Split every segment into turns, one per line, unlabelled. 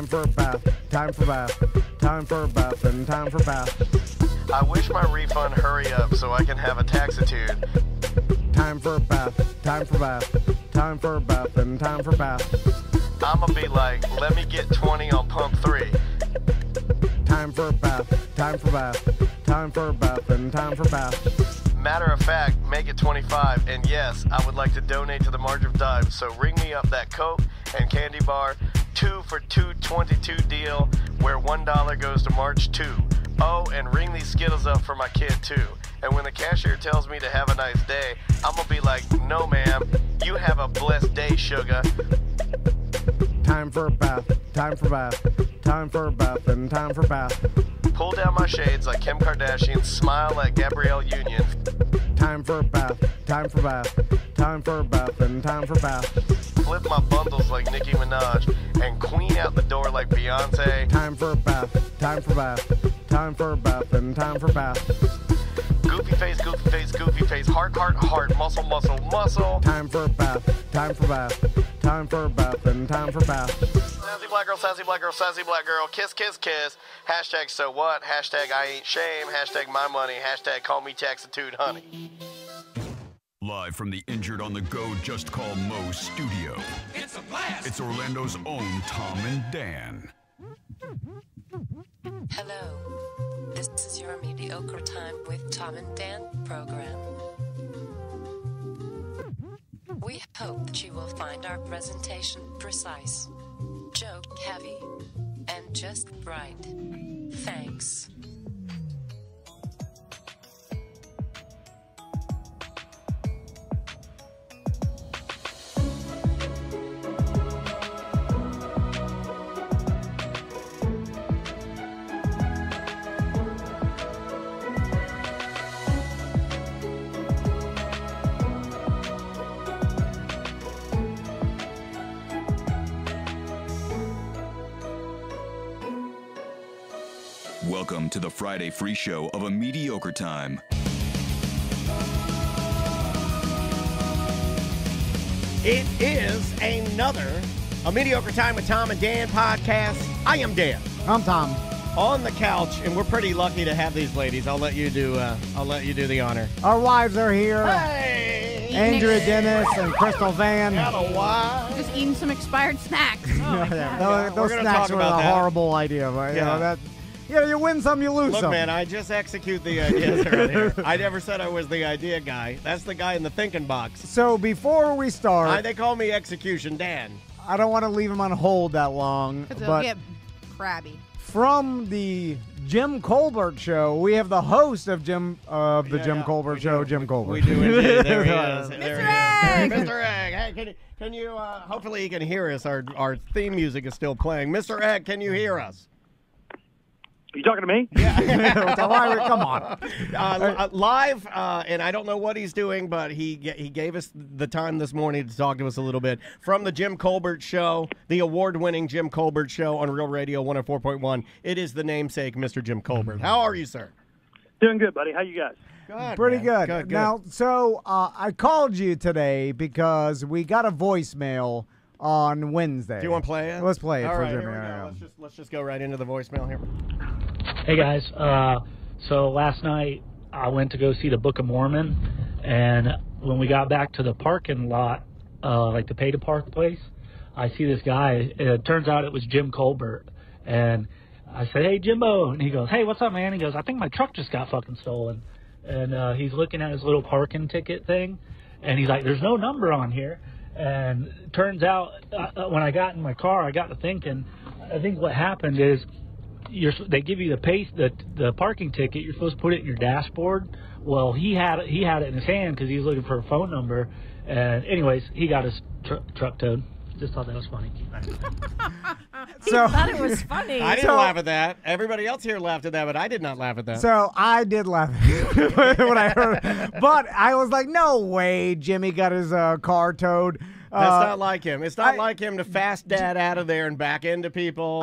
Time for a bath, time for bath, time for a bath, and time for bath.
I wish my refund hurry up so I can have a taxitude.
Time for a bath, time for bath, time for a bath, and time for bath.
I'ma be like, let me get 20 on pump 3.
Time for a bath, time for bath, time for a bath, and time for bath.
Matter of fact, make it 25, and yes, I would like to donate to the March of Dimes, so ring me up that Coke and candy bar 2 for $2.22 deal where $1 goes to March 2. Oh, and ring these Skittles up for my kid too. And when the cashier tells me to have a nice day, I'm gonna be like, no ma'am, you have a blessed day, sugar.
Time for a bath, time for bath, time for a bath, and time for bath.
Pull down my shades like Kim Kardashian, smile like Gabrielle Union.
Time for a bath, time for bath, time for a bath, and time for bath.
Flip my bundles like Nicki Minaj and queen out the door like Beyonce.
Time for a bath, time for bath, time for a bath, and time for bath.
Goofy face, goofy face, goofy face, heart, heart, heart, muscle, muscle, muscle.
Time for a bath, time for bath, time for a bath, and time for bath.
Sassy black girl, sassy black girl, sassy black girl, kiss, kiss, kiss. Hashtag so what, hashtag I ain't shame, hashtag my money, hashtag call me taxitude honey.
Live from the Injured on the Go Just Call Mo studio.
It's a blast!
It's Orlando's own Tom and Dan.
Hello. This is your Mediocre Time with Tom and Dan program. We hope that you will find our presentation precise, joke heavy, and just right. Thanks.
Welcome to the Friday free show of A Mediocre Time.
It is another A Mediocre Time with Tom and Dan podcast. I am Dan.
I'm Tom.
On the couch, and we're pretty lucky to have these ladies. I'll let you do the honor.
Our wives are here.
Hey,
Andrea Dennis and Crystal Vann.
hello, wife.
Just eating some expired snacks. Oh my God.
Those
We're gonna
snacks
talk
were
about
a
that.
horrible idea, but
Yeah.
you win some, you lose
Look,
some.
man, I just execute the ideas right here. I never said I was the idea guy. That's the guy in the thinking box.
So before we start,
They call me Execution Dan.
I don't want to leave him on hold that long,
Because it'll
but
get crabby.
from the Jim Colbert Show, we have the host of Jim Colbert Show, Jim Colbert.
We do indeed. There he is.
Mr.
There he
Egg!
is. Mr. Egg. Hey, can you? Hopefully he can hear us. Our theme music is still playing. Mr. Egg, can you hear us?
You talking to me?
Come on.
Live, and I don't know what he's doing, but he gave us the time this morning to talk to us a little bit from the Jim Colbert Show, the award-winning Jim Colbert Show on Real Radio 104.1. It is the namesake, Mr. Jim Colbert. How are you, sir?
Doing good, buddy. How you guys?
Good,
Pretty
man.
good. Now, so I called you today because we got a voicemail on Wednesday.
Do you want to play it?
Let's play it
All
for
right,
Jimmy.
here we go. Let's just go right into the voicemail here.
Hey guys, so last night I went to go see the Book of Mormon, and when we got back to the parking lot, like the pay-to-park place, I see this guy. It turns out it was Jim Colbert, and I said, "Hey Jimbo," and he goes, "Hey, what's up, man?" He goes, "I think my truck just got fucking stolen," and he's looking at his little parking ticket thing, and he's like, "There's no number on here." And it turns out when I got in my car, I got to thinking, I think what happened is they give you the parking ticket. You're supposed to put it in your dashboard. Well, he had it in his hand because he was looking for a phone number. And anyways, he got his truck towed. Just thought that was funny.
He thought it was funny.
I didn't laugh at that. Everybody else here laughed at that, but I did not laugh at that.
So I did laugh when I heard it. But I was like, no way Jimmy got his car towed.
That's not like him. It's not like him to fast dad out of there and back into people.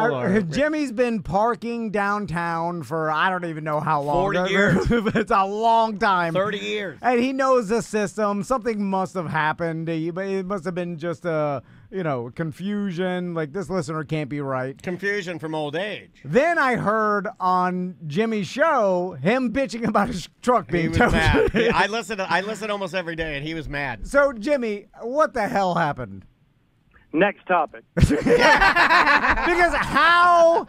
Jimmy's been parking downtown for I don't even know how long.
40 years.
It's a long time.
30 years.
And he knows the system. Something must have happened. It must have been just confusion. Like, this listener can't be right.
Confusion from old age.
Then I heard on Jimmy's show him bitching about his truck being towed.
Mad. I listen almost every day, and he was mad.
So, Jimmy, what the hell happened?
Next topic.
Because how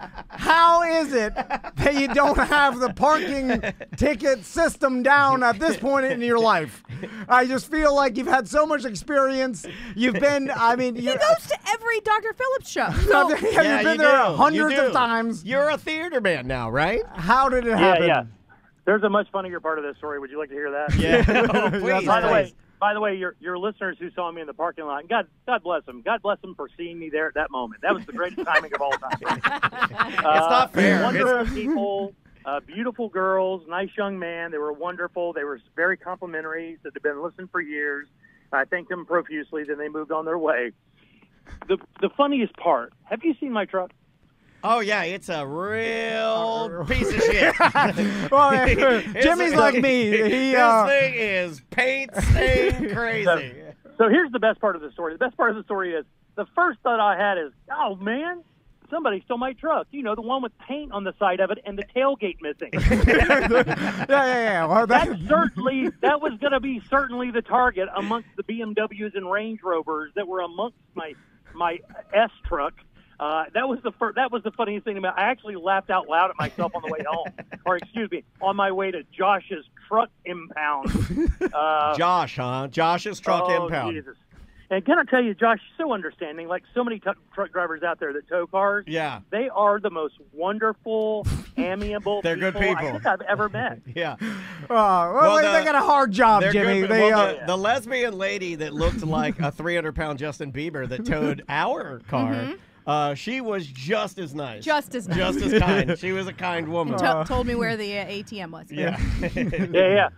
is it that you don't have the parking ticket system down at this point in your life? I just feel like you've had so much experience. You've been,
he goes to every Dr. Phillips show.
So, you've been there hundreds of times.
You're a theater man now, right?
How did it happen?
Yeah. There's a much funnier part of this story. Would you like to hear that?
Yeah. Please.
By the way, your listeners who saw me in the parking lot, God bless them. God bless them for seeing me there at that moment. That was the greatest timing of all time.
It's not fair.
Wonderful people, beautiful girls, nice young man. They were wonderful. They were very complimentary. That had been listening for years. I thanked them profusely. Then they moved on their way. The funniest part. Have you seen my truck?
Oh, yeah, it's a real piece of shit.
Well, Jimmy's like me.
This thing is paint stained crazy.
So here's the best part of the story. The best part of the story is the first thought I had is, oh, man, somebody stole my truck. You know, the one with paint on the side of it and the tailgate missing.
Yeah. Well,
that was going to be certainly the target amongst the BMWs and Range Rovers that were amongst my S truck. That was the funniest thing about. I actually laughed out loud at myself on the way home, or excuse me, on my way to Josh's truck impound.
Josh, huh? Josh's truck impound.
Jesus. And can I tell you, Josh, so understanding. Like so many truck drivers out there that tow cars.
Yeah.
They are the most wonderful, amiable.
They're good people.
I think I've ever met.
Yeah.
They got a hard job, Jimmy.
The lesbian lady that looked like a 300-pound Justin Bieber that towed our car. Mm-hmm. She was just as nice.
Just as
kind. She was a kind woman.
Told me where the ATM was.
Yeah.
Yeah.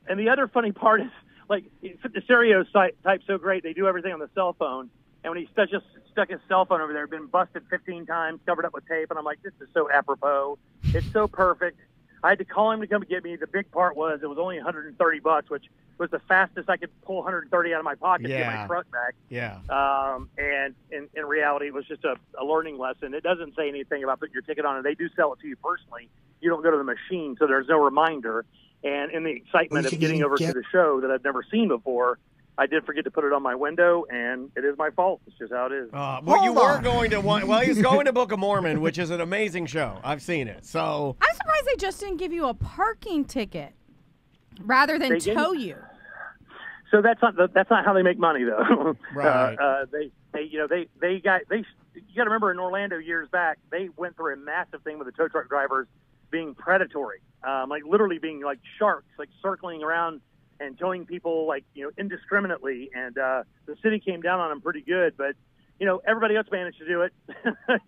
And the other funny part is, like, the stereo type so great, they do everything on the cell phone. And when he stuck his cell phone over there, been busted 15 times, covered up with tape. And I'm like, this is so apropos. It's so perfect. I had to call him to come get me. The big part was it was only $130, which was the fastest I could pull 130 out of my pocket to get my truck back.
Yeah.
And in reality, it was just a learning lesson. It doesn't say anything about putting your ticket on it. They do sell it to you personally. You don't go to the machine, so there's no reminder. And in the excitement of getting over to the show that I've never seen before, I did forget to put it on my window, and it is my fault. It's just how it is.
He's going to Book of Mormon, which is an amazing show. I've seen it. So
I'm surprised they just didn't give you a parking ticket rather than tow you.
So that's not how they make money, though.
Right.
You got to remember in Orlando years back, they went through a massive thing with the tow truck drivers being predatory, like literally being like sharks, like circling around and towing people like, indiscriminately. And the city came down on them pretty good, but everybody else managed to do it.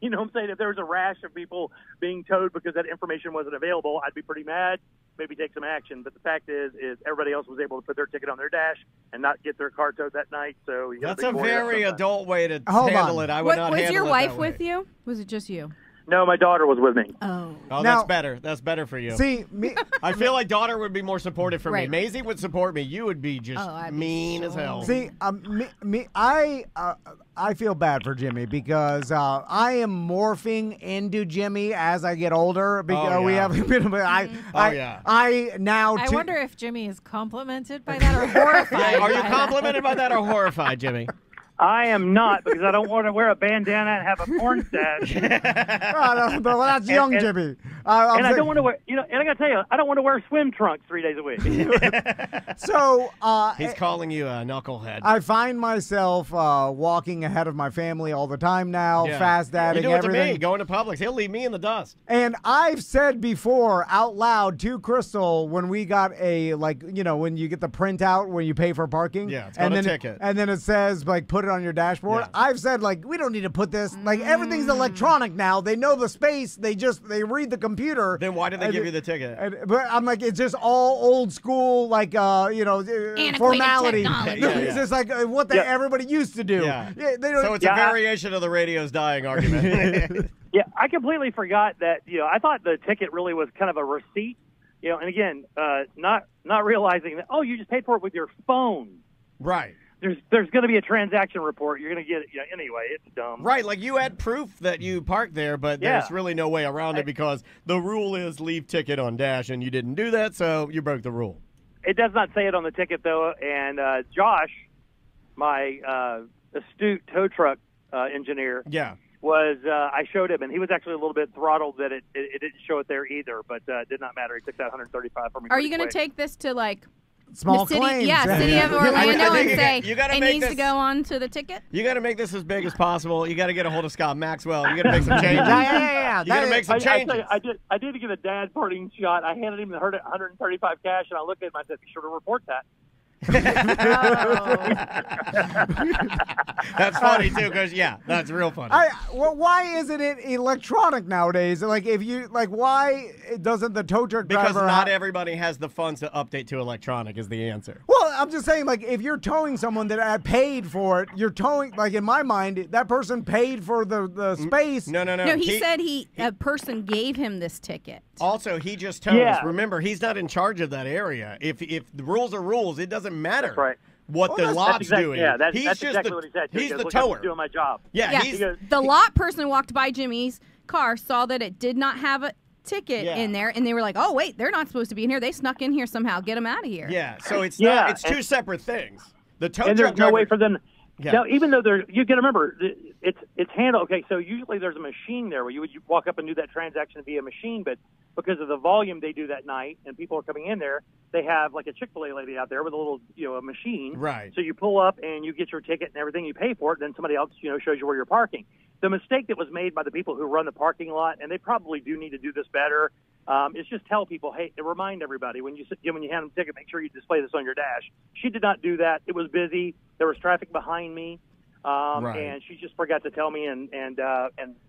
You know what I'm saying? If there was a rash of people being towed because that information wasn't available, I'd be pretty mad, maybe take some action. But the fact is everybody else was able to put their ticket on their dash and not get their car towed that night. So
that's a very adult way to handle it. I would not handle it.
Was your wife with you? Was it just you?
No, my daughter was with me.
Oh,
that's better. That's better for you.
See,
I feel like daughter would be more supportive for
right.
me. Maisie would support me. You would be just mean as hell.
See, I feel bad for Jimmy because I am morphing into Jimmy as I get older. Because we have a bit of
I wonder if Jimmy is complimented by that or horrified.
Are you complimented by that or horrified, Jimmy?
I am not, because I don't want to wear a bandana and have a porn stash.
Well, that's young Jimmy.
And I don't want to wear, and I got to tell you, I don't want to wear swim trunks 3 days a week.
So
he's calling you a knucklehead.
I find myself walking ahead of my family all the time now, fast dadding
everything. You do it to me, going to Publix. He'll leave me in the dust.
And I've said before out loud to Crystal when we got when you get the printout when you pay for parking.
Yeah, it's got a ticket.
And then it says, put it on your dashboard. Yeah. I've said, we don't need to put this. Everything's electronic now. They know the space. They read the computer.
Then why did they give you the ticket?
But I'm like, it's just all old school, like formality. It's just like what everybody used to do.
Yeah.
They don't,
So it's a variation of the radio's dying argument.
Yeah, I completely forgot that. I thought the ticket really was kind of a receipt. And again, not realizing that. Oh, you just paid for it with your phone.
Right.
There's going to be a transaction report. You're going to get it anyway. It's dumb.
Right, like you had proof that you parked there, but there's really no way around it because the rule is leave ticket on dash, and you didn't do that, so you broke the rule.
It does not say it on the ticket, though, and Josh, my astute tow truck engineer, was I showed him, and he was actually a little bit throttled that it didn't show it there either, but it did not matter. He took that 135 from me.
Are you going to take this to, like,
small
the city,
claims?
City of Orlando and say
it
needs to go on to the ticket?
You got to make this as big as possible. You got to get a hold of Scott Maxwell. You got to make some changes.
Yeah.
You got to make some changes.
I did get a dad parting shot. I handed him the 135 cash, and I looked at him. I said, "Be sure to report that."
That's funny too, because that's real funny.
Why isn't it electronic nowadays? Like, why doesn't the tow truck driver?
Because not everybody has the funds to update to electronic is the answer.
Well, I'm just saying, like, if you're towing someone that paid for it, you're towing. Like, in my mind, that person paid for the space.
No.
No, he said a person gave him this ticket.
Also, he just tows.
Yeah.
Remember, he's not in charge of that area. If the rules are rules, it doesn't matter.
That's right.
What the lot's doing.
Yeah, that's
just
exactly what he said.
He's the
"Look,
tower.
I'm doing my job.
Yeah.
The lot person walked by Jimmy's car, saw that it did not have a ticket in there, and they were like, "Oh wait, they're not supposed to be in here. They snuck in here somehow. Get them out of here."
Yeah. So it's not. It's two separate things. The tow
And
truck
there's no way for them.
Yeah.
Now, even though you got to remember, it's handled. Okay, so usually there's a machine there where you would walk up and do that transaction via machine, but because of the volume they do that night and people are coming in there, they have like a Chick-fil-A lady out there with a little, a machine.
Right.
So you pull up and you get your ticket and everything, you pay for it, then somebody else, shows you where you're parking. The mistake that was made by the people who run the parking lot, and they probably do need to do this better, is just tell people, hey, remind everybody when you hand them a ticket, make sure you display this on your dash. She did not do that. It was busy. There was traffic behind me. And she just forgot to tell me, and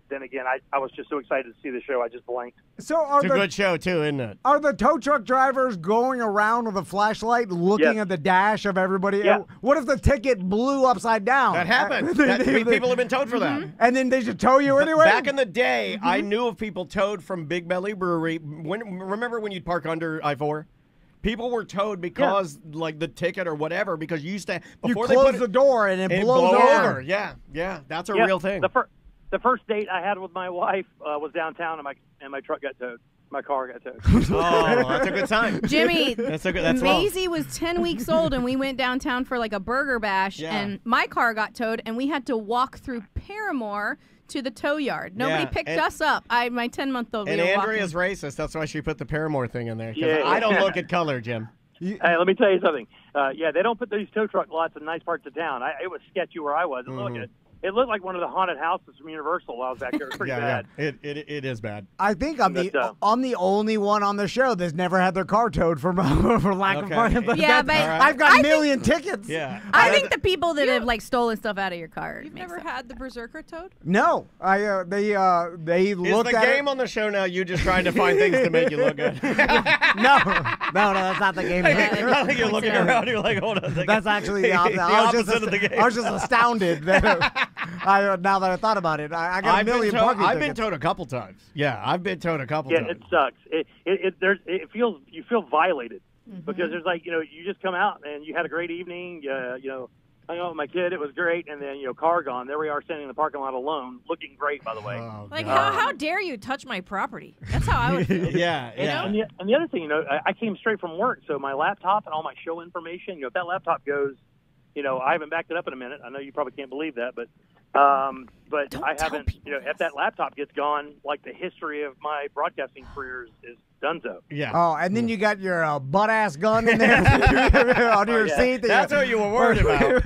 then again, I was just so excited to see the show, I just blanked.
So
it's a good show too, isn't it?
Are the tow truck drivers going around with a flashlight looking at the dash of everybody?
Yeah.
What if the ticket blew upside down?
That happens. People have been towed for that.
And then they just tow you anyway?
Back in the day, I knew of people towed from Big Belly Brewery. Remember when you'd park under I-4? People were towed because, like, the ticket or whatever, because you used to before
you close the door and it blows over.
Yeah, that's a real thing.
The first date I had with my wife was downtown, and my truck got towed. My car got towed.
Oh, that's a good time.
Jimmy,
that's
Maisie was 10 weeks old, and we went downtown for like a burger bash, and my car got towed, and we had to walk through Paramore to the tow yard. Nobody picked us up. My 10-month-old.
And Andrea's racist. That's why she put the Paramore thing in there. I don't look at color, Jim.
Hey, let me tell you something. They don't put these tow truck lots in nice parts of town. It was sketchy where I was. It looked like one of the haunted houses from Universal while I was back there. It was pretty bad.
Yeah. It is bad.
I think I'm the only one on the show that's never had their car towed for lack of parking.
Yeah, but
I've got a million tickets.
Yeah.
I think the people that have like stolen stuff out of your car.
You've never had the Berserker towed?
No, they looked at
the game on the show now. You just trying to find things to make you look good.
No, that's not the game.
I think you're looking around. You're like, hold on a second.
That's actually the opposite.
Of the game.
I was just astounded that. Now that I thought about it, I got a million parking tickets.
I've been towed a couple times. Yeah, I've been towed a couple times.
Yeah, it sucks. You feel violated because there's like you just come out and you had a great evening. Hung out with my kid. It was great, and then car gone. There we are standing in the parking lot alone, looking great, by the way.
Oh,
how dare you touch my property? That's how I would feel.
Yeah.
And the other thing, I came straight from work, so my laptop and all my show information. If that laptop goes, I haven't backed it up in a minute. I know you probably can't believe that, but I haven't. If that laptop gets gone, like the history of my broadcasting career is donezo.
Yeah.
Oh, and then you got your butt-ass gun in there on your seat.
That's what you were worried about.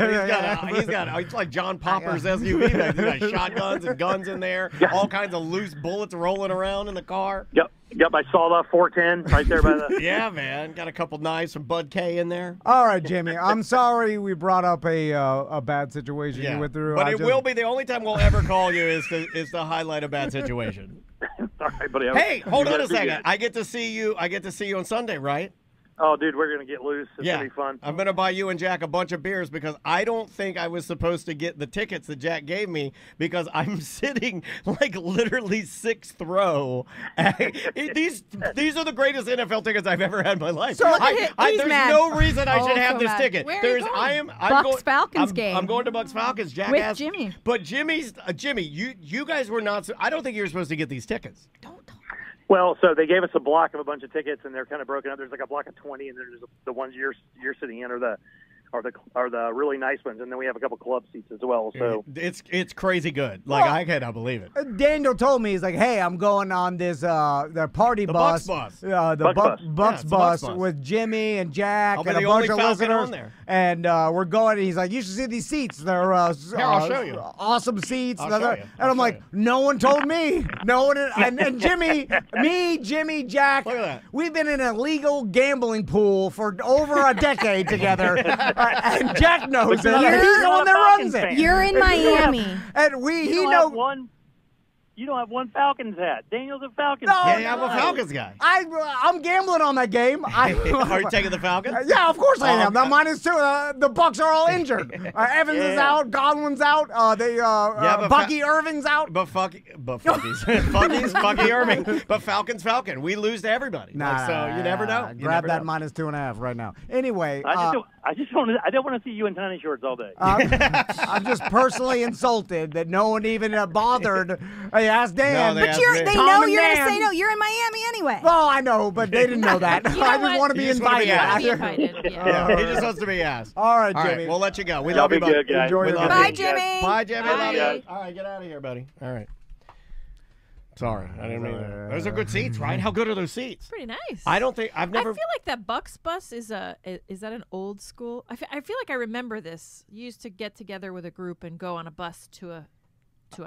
He's got it's like John Popper's SUV back there. He's got shotguns and guns in there, all kinds of loose bullets rolling around in the car.
Yep. Got my sawed-off 410 right there by the...
Yeah, man. Got a couple knives from Bud K in there.
All right, Jimmy. I'm sorry we brought up a bad situation you went through.
But will be the only time we'll ever call you is to highlight a bad situation.
All right, buddy.
Hey, hold on a second.
Good.
I get to see you on Sunday, right?
Oh, dude, we're going to get loose. It's going to be fun.
I'm going to buy you and Jack a bunch of beers because I don't think I was supposed to get the tickets that Jack gave me because I'm sitting like literally 6th row. These are the greatest NFL tickets I've ever had in my life.
So
there's
mad.
no reason I should
Oh,
have
so
this
mad.
ticket.
Where are you going? Bucks-Falcons game.
I'm going to Bucks-Falcons. Jack
With
asked,
Jimmy.
But Jimmy, you guys were not. I don't think you were supposed to get these tickets.
Well, so they gave us a block of a bunch of tickets, and they're kind of broken up. There's like a block of 20, and there's the ones you're sitting in, or the really nice ones, and then we have a couple club seats as well. So
it's crazy good. Like I cannot believe it.
Daniel told me, he's like, "Hey, I'm going on this the party bus,
Bucks bus.
Bucks
Bucks
bus
bus
with Jimmy and Jack
I'll be
and a
the
bunch
only
of
Falcon
listeners."
on there.
And we're going. He's like, "You should see these seats. They're
I'll show you.
awesome seats."
I'll show you.
And I'm like, "No one told me. No one." And Jimmy, Jack,
Look at that.
we've been in a legal gambling pool for over a decade together, and Jack knows it.
You're
He's the one that runs it.
You're in Miami.
And he knows.
You don't have one Falcons hat. Daniel's a Falcons
No,
fan.
Yeah, I'm a Falcons guy.
I'm gambling on that game.
Are you taking the Falcons?
Yeah, of course I am. The -2. The Bucks are all injured. Evans is out. Godwin's out. Bucky Irving's out.
But Fucky Irving. But Falcon. We lose to everybody. So you never know.
Grab that -2.5 right now. Anyway,
I don't want to see you in tiny shorts all day.
I'm just personally insulted that no one even bothered. Hey, ask Dan.
No, they
But
asked
they
me.
Tom
know
and
you're going to
Dan.
say no. You're in Miami anyway.
Well, I know, but they didn't know that.
You know
I just
what?
want to be
You just wanna be
invited.
asked.
Be invited. Yeah.
He just wants to be asked.
All right,
All
Jimmy.
right, we'll let you go. We
Y'all
love
be
you, buddy.
good, guys.
Enjoy
We
your
love
Bye,
you.
Jimmy.
Bye, Jimmy.
Bye.
Love you. All right, get out of here, buddy. All right. Sorry, I didn't mean that. Those are good seats, right? How good are those seats?
Pretty nice.
I don't think I've never.
I feel like that Bucks bus is that an old school? I feel like I remember this. You used to get together with a group and go on a bus to a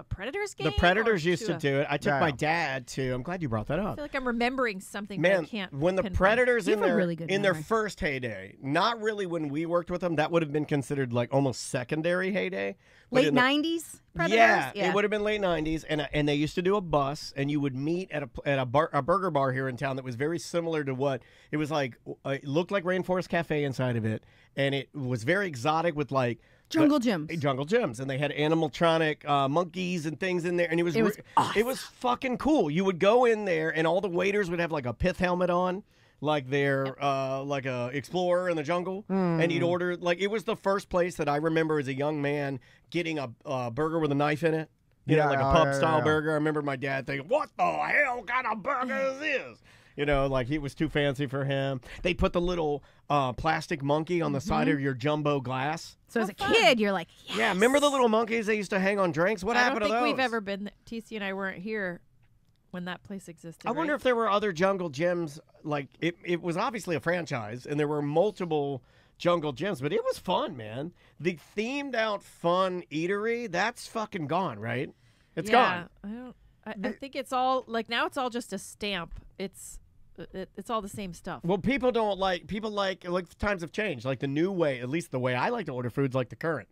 Predators game.
The Predators
or
used to do it. I took
Yeah.
my dad to. I'm glad you brought that
I
up.
feel like I'm remembering something, but I
Man,
can't.
when the
pinpoint.
Predators
You
in
have a
their
really good
in their
memory.
first heyday, not really when we worked with them, that would have been considered like almost secondary heyday. But
Late
in the-
90s Predators?
Yeah, it would have been late 90s, and they used to do a bus, and you would meet at a burger bar here in town that was very similar to what it was like. It looked like Rainforest Cafe inside of it, and it was very exotic with like
Jungle gyms.
Jungle gyms, and they had animatronic monkeys and things in there, and it was
awesome.
it was fucking cool. You would go in there, and all the waiters would have like a pith helmet on. Like they're like a explorer in the jungle, and you'd order like it was the first place that I remember as a young man getting a burger with a knife in it. You know, like a pub style burger. I remember my dad thinking, "What the hell kind of burger is this?" You know, like he was too fancy for him. They put the little plastic monkey on the side of your jumbo glass.
So as a kid, you're like, yes.
Yeah, remember the little monkeys they used to hang on drinks? What happened to those?
I don't think we've ever been. TC and I weren't here when that place existed.
I wonder if there were other jungle gyms. Like it was obviously a franchise, and there were multiple jungle gyms, but it was fun, man. The themed out fun eatery, that's fucking gone, right? It's gone.
I think it's all like now. It's all just a stamp. It's all the same stuff.
Well, people like times have changed. Like the new way, at least the way I like to order food's like the current.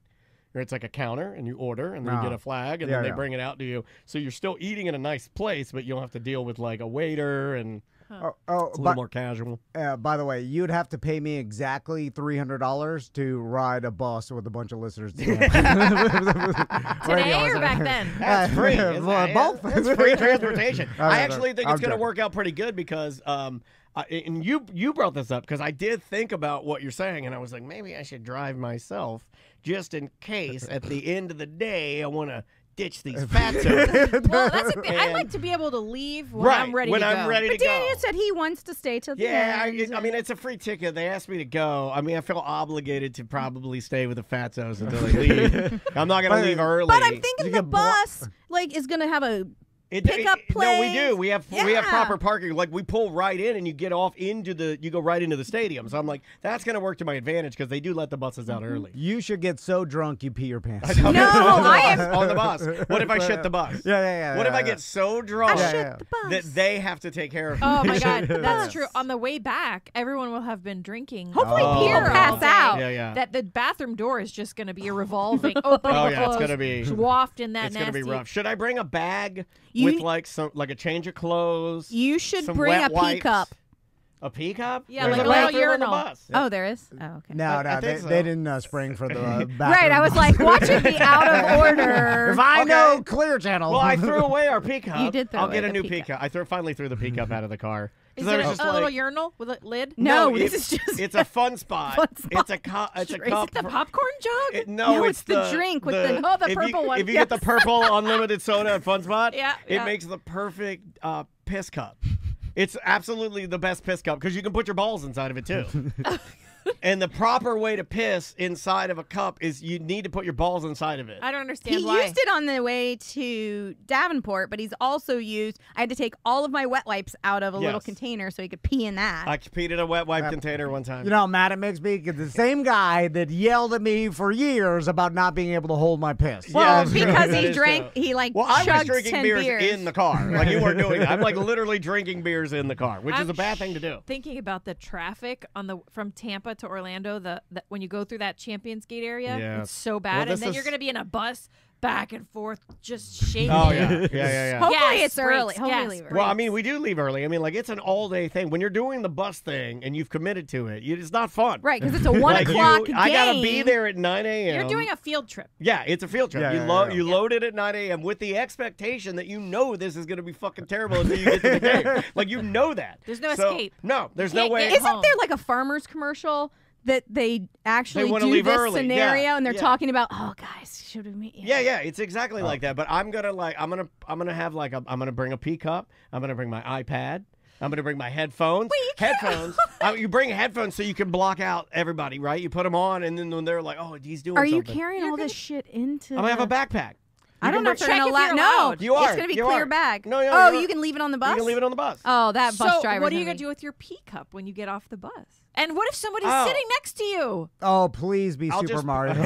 Where it's like a counter, and you order, and then you get a flag, and then they bring it out to you. So you're still eating in a nice place, but you don't have to deal with like a waiter, and it's a little more casual.
By the way, you'd have to pay me exactly $300 to ride a bus with a bunch of listeners.
Today or back then?
That's free.
Both.
It's free transportation. I
right,
actually think
I'm
it's going to
joking.
work out pretty good because, and you brought this up because I did think about what you're saying, and I was like, maybe I should drive myself just in case at the end of the day I want to ditch these fatos.
Well, that's the thing. I like to be able to leave when I'm ready to go.
I'm ready to
But
go.
Daniel said he wants to stay till the
Yeah,
end.
I mean, it's a free ticket. They asked me to go. I mean, I feel obligated to probably stay with the fatos until they leave. I'm not going to leave early.
But I'm thinking the bus is going to have a pickup place.
No, we do. We have
Yeah.
proper parking. Like we pull right in, and you get off you go right into the stadium. So I'm like, that's going to work to my advantage because they do let the buses out early.
You should get so drunk you pee your pants.
No, I am.
On the bus. What if I shit the bus?
Yeah.
What if I get so drunk
the bus.
that they have to take care of me?
Oh my God, that's true. On the way back, everyone will have been drinking.
Hopefully
beer
people pass
all day.
out.
Yeah.
That the bathroom door is just going to be a revolving open.
Oh, yeah, it's
close,
gonna be-
waft in that
It's
nasty.
going to be rough. Should I bring a bag? with like a change of clothes.
You should
some
bring
wet
a
wipes.
pee cup.
A pee cup?
Yeah,
There's
like
a
a little
bathroom on the
urinal.
bus.
Oh, there is? Oh, okay.
No,
think so.
they didn't spring for the bathroom.
Right, I was like, watch it be out of order.
If I know Clear Channel.
Well, I threw away our pee cup.
You did throw
I'll
away
get a
the
new
pee
pee
cup.
cup. I finally threw the pee cup out of the car.
Is
I
there
was
a
just
little
like,
urinal with a lid?
No,
it's,
this is just
it's a fun spot.
Fun spot.
It's a cup. It's a
Is
cup.
Is it the popcorn jug?
No,
it's the drink with the
if
purple
you,
one.
If you get the purple unlimited soda at Fun Spot,
Yeah,
it
yeah.
makes the perfect piss cup. It's absolutely the best piss cup because you can put your balls inside of it too. And the proper way to piss inside of a cup is you need to put your balls inside of it.
I don't understand
He
why.
used it on the way to Davenport, but he's also used. I had to take all of my wet wipes out of a little
Yes.
container so he could pee in that.
I peed in a wet wipe container one time.
You know how mad it makes me? Because the same guy that yelled at me for years about not being able to hold my piss.
well,
that's true.
because
That
he
is
drank,
true.
he like
Well, I was
chugged
drinking
10
beers in the car. Like you weren't doing it. I'm like literally drinking beers in the car, which is a bad thing to do.
Thinking about the traffic from Tampa to Orlando, the when you go through that Champions Gate area,
Yeah.
it's so
Well,
bad.
this
And then
is-
you're going to be in a bus back and forth, just shaking.
Oh yeah, yeah.
Hopefully
Gas
it's early.
breaks,
Hopefully
gas
leave early.
Well, I mean, we do leave early. I mean, like, it's an all-day thing. When you're doing the bus thing and you've committed to it, it's not fun.
Right, because it's a 1
Like,
o'clock game.
I got to be there at 9 a.m.
You're doing a field trip.
Yeah, it's a field trip.
Yeah,
You load it at 9 a.m. with the expectation that you know this is going to be fucking terrible until you get to the game. Like, you know that.
There's no
So,
escape.
No, there's
You
no
can't
way.
get
Isn't there like a farmer's commercial that they actually
wanna
do
leave
this
early.
scenario
Yeah,
and they're
yeah.
talking about, oh guys, should we meet?
Yeah, it's exactly like that. But I'm gonna bring a pee cup. I'm gonna bring my iPad. I'm gonna bring my headphones.
Wait, you can't-
headphones. You bring headphones so you can block out everybody, right? You put them on, and then when they're like, "Oh, he's doing
Are you
something,"
carrying all this shit into?
I'm gonna have a
the-
backpack.
I don't know if they're
check
gonna
if
allow.
you're
No,
allowed.
You are.
It's gonna be
You
clear
are.
bag.
No,
oh,
you're-
you can leave it on the bus.
You can leave it on the bus.
Oh, that bus
So
driver.
what are you going to do with your pee cup when you get off the bus? And what if somebody's sitting next to you?
Oh, please be
I'll
Super
just-
Mario.
No.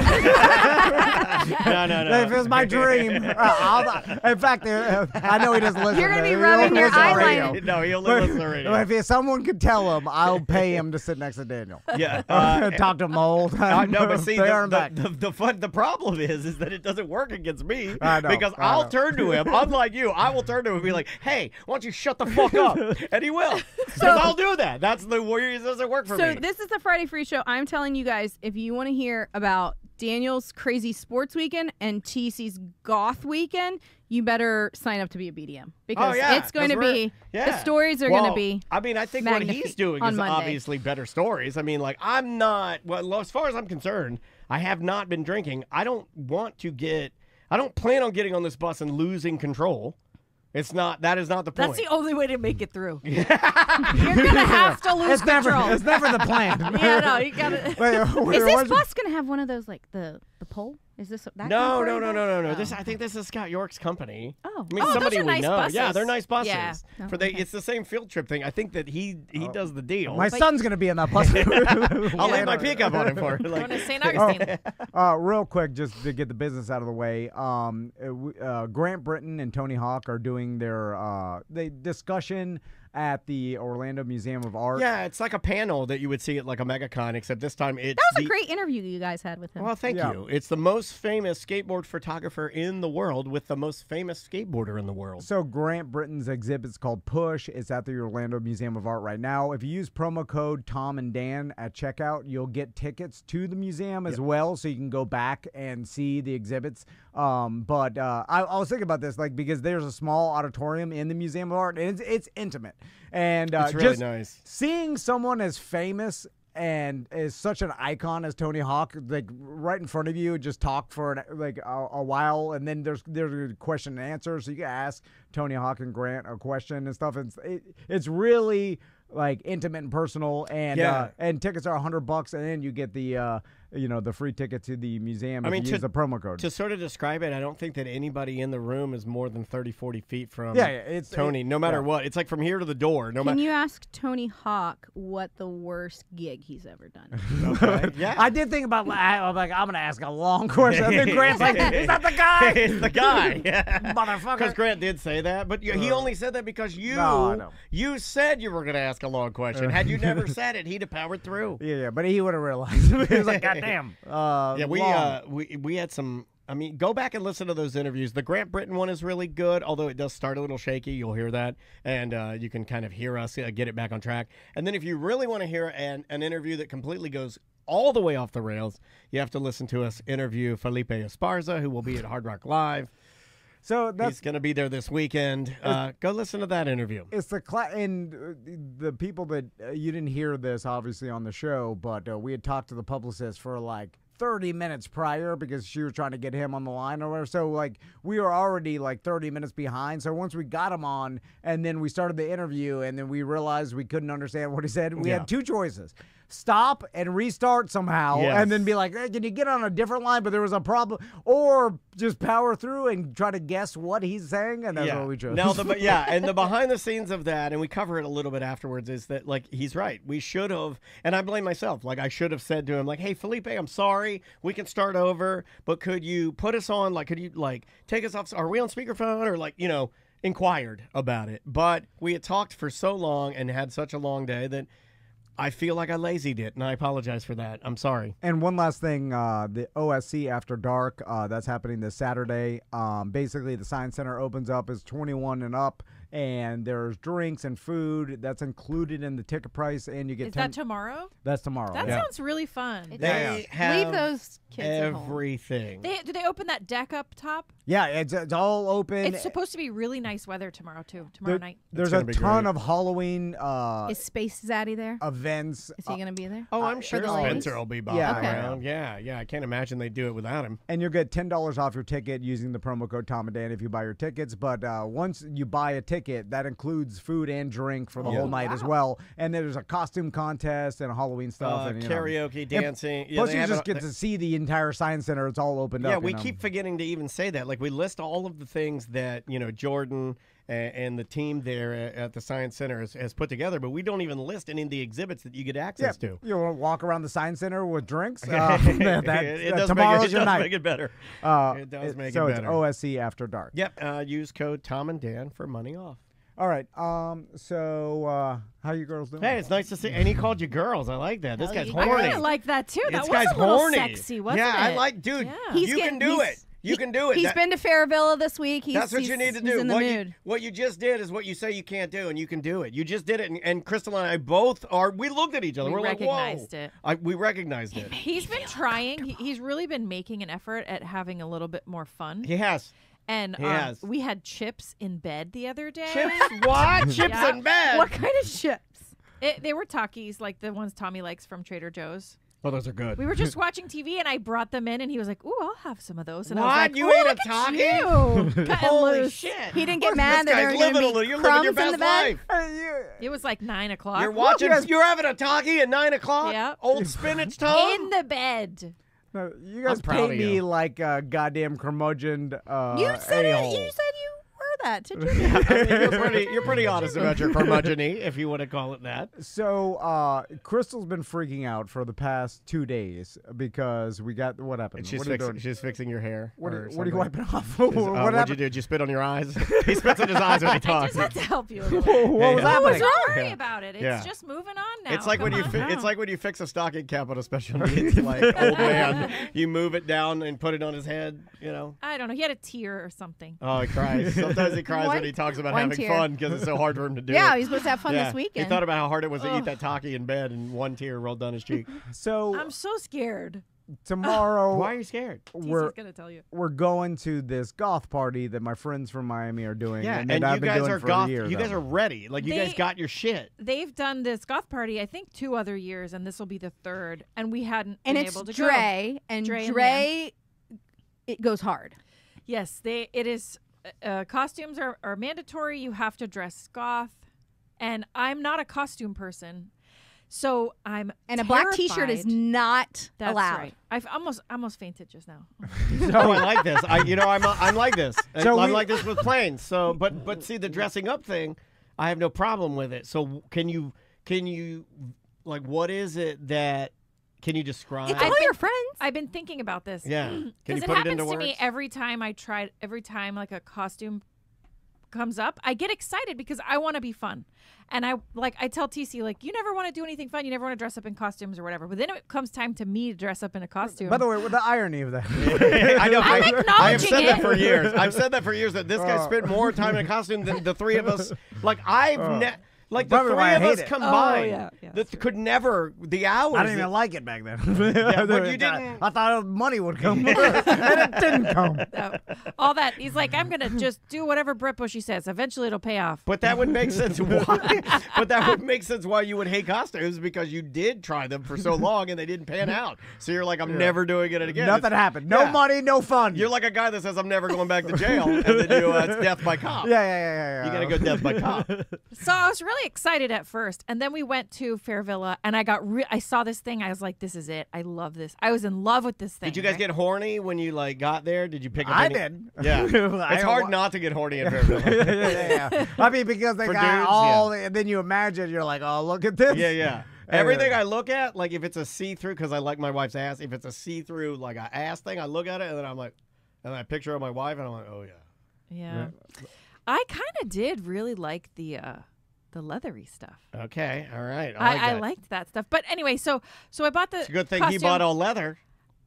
If it's my dream. In fact, I know he doesn't listen.
You're gonna be
He
rubbing
won't
your
listen to the
eyeliner.
radio.
No, he'll listen to the radio.
If someone could tell him, I'll pay him to sit next to Daniel.
Yeah.
Talk to him the whole time.
No, but see,
They aren't back.
the problem is that it doesn't work against me
I know,
because
I
I'll
know.
turn to him. Unlike you, I will turn to him and be like, "Hey, why don't you shut the fuck up?" And he will. Because I'll do that. That's the way it doesn't work for
So
me.
this is the Friday Free Show. I'm telling you guys, if you want to hear about Daniel's crazy sports weekend and TC's goth weekend, you better sign up to be a BDM because it's going to be the stories are going to be.
I mean, I think what he's
magnifique
doing
on
is
Monday.
obviously better stories. I mean, like I'm not. Well, as far as I'm concerned, I have not been drinking. I don't plan on getting on this bus and losing control. That is not the point.
That's the only way to make it through. You're going to have to lose control.
It's never the plan.
Yeah, no, you got to.
Is this bus going to have one of those like the pole? Is this that?
No.
kind of bus?
I think this is Scott York's company.
Oh.
I mean,
Oh,
somebody
those are
we
nice
know.
buses.
Yeah, they're nice buses.
Yeah.
Oh,
For it's the same field trip thing. I think that he does the deal.
My son's going to be in that bus.
I'll lay my pickup on him for it.
Going to
Like,
St. Augustine.
Real quick, just to get the business out of the way, Grant Britton and Tony Hawk are doing their discussion at the Orlando Museum of Art.
yeah, it's like a panel that you would see at like a MegaCon, except this time it's
That was a great interview you guys had with him.
Well, thank
Yeah.
you. It's the most famous skateboard photographer in the world with the most famous skateboarder in the world.
So Grant Britton's exhibit's called Push. It's at the Orlando Museum of Art right now. If you use promo code Tom and Dan at checkout, you'll get tickets to the museum as well, so you can go back and see the exhibits. But I was thinking about this, like, because there's a small auditorium in the Museum of Art, and it's intimate. And
It's really
just
nice.
seeing someone as famous and is such an icon as Tony Hawk, like right in front of you, just talk for a while, and then there's a question and answer, so you can ask Tony Hawk and Grant a question and stuff. It's really like intimate and personal, and tickets are $100, and then you get the the free ticket to the museum if you use the promo code.
To sort of describe it, I don't think that anybody in the room is more than 30, 40 feet from
it's
Tony, no matter what. It's like from here to the door. No
Can
matter.
you ask Tony Hawk what the worst gig he's ever done?
Okay. Yeah.
I did think about, I'm like, I'm going to ask a long question. I think Grant's like, is that the guy?
It's the guy.
Motherfucker.
Because Grant did say that, but he only said that because
No, I know.
you said you were going to ask a long question. Had you never said it, he'd have powered through.
Yeah, but he would have realized. He was like, God damn.
Yeah, we had some I mean, go back and listen to those interviews. The Grant Britton one is really good, although it does start a little shaky. You'll hear that, and you can kind of hear us get it back on track. And then if you really want to hear an interview that completely goes all the way off the rails, you have to listen to us interview Felipe Esparza, who will be at Hard Rock Live.
So
he's going to be there this weekend. Go listen to that interview.
It's and the people that you didn't hear this obviously on the show, but we had talked to the publicist for like 30 minutes prior because she was trying to get him on the line or whatever. So like we were already like 30 minutes behind. So once we got him on and then we started the interview and then we realized we couldn't understand what he said, we had two choices. Stop and restart somehow and then be like, hey, can you get on a different line? But there was a problem. Or just power through and try to guess what he's saying. And that's what we chose.
Now, and the behind the scenes of that, and we cover it a little bit afterwards, is that, like, he's right. We should have, and I blame myself, like, I should have said to him, like, hey, Felipe, I'm sorry. We can start over, but could you put us on, like, could you, like, take us off? Are we on speakerphone? Or, like, you know, inquired about it. But we had talked for so long and had such a long day that I feel like I lazied it, and I apologize for that. I'm sorry.
And one last thing, the OSC After Dark, that's happening this Saturday. Basically, the Science Center opens up as 21 and up, and there's drinks and food. That's included in the ticket price, and you get
Is that tomorrow?
That's tomorrow.
That sounds really fun.
They have
leave those kids
everything.
Do they open that deck up top?
Yeah, it's all open.
It's supposed to be really nice weather tomorrow, too. Tomorrow night.
There's a ton of Halloween
Is Space Zaddy there?
Events.
Is he going to be there?
Oh, I'm sure Spencer will be bobbing around. Yeah. I can't imagine they do it without him.
And you'll get $10 off your ticket using the promo code Tom and Dan if you buy your tickets. But once you buy a ticket, that includes food and drink for the whole night as well. And there's a costume contest and Halloween stuff. And,
karaoke, dancing.
Plus, you just get to see the entire Science Center. It's all opened up.
Yeah, we keep forgetting to even say that. Like, we list all of the things that, you know, Jordan and the team there at the Science Center has put together, but we don't even list any of the exhibits that you get access to.
You want to walk around the Science Center with drinks?
It does
tomorrow's your night.
Make it better. It does make it better.
So it's OSC After Dark.
Yep. Use code Tom and Dan for money off.
All right. So how you girls doing?
Hey, it's nice to see. And he called you girls. I like that. This guy's horny.
I really like that too. That
this
was
guy's
a little
horny.
sexy, wasn't it?
I like, dude.
Yeah.
You can do it. You can do it.
He's been to Fairvilla this week.
That's what you need to do.
He's in the mood.
What you just did is what you say you can't do, and you can do it. You just did it, and Crystal and I both are. We looked at each other.
We
We're
recognized
like, whoa.
it.
We recognized it.
He's been trying. He's really been making an effort at having a little bit more fun.
He has.
And we had chips in bed the other day.
Chips? What? Chips in bed?
What kind of chips?
They were Takis, like the ones Tommy likes from Trader Joe's.
Oh, those are good.
We were just watching TV, and I brought them in, and he was like, "Ooh, I'll have some of those." And
what?
I was like,
You ate a Taki?
Holy shit! He didn't get mad that there were going to be crumbs in the bed.
It was like 9 o'clock.
You're watching. You're having a Taki at 9 o'clock.
Yeah.
Old spinach toast
in the bed.
No, you guys paint me like a goddamn curmudgeon.
You said
a-hole.
You said you were that, did you?
You're pretty honest about your curmudgeon-y, if you want to call it that.
So Crystal's been freaking out for the past 2 days because we got what happened.
She's fixing your hair.
What are you wiping off?
What'd you do? Did you spit on your eyes? He spits on his eyes when he talks.
I just had to help you a little bit.
What was happening?
Don't worry about it. It's just moving on now.
It's like when you fix a stocking cap on a special needs like old man. You move it down and put it on his head. You know.
I don't know. He had a tear or something.
Oh, he cries. Sometimes he cries when he talks about having fun because it's so hard for him to do it.
Yeah, he's supposed to have fun this weekend.
He thought about how hard it was to eat that Taki in bed, and one tear rolled down his cheek.
So
I'm so scared.
Tomorrow,
why are you scared?
We're gonna tell you.
We're going to this goth party that my friends from Miami are doing.
Yeah,
and
you guys are goth.
You
guys are ready. Like you guys got your shit.
They've done this goth party, I think, 2 other years, and this will be the 3rd. And we hadn't
been
able to
go. And Dre, it goes hard.
Yes, it is. Costumes are mandatory. You have to dress goth, and I'm not a costume person. So I'm
and
terrified.
A black T-shirt is not allowed.
Right. I've almost fainted just now.
Oh, I like this. I'm like this. So I'm like this with planes. So, but see the dressing up thing, I have no problem with it. So can you like what is it that? Can you describe?
It's all your friends.
I've been thinking about this.
Yeah. Can you
it
put
happens
it into
to
words?
me every time like a costume comes up, I get excited because I want to be fun. And I tell TC, like, you never want to do anything fun. You never want to dress up in costumes or whatever. But then it comes time to me to dress up in a costume.
By the way, with the irony of that.
I know. I have said that for
it.
years. I've said that for years that this guy spent more time in a costume than the three of us. Like, like the
Probably
three
why I
of us
hate it.
combined that could never, the hours.
I didn't even like it back then.
But you didn't.
I thought money would come, and it didn't come.
No, all that. He's like, I'm going to just do whatever Brett Bushy says. Eventually it'll pay off.
But that would make sense why. But that would make sense why you would hate costumes, because you did try them for so long and they didn't pan out. So you're like, I'm never doing it again.
Nothing happened. No money, no fun.
You're like a guy that says, I'm never going back to jail, and then it's death by cop.
Yeah.
You got to go death by cop.
So I was really excited at first, and then we went to Fair Villa, and I saw this thing. I was like, this is it. I love this. I was in love with this thing.
Did you guys get horny when you got there? Did you pick up
I
any?
did.
Yeah. It's hard not to get horny in Fair Villa.
yeah. I mean, because they
For
got
dudes,
all, and then you imagine, you're like, oh, look at this.
Yeah. Everything I look at, like if it's a see-through, because I like my wife's ass, if it's a see-through, like an ass thing, I look at it, and then I'm like, and then I picture of my wife, and I'm like, oh, yeah.
Yeah. I kind of did really like the leathery stuff.
Okay, all right.
I liked that stuff. But anyway, so I bought the
It's a good thing
costume.
he bought all leather.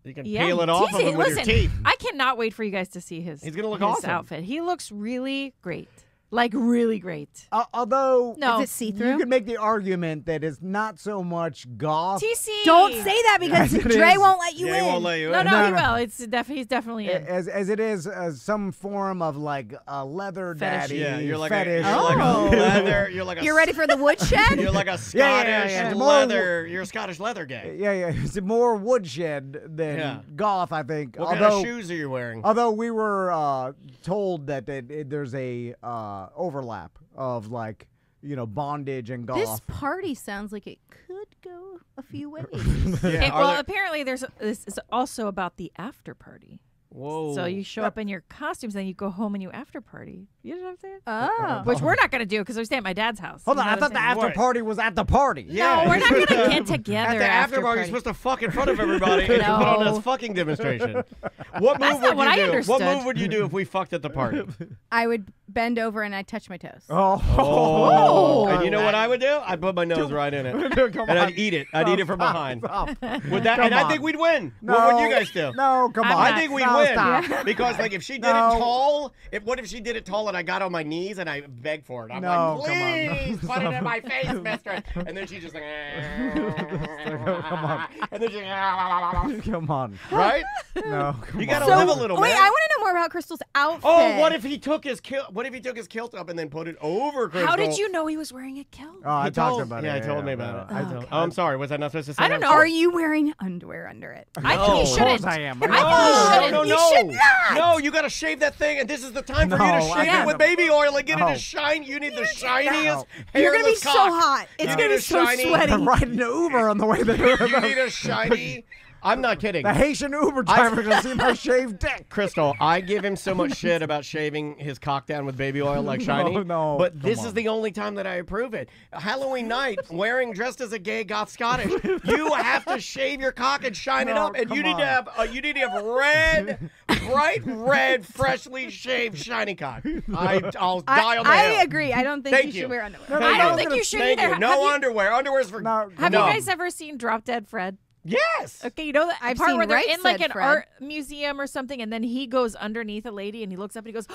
You can peel it off of him with your teeth.
I cannot wait for you guys to see his.
He's gonna look
his
awesome.
outfit. He looks really great. Like, really great.
Although,
No.
Is it see-through?
you could make the argument that it's not so much goth.
TC.
Don't say that because
Yes, it
Dre
is.
won't let you
Yeah,
in.
he won't let you
No,
in.
he
no.
will. He's definitely in.
As it is some form of like a leather
Fetish.
daddy
Yeah, you're like
fetish.
a leather. You're like a
You're ready for the woodshed?
You're like a Scottish
Yeah.
leather. You're a Scottish leather guy.
Yeah. It's more woodshed than goth, I think.
What kind of shoes are you wearing?
Although we were told that there's a overlap of bondage and goth.
This party sounds like it could go a few ways.
Apparently this is also about the after party.
Whoa.
So you show up in your costumes, then you go home and you after party. You know what I'm saying?
Oh.
Which we're not going to do because we stay at my dad's house.
Hold
You
on,
know
I
what
thought the
I'm saying?
after party was at the party.
Yeah.
No, we're not going to get together
At the after party, you're supposed to fuck in front of everybody and put on
No.
this fucking demonstration. What move
That's not
would
what
you
I
do?
understood.
What move would you do if we fucked at the party?
I would bend over and I'd touch my toes.
Oh. And you know what I would do? I'd put my nose right in it.
Come
And
on.
I'd eat it. I'd eat it from behind.
Stop.
With that,
Come
and I
on.
think we'd win.
No.
What would you guys do?
No, come
I'm
on.
I think we'd
No,
win.
stop.
Because if she did it tall, what if she did it tall and I got on my knees and I begged for it? I'm
No,
like,
come on.
please, put it in my face, mistress. And then she just like,
Come on.
and then she,
Come on.
right?
No, come
You gotta
on.
live a little,
Wait,
man.
I want to know more about Crystal's outfit.
Oh, what if he took his kilt up and then put it over Crystal?
How did you know he was wearing a kilt?
Oh, I
He
talked
told-
about it.
Yeah, he told me about it.
I
Oh, I'm sorry. Was I not supposed to say
I
that?
don't know.
Are you wearing underwear under it?
I think he
No.
shouldn't.
Of course I am.
I think he shouldn't.
No,
You should not.
No, you got to shave that thing, and this is the time for you
No,
to
I
shave it
can't.
with baby oil and get it
No.
to shine. You need the shiniest
You're going to be
hairless
so
cock.
hot. It's
You
going to
need
be
a
so
shiny-
sweaty.
I'm riding the Uber on the way there.
You need a shiny. I'm not kidding.
The Haitian Uber driver gonna see my shaved dick.
Crystal, I give him so much shit about shaving his cock down with baby oil like shiny.
No,
but
come
this
on.
is the only time that I approve it. Halloween night, dressed as a gay goth Scottish, you have to shave your cock and shine it
No,
up, and you
come
need to
on.
have red, bright red, freshly shaved shiny cock. I'll die on the
I
hill.
agree. I don't think
Thank
you
you.
should wear underwear.
No,
I
no,
don't
no,
think
no,
you should
Thank
either.
you. No underwear. Underwear's for
No,
Have
no.
you guys ever seen Drop Dead Fred?
Yes.
Okay, you know that
I've
part
seen
where they're
Right
in like
Said
an
Fred.
art museum or something, and then he goes underneath a lady and he looks up and he goes,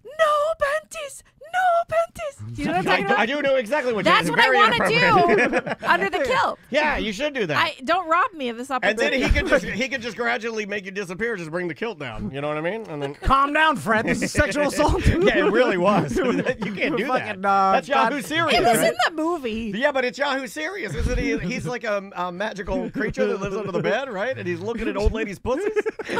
"No panties, no panties." Do you know what I'm talking about?
I do know exactly what
That's
you're
what I
very
want
inappropriate.
to do under the kilt.
Yeah, you should do that.
Don't rob me of this
And
opportunity.
then he could just gradually make you disappear, just bring the kilt down. You know what I mean? And then
Calm down, Fred. This is sexual assault.
yeah, it really was. You can't do that.
Fucking,
That's
God.
Yahoo Serious.
It was
right?
in the movie.
Yeah, but it's Yahoo Serious, isn't he? He's like a magical creature that lives under the bed, right? And he's looking at old ladies' pussies.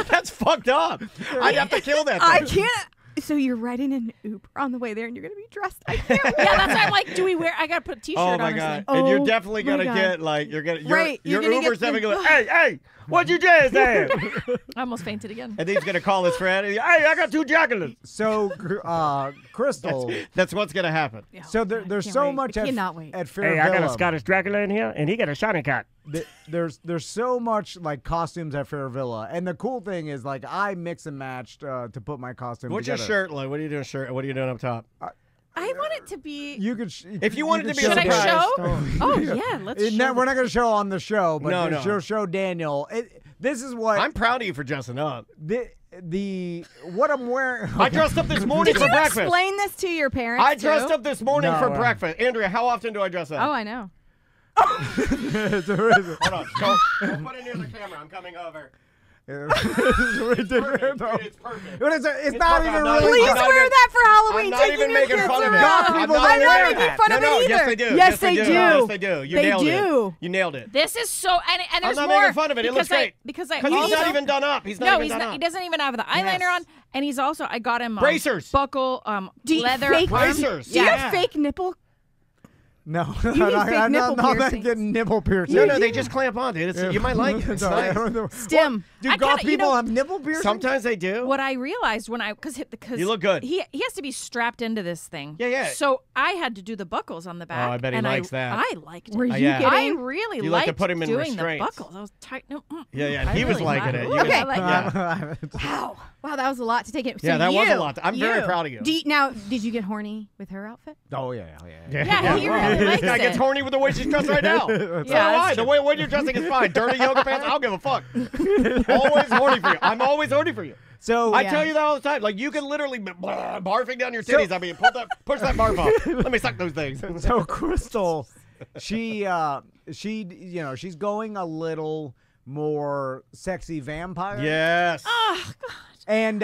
That's fucked up. I'd have to kill that thing.
I can't. So you're riding an Uber on the way there, and you're gonna be dressed. I can't.
Yeah, that's why I'm like, do we wear? I gotta put a T-shirt
Oh
on.
my
or
god!
something.
And you're
Oh
definitely
my
gonna
God.
get like you're
Right,
your
you're gonna
Uber's
get
definitely
the-
going. Hey, what you just said?
I almost fainted again.
And then he's gonna call his friend. And hey, I got 2 jugglers.
So, Crystal.
That's what's gonna happen.
So there's
can't
so
wait.
much
I
at,
cannot wait.
at Fair Villa.
Scottish Dracula in here, and he got a shiny cock.
there's so much like costumes at Fair Villa, and the cool thing is like I mix and matched to put my costume
What's
together.
your shirt like? What are you doing shirt? What are you doing up top?
I want it to be.
You could
if you wanted to be a
Should I
surprise.
show? Oh yeah, let's show.
We're not going to show on the show, but
No.
she'll show Daniel. This is what
I'm proud of you for dressing up.
The what I'm wearing.
I dressed up this morning
Did
for
you
breakfast.
explain this to your parents?
I dressed
too?
up this morning for breakfast. Andrea, how often do I dress up?
Oh, I know.
Hold on. Don't put it near the camera. I'm coming over.
It's perfect.
It's perfect.
It's not even
not
really.
Please wear that for Halloween.
I'm not
Taking
even
your
making
kids
fun of it.
around.
I'm not
I'm
even
not
wearing
making
that.
fun of
No,
it
yes,
either.
they do.
Yes, they do.
Yes, they do. You
They
nailed
do.
it. You nailed it.
This is so and there's
I'm not
more
making fun of it. It looks great.
Because I
Because he's not even done up. He's not even done up.
He doesn't even have the eyeliner on, and he's also I got him
bracers,
buckle, leather
fake
bracers.
Do you have fake nipple?
No,
I'm
not getting nipple piercings.
No, they just clamp on, dude. You might like it. It's nice.
Stim.
Do goth people have nipple piercings?
Sometimes they do.
What I realized when because
you look good.
He has to be strapped into this thing.
Yeah.
So I had to do the buckles on the back.
Oh, I bet he likes that.
I liked it.
Were you kidding?
I really
You like
liked
to put him in
doing the
restraints.
buckles. I was tight. No,
Yeah. He was liking it.
Okay.
Yeah.
Wow, that was a lot to take it. So
Yeah, that was a
you-
lot. I'm very proud of you.
Now, did you get horny with her outfit?
Oh yeah.
Yeah, he really likes
I get
it.
horny with the way she's dressed right now.
Yeah,
The way you're dressing is fine. Dirty yoga pants, I don't give a fuck. Always horny for you. I'm always horny for you.
So
I tell you that all the time. Like you can literally be barfing down your titties. I mean, push that barf off. Let me suck those things.
So Crystal, she's going a little more sexy vampire.
Yes.
Oh God.
And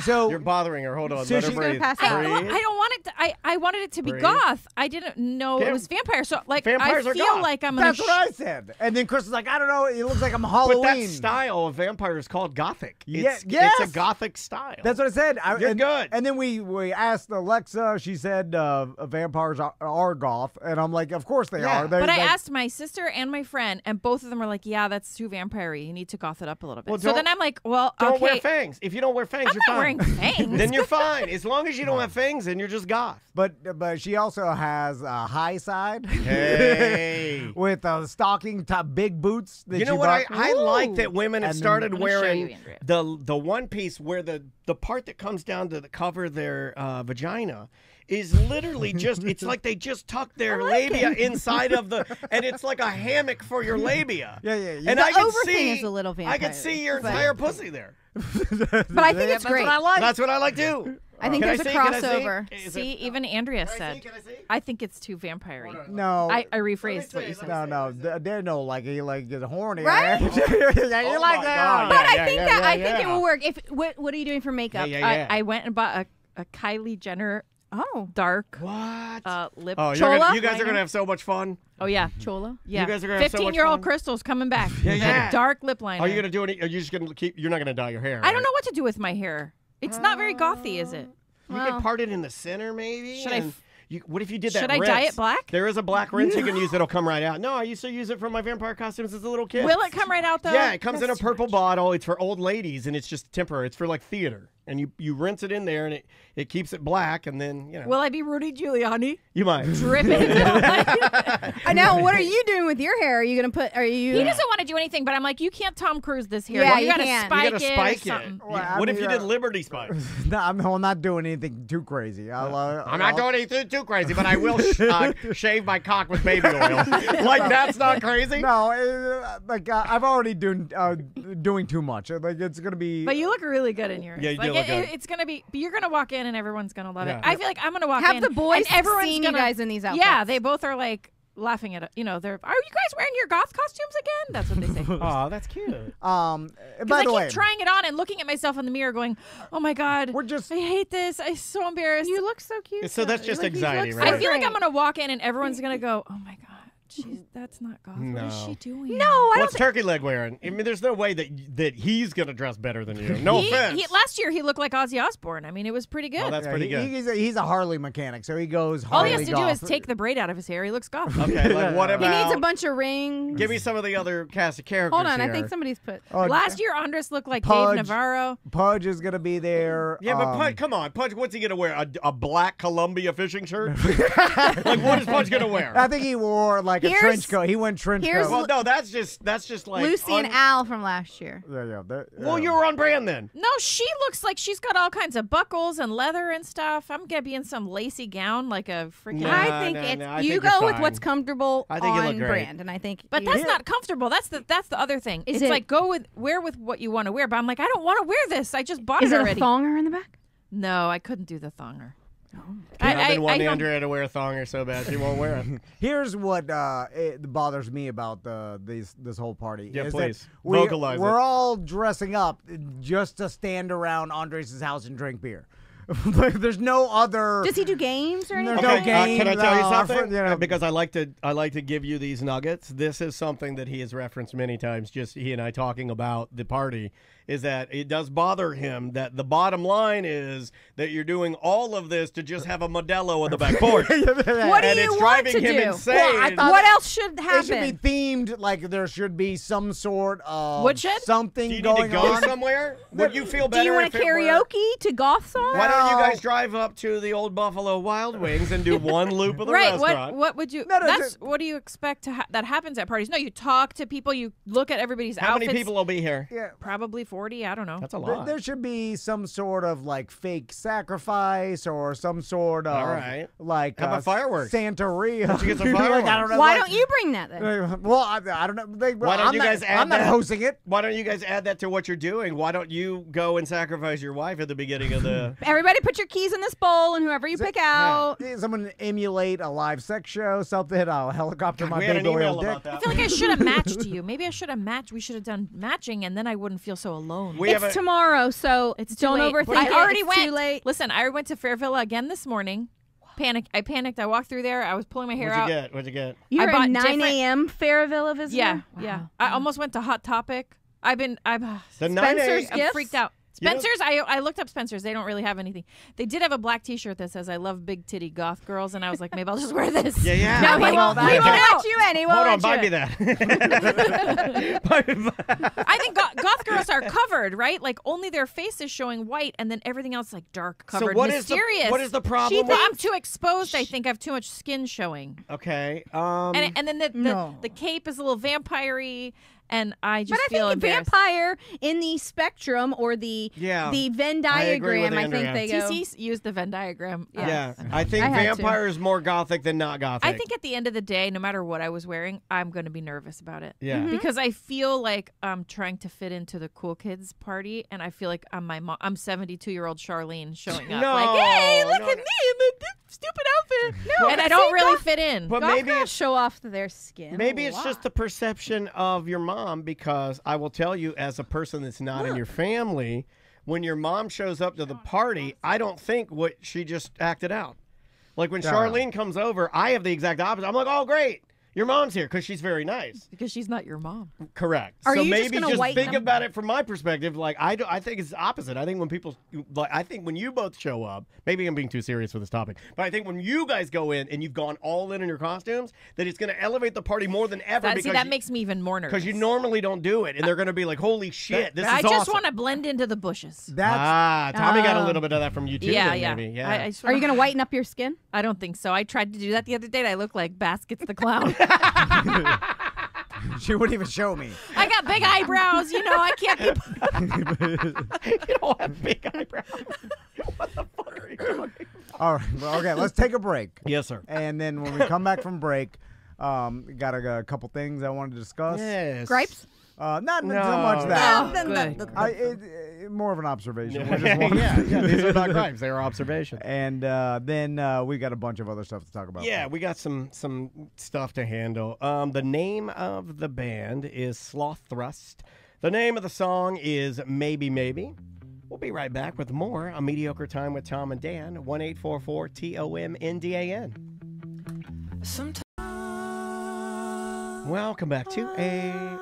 so
You're bothering her. Hold on.
So
Let her
she's
breathe.
pass out.
Breathe.
I don't want it. I wanted it to be
Breathe.
goth. I didn't know it was vampire. So like
Vampires
I
are
feel
goth.
like I'm.
that's what I said. And then Crystal's like, I don't know. It looks like I'm Halloween.
But that style of vampire is called gothic.
Yes.
It's a gothic style.
That's what I said.
You're good.
And then we asked Alexa. She said vampires are goth, and I'm like, of course they are.
But I asked my sister and my friend, and both of them were like, "Yeah, that's too vampire-y. You need to goth it up a little bit."
Well,
so then I'm like, "Well,
don't
okay."
wear fangs. If you don't wear fangs,
I'm
you're
not
fine.
wearing fangs.
Then you're fine. As long as you don't have fangs, then you're just goth.
But she also has a high side.
Hey.
With stocking top big boots. That
You know
she
what?
bought.
I like that women have
And then-
started
I'm gonna show
wearing
you, Andrea.
the one piece where the part that comes down to cover their vagina is literally just, it's like they just tuck their labia inside of and it's like a hammock for your labia.
Yeah.
And
The
I can
over
see,
thing is a little
I can see your entire pussy there.
But I think it's great.
That's what I like too.
I think
Can
there's a
see? Can I see?
crossover.
Is
See,
it-
even Andrea said,
Can I see?
I think it's too vampire-y.
No.
I rephrased what you said.
No. Daniel like is horny.
Right?
Yeah, you
Oh
like
my
that.
God.
But
Yeah,
I think
yeah,
I
yeah.
think it will work. What are you doing for makeup?
Yeah.
I went and bought a Kylie Jenner dark
What?
lip.
Oh,
Chola?
you guys are gonna have so much fun.
Oh yeah,
Chola.
yeah.
You guys are gonna have so much
15-year-old
fun.
Crystal's coming back.
Yeah.
A dark lip liner.
Are you gonna do any? Are you just gonna keep? You're not gonna dye your hair.
I don't know what to do with my hair. It's not very gothy, is it?
You could part it in the center, maybe.
Should I
what if you did that?
Should I
rinse?
dye it black?
There is a black rinse you can use that'll come right out. No, I used to use it for my vampire costumes as a little kid.
Will it come right out though?
Yeah, it comes in a purple bottle. It's for old ladies, and it's just temporary. It's for like theater, and you rinse it in there, and it keeps it black, and then
Will I be Rudy Giuliani?
You might
Dripping.
Now, what are you doing with your hair? Are you gonna put? Are you?
He doesn't want to do anything, but I'm like, you can't Tom Cruise this hair.
Yeah,
you
you
gotta
can't.
spike
you gotta
it
spike
or something.
What if you did Liberty spike?
No, I'm not doing anything too crazy.
I'm not doing anything too crazy, but I will shave my cock with baby oil. Like that's not crazy.
No, I've already doing too much. Like it's gonna be.
But you look really good in yours.
Yeah, you do
like
look good.
It's gonna be. But you're gonna walk in and everyone's gonna love
Yeah.
it. I feel like I'm gonna walk in.
Have the boys
and everyone's
seen
gonna,
you guys in these outfits?
Yeah, they both are like laughing at it. You know, are you guys wearing your goth costumes again? That's what they say.
Oh, that's cute.
By
I
the
keep
way,
trying it on and looking at myself in the mirror, going, "Oh my god, I hate this. I'm so embarrassed."
You look so cute.
So that's just
Like, you
anxiety,
look
right?
I feel like
great.
I'm gonna walk in and everyone's gonna go, "Oh my god, that's not goth. What is
No.
she doing?"
No, I don't.
What's Turkey Leg wearing? I mean, there's no way that he's gonna dress better than you. No offense.
Last year he looked like Ozzy Osbourne. I mean, it was pretty good.
Oh, that's pretty good.
He's a Harley mechanic, so he goes.
All he
Harley
has to do is
goth.
take the braid out of his hair. He looks goth.
Okay, like what
He
about?
needs a bunch of rings.
Give me some of the other cast of characters.
Hold on, I
here.
think somebody's put.
Oh,
Last year Andres looked like
Pudge.
Dave Navarro.
Pudge is gonna be there.
Yeah, but Pudge, come on, Pudge. What's he gonna wear? A black Columbia fishing shirt? Like what is Pudge gonna wear?
I think he wore like like a trench coat. He went trench coat.
Well, no, that's just like
Lucy and Al from last year.
Well, you were on brand then.
No, she looks like she's got all kinds of buckles and leather and stuff. I'm gonna be in some lacy gown like a freaking.
I think you go with what's comfortable on brand, and I think.
But that's not comfortable. That's the other thing. It's like wear with what you want to wear. But I'm like, I don't want to wear this. I just bought it already.
Is it a thonger in the back?
No, I couldn't do the thonger.
I've been wanting Andrea to wear a thonger so bad she won't wear it.
Here's what it bothers me about this whole party.
Yeah,
is
please.
That
Vocalize
we're
it.
all dressing up just to stand around Andres' house and drink beer. There's no other.
Does he do games or anything?
There's no games.
Can I tell you something? Because I like to give you these nuggets. This is something that he has referenced many times. Just he and I talking about the party. Is that it does bother him that the bottom line is that you're doing all of this to just have a Modelo on the back porch.
What do you want to do?
Insane.
Well,
what else should happen?
It should be themed, like there should be some sort of something
do you
going
need to go
on
somewhere. Would you feel better?
Do you want to karaoke to goth songs?
Why don't you guys drive up to the old Buffalo Wild Wings and do one loop of the restaurant?
What would you? What do you expect that happens at parties? No, you talk to people. You look at everybody's
How
outfits.
many people will be here?
Yeah,
probably 40. I don't know.
That's a lot.
There should be some sort of like fake sacrifice or some sort of like
how about fireworks?
Santeria.
Let's get some fireworks.
I don't know,
Why don't you bring that then?
Well, I don't know.
Why don't you guys add
I'm not hosting it.
Why don't you guys add that to what you're doing? Why don't you go and sacrifice your wife at the beginning of the?
Everybody put your keys in this bowl, and whoever you pick out.
Someone emulate a live sex show, something. I'll helicopter my big oil dick.
I feel like I should have matched you. Maybe I should have matched. We should have done matching, and then I wouldn't feel so alone.
It's tomorrow, so don't overthink
I
it.
already
It's
went.
Too late.
Listen, I went to Fairvilla again this morning. I panicked. I walked through there. I was pulling my hair out.
What'd you get?
You were
bought
a 9 a.m. Fairvilla visitor?
Yeah,
Wow.
yeah. I almost went to Hot Topic. I'm
Spencer's
I'm
Gifts?
freaked out. Spencer's, I looked up Spencer's. They don't really have anything. They did have a black T-shirt that says "I love big titty goth girls," and I was like, maybe I'll just wear this.
Yeah.
No, he won't let you in. He won't
Hold on,
let
buy
you
me
in.
that.
I think goth girls are covered, right? Like only their face is showing white, and then everything else like dark covered,
So what
mysterious.
what is the problem?
I'm too exposed. I think I have too much skin showing.
Okay.
And then the cape is a little vampire-y. And I just feel embarrassed.
Vampire in the spectrum or the Venn diagram, I think they go.
TC used the Venn diagram.
Yeah. I think vampire is more gothic than not gothic.
I think at the end of the day, no matter what I was wearing, I'm going to be nervous about it.
Yeah.
Because I feel like I'm trying to fit into the cool kids party, and I feel like I'm 72-year-old Charlene showing up. Like, hey, look at me in the stupid outfit.
No,
and I don't really fit in.
But
Goth
maybe
girls show off their skin.
Maybe it's just the perception of your mom, because I will tell you, as a person that's not in your family, when your mom shows up to the party, I don't think what she just acted out. Like when Charlene comes over, I have the exact opposite. I'm like, oh, great. Your mom's here because she's very nice.
Because she's not your mom.
Correct.
Are
so
you
maybe
just
think about it from my perspective. Like I think it's opposite. I think when people I think when you both show up, maybe I'm being too serious with this topic, but I think when you guys go in and you've gone all in your costumes, that it's going to elevate the party more than ever.
That makes me even more nervous.
Because you normally don't do it, and they're going to be like, "Holy shit, this is awesome."
I just want to blend into the bushes.
Tommy got a little bit of that from you too.
Yeah.
Maybe. Yeah.
Are you going to whiten up your skin?
I don't think so. I tried to do that the other day. And I look like Baskets the Clown.
She wouldn't even show me.
I got big eyebrows. I can't keep.
You don't have big eyebrows. What the fuck are you doing?
All right. Well, okay, let's take a break.
Yes, sir.
And then when we come back from break, got a couple things I wanted to discuss.
Yes.
Gripes?
Not so much that.
Good.
More of an observation.
Yeah. These are not gripes; they are observations.
And then we got a bunch of other stuff to talk about.
Yeah, we got some stuff to handle. The name of the band is Sloth Thrust. The name of the song is Maybe Maybe. We'll be right back with more on Mediocre Time with Tom and Dan. 1-844-TOMNDAN. Welcome back to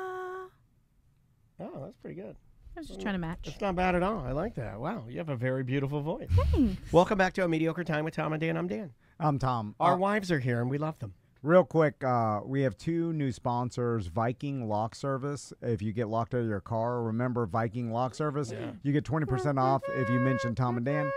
Oh, that's pretty good.
I was just trying to match.
It's not bad at all. I like that. Wow, you have a very beautiful voice.
Thanks.
Welcome back to A Mediocre Time with Tom and Dan. I'm Dan.
I'm Tom.
Our wives are here, and we love them.
Real quick, we have two new sponsors, Viking Lock Service. If you get locked out of your car, remember Viking Lock Service. Yeah. You get 20% off if you mention Tom and Dan.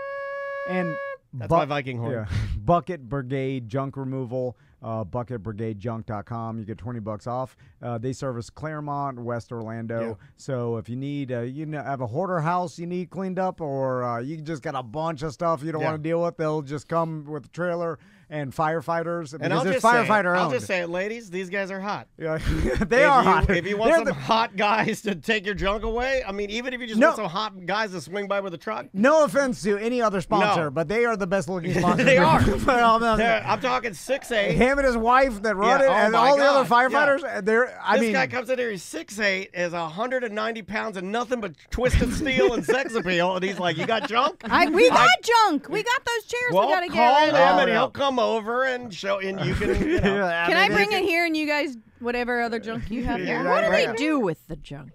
And
that's my Viking horn.
Yeah, Bucket Brigade Junk Removal. bucketbrigadejunk.com. You get $20 off. They service Claremont, West Orlando.
Yeah.
So if you need, have a hoarder house you need cleaned up, or you just got a bunch of stuff you don't want to deal with, they'll just come with a trailer and firefighters.
And I'll just say it, ladies, these guys are hot.
Yeah, they are hot.
If you want some hot guys to take your junk away, I mean, even if you just want some hot guys to swing by with a truck.
No offense to any other sponsor, but they are the best looking sponsor.
They are. I'm talking 6'8".
Him and his wife that run it, and all the other firefighters. This
guy comes in here, he's 6'8", is 190 pounds and nothing but twisted steel and sex appeal, and he's like, "You got junk?
We got junk. We got those chairs.
Well,
we got to get
call
rid
him
of.
and he'll come over and show, and you can.
Can I bring it here and you guys, whatever other junk you have here?
What do they do with the junk?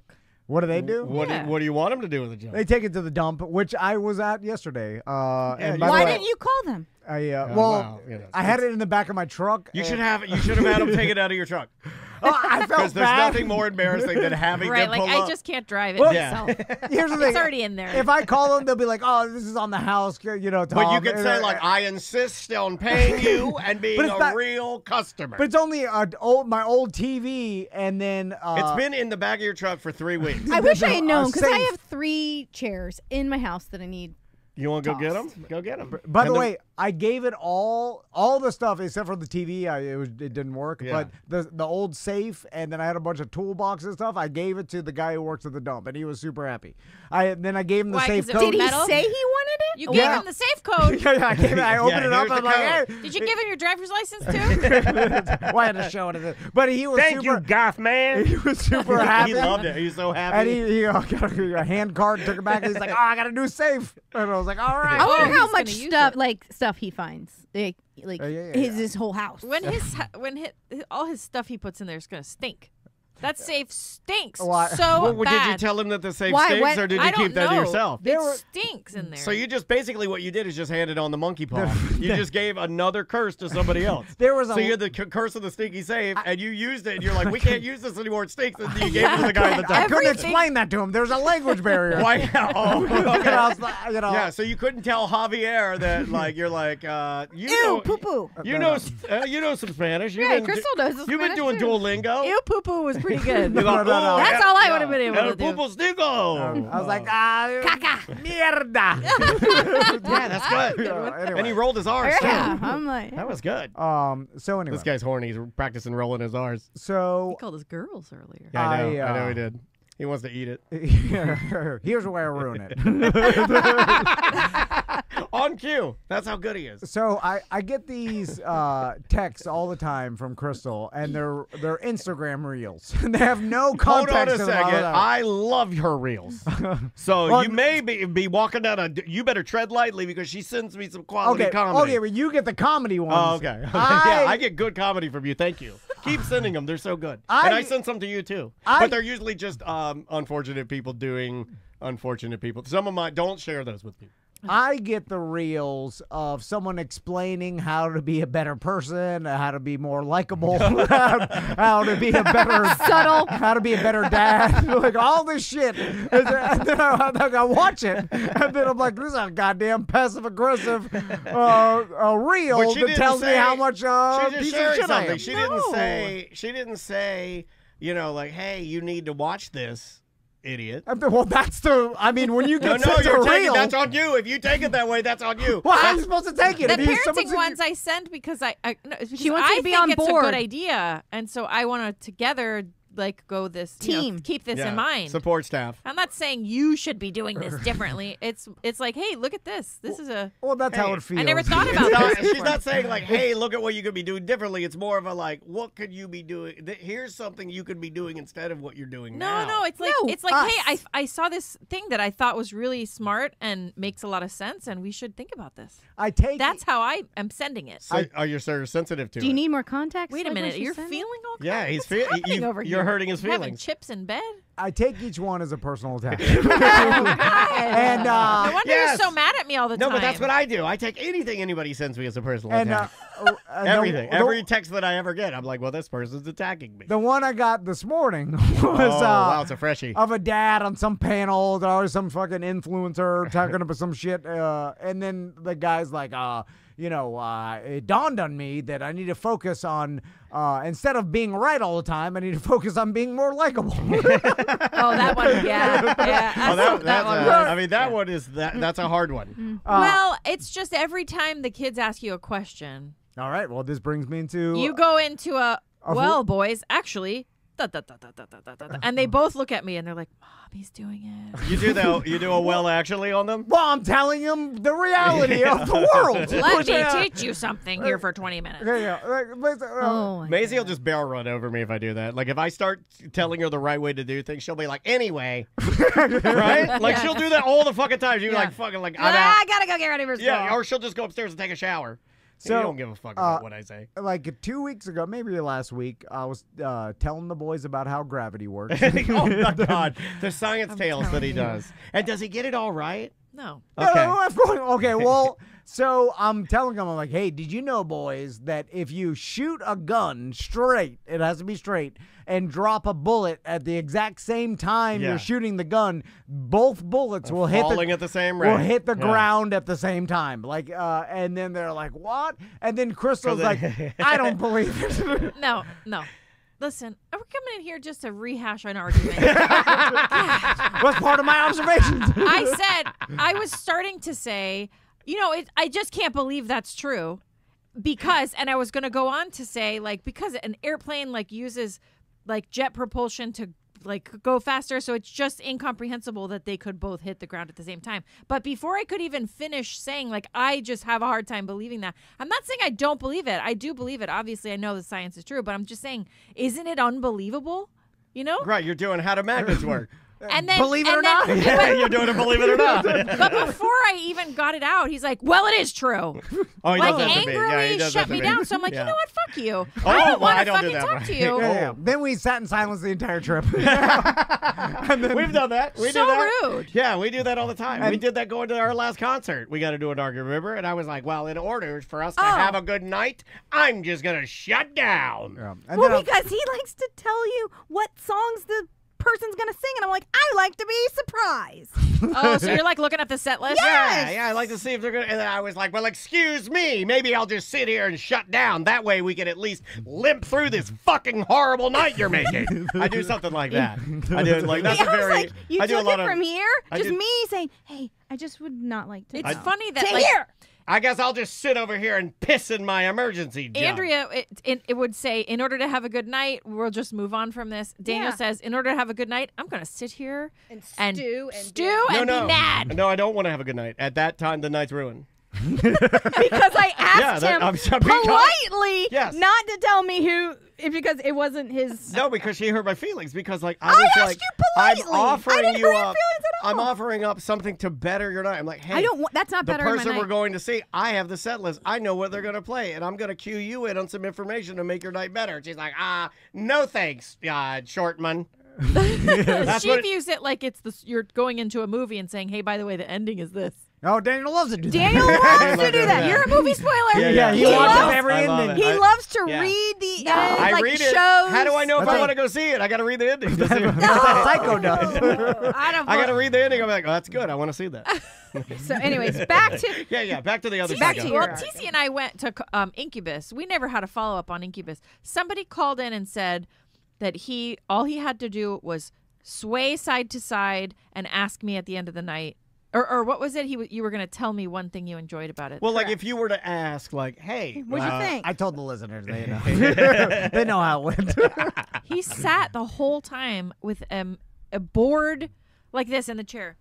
What do they do?
What do you want them to do with the junk?
They take it to the dump, which I was at yesterday. And
why didn't you call them?
I had it in the back of my truck.
You should have had them take it out of your truck.
I felt
because there's nothing more embarrassing than having them pull up.
I just can't drive it myself.
Here's the thing.
It's already in there.
If I call them, they'll be like, "Oh, this is on the house," Tom.
But you can say like, "I insist on paying you and being a real customer."
But it's only my old TV, and then
it's been in the back of your truck for 3 weeks.
I wish I had known, because I have 3 chairs in my house that I need.
You want to go get them? Go get them.
By the way, I gave it all the stuff except for the TV. It didn't work.
Yeah.
But the old safe, and then I had a bunch of toolboxes and stuff. I gave it to the guy who works at the dump, and he was super happy. Then I gave him the safe code.
Did he say he wanted it?
You gave him the safe code.
I opened it up. I'm like, hey.
Did you give him your driver's license too?
Well, I had to show it. But he was
Thank you, goth man.
He was super happy.
He loved it. He's so happy.
And he got a hand card, took it back, and he's like, "Oh, I got a new safe." And I was like, "All right."
I wonder how much stuff he finds. His whole house.
When all his stuff he puts in there is gonna stink. That safe stinks
Why?
so bad.
Did you tell him that the safe stinks, or did you keep that to yourself?
It stinks in there.
So you just basically what you did is just handed on the monkey paw. You just gave another curse to somebody else. You had the curse of the stinky safe, and you used it, and you're like, "We can't use this anymore. It stinks." And you gave it to the guy at the top.
I couldn't explain that to him. There's a language barrier.
Why? Oh, okay.
You know.
Yeah, so you couldn't tell Javier that, like, you're like,
ew, poo poo.
You know some Spanish.
Crystal knows some
You've been doing Duolingo.
Ew, poo poo was pretty good.
No.
That's all I would have been able to do.
I
was like,
caca.
Mierda.
Yeah, that's good.
Anyway.
And he rolled his R's, too.
Yeah, I'm like,
that was good.
So anyway.
This guy's horny. He's practicing rolling his R's.
So
he called us girls earlier.
Yeah, I know he did. He wants to eat it.
Here's the way I ruin it.
On cue. That's how good he is.
So I get these texts all the time from Crystal, and they're Instagram reels. And they have no context.
Hold on a second. I love her reels. So you may be walking down you better tread lightly, because she sends me some quality comedy.
Okay, well, you get the comedy ones.
Oh, okay. Yeah, I get good comedy from you. Thank you. Keep sending them. They're so good. And I send some to you, too. But they're usually just unfortunate people doing unfortunate people. Some of mine, don't share those with me.
I get the reels of someone explaining how to be a better person, how to be more likable, how to be a better
subtle,
how to be a better dad, like all this shit. And then I watch it, and then I'm like, "This is a goddamn passive aggressive reel that tells me how much piece of shit I am."
She didn't say, like, "Hey, you need to watch this." Idiot.
Well, that's when you get
sent a
reel,
that's on you. If you take it that way, that's on you.
Well, how are you supposed to take it?
The parenting ones I send because
she wants to be on board.
It's a good idea, and so I want to together go this team. Keep this in mind.
Support staff.
I'm not saying you should be doing this differently. It's like, hey, look at this. This is a.
Well, that's how it feels.
I never thought about this.
She's not saying like, hey, look at what you could be doing differently. It's more of a like, what could you be doing? Here's something you could be doing instead of what you're doing now.
No, it's like, hey, I saw this thing that I thought was really smart and makes a lot of sense, and we should think about this. That's how I am sending it.
So are you sort of sensitive to it?
Do you need more context?
Wait a minute, you're feeling all
he's
feeling over here.
You're hurting his feelings.
Having chips in bed?
I take each one as a personal attack.
And no wonder you're so mad at me all the time.
No, but that's what I do. I take anything anybody sends me as a personal attack.
Everything.
Every text that I ever get, I'm like, well, this person's attacking me.
The one I got this morning was
wow, it's a freshie.
Of a dad on some panel or some fucking influencer talking about some shit. And then the guy's like, it dawned on me that I need to focus on, instead of being right all the time, I need to focus on being more likable.
That one, yeah.
That one is that's a hard one.
Well, it's just every time the kids ask you a question.
All right, well, this brings me into...
You go into boys, actually... And they both look at me and they're like, Mommy's doing it.
You do a well actually on them?
Well, I'm telling them the reality of the world.
Let me teach you something here for 20 minutes.
Maisie will just barrel run over me if I do that. Like, if I start telling her the right way to do things, she'll be like, anyway. Right? Like, she'll do that all the fucking time. She'll be like, fucking, like, I'm out.
I gotta go get ready for school.
Yeah, or she'll just go upstairs and take a shower. So you don't give a fuck about what I say.
Like 2 weeks ago, maybe last week, I was telling the boys about how gravity works.
Oh, my God. The science tales that he does. And does he get it all right?
No.
Okay, well, so I'm telling them, I'm like, hey, did you know, boys, that if you shoot a gun straight, it has to be straight, and drop a bullet at the exact same time you're shooting the gun, both bullets will hit
at the same rate.
Will hit the ground at the same time. Like, and then they're like, what? And then Crystal's like, I don't believe it.
No. Listen, we're coming in here just to rehash an argument.
What's part of my observations?
I was starting to say, I just can't believe that's true. Because, and I was going to go on to say, like, because an airplane, like, uses, like, jet propulsion to, like, go faster, so it's just incomprehensible that they could both hit the ground at the same time. But before I could even finish saying, like, I just have a hard time believing that. I'm not saying I don't believe it. I do believe it. Obviously, I know the science is true, but I'm just saying, isn't it unbelievable?
Right, you're doing how do magnets work.
And then,
believe it or not.
You're doing it, believe it or not.
But before I even got it out, he's like, well, it is true.
Oh, he
like,
does that to me.
angrily
He does
shut
that to
me down. So I'm like, you know what? Fuck you. I don't want to fucking talk to you.
Yeah. Then we sat in silence the entire trip.
And then, we've done that. We do that.
Rude.
Yeah, we do that all the time. We did that going to our last concert. We got to do an argument, remember? And I was like, well, in order for us to have a good night, I'm just going to shut down.
Yeah.
Well, because he likes to tell you what songs the person's gonna sing, and I'm like, I like to be surprised.
Oh, so you're like looking at the set list?
Yes!
Yeah, I like to see if they're gonna. And then I was like, well, excuse me, maybe I'll just sit here and shut down. That way we can at least limp through this fucking horrible night you're making. I do something like that. I do like that's
I was like, you
I do
took
a lot
it from
of,
here, just me saying, hey, I just would not like to.
It's funny that
here.
I guess I'll just sit over here and piss in my emergency jug.
Andrea, it would say, in order to have a good night, we'll just move on from this. Daniel says, in order to have a good night, I'm going to sit here and stew and be mad.
No, I don't want to have a good night. At that time, the night's ruined.
Because I asked him politely not to tell me who, because it wasn't his.
No, because she hurt my feelings. Because I was like,
you politely.
I'm offering you up.
I'm
offering up something to better your night. I'm like, hey,
I don't. That's not better.
The person we're going to see, I have the set list. I know what they're going to play, and I'm going to cue you in on some information to make your night better. She's like, no thanks, Shortman.
She views it like it's you're going into a movie and saying, hey, by the way, the ending is this.
Oh, Daniel loves to do that.
Daniel loves to do that. You're a movie spoiler.
Yeah, he watches every ending.
He loves to read the
I read it.
shows.
How do I know if I want to go see it? I got to read the ending.
That's what Psycho does.
I got to read the ending. I'm like, oh, that's good. I want to see that.
So, anyways, back to
back to the other.
Back to you.
Well, TC and I went to Incubus. We never had a follow up on Incubus. Somebody called in and said that all he had to do was sway side to side and ask me at the end of the night. Or what was it? You were going to tell me one thing you enjoyed about it.
Well, like if you were to ask, like, hey,
what'd you think?
I told the listeners. They know. They know how it went.
He sat the whole time with a board like this in the chair.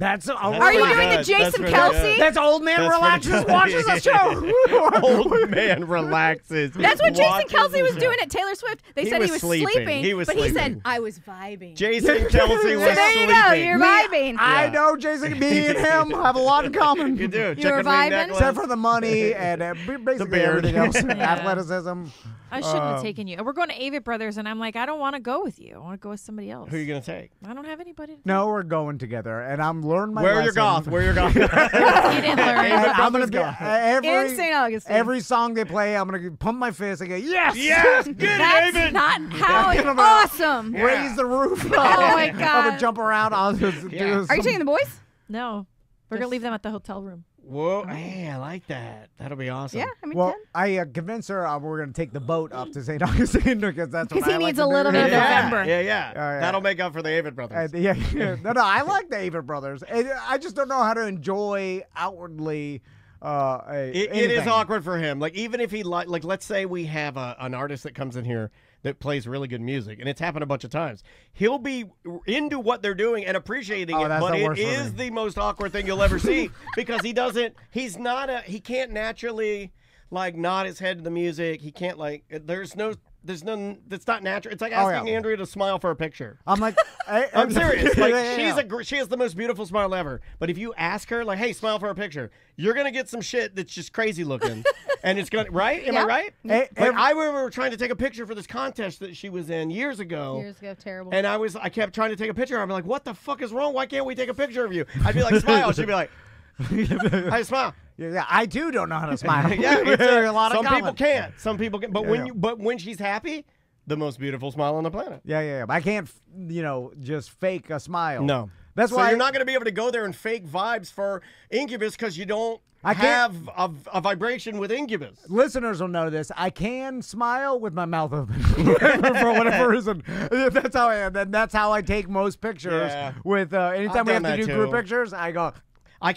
Are you doing the Jason Kelsey?
That's old man relaxes, watches a show.
Old man relaxes.
That's what Jason Kelsey was doing at Taylor Swift. They said he was sleeping.
He
said, I was vibing.
Jason Kelsey was
sleeping. There you go, you're vibing.
I know Jason, me and him have a lot in common.
You do.
You were vibing?
Except for the money and basically everything else. Athleticism.
I shouldn't have taken you. We're going to Avett Brothers, and I'm like, I don't want to go with you. I want to go with somebody else.
Who are you going to take?
I don't have anybody.
No, we're going together, and I'm learning my
Where
lesson.
are your goth? Where are your goth?
You didn't learn.
I'm going to be
in St. Augustine.
Every song they play, I'm going to pump my fist and go, yes!
Yes! Good,
That's
David!
not how it's awesome.
Raise the roof.
Oh, my God.
I'm going to jump around. I'll just do
Are you taking the boys?
No. We're going to leave them at the hotel room.
Whoa, hey, I like that. That'll be awesome.
Yeah, I mean,
Well,
10.
I convinced her we're going to take the boat up to St. Augustine because that's what
Because he
I like
needs
to
a
do.
little bit of November.
Yeah.
yeah.
That'll make up for the Avett Brothers.
Yeah. No, I like the Avett Brothers. I just don't know how to enjoy outwardly
It is awkward for him. Like, even if he, like let's say we have an artist that comes in here that plays really good music, and it's happened a bunch of times. He'll be into what they're doing and appreciating it, but it is the most awkward thing you'll ever see because he can't naturally, like, nod his head to the music. He can't, like, there's none, that's not natural. It's like asking Andrea to smile for a picture.
I'm like,
I'm serious. Like, she has the most beautiful smile ever. But if you ask her, like, hey, smile for a picture, you're going to get some shit that's just crazy looking. And it's going to, right? Am I right? I remember trying to take a picture for this contest that she was in years ago.
Terrible.
And I kept trying to take a picture. I'm like, what the fuck is wrong? Why can't we take a picture of you? I'd be like, smile. She'd be like, I smile.
Yeah, I too don't know how to smile.
Yeah, it's
a lot of
some people can't. Some people can. But when she's happy, the most beautiful smile on the planet.
Yeah. I can't, just fake a smile.
No.
That's why
you're not going to be able to go there and fake vibes for Incubus because you don't have a vibration with Incubus.
Listeners will know this. I can smile with my mouth open for whatever reason. That's how I am. And that's how I take most pictures.
Yeah.
With anytime we have to do group
too.
pictures, I go.
I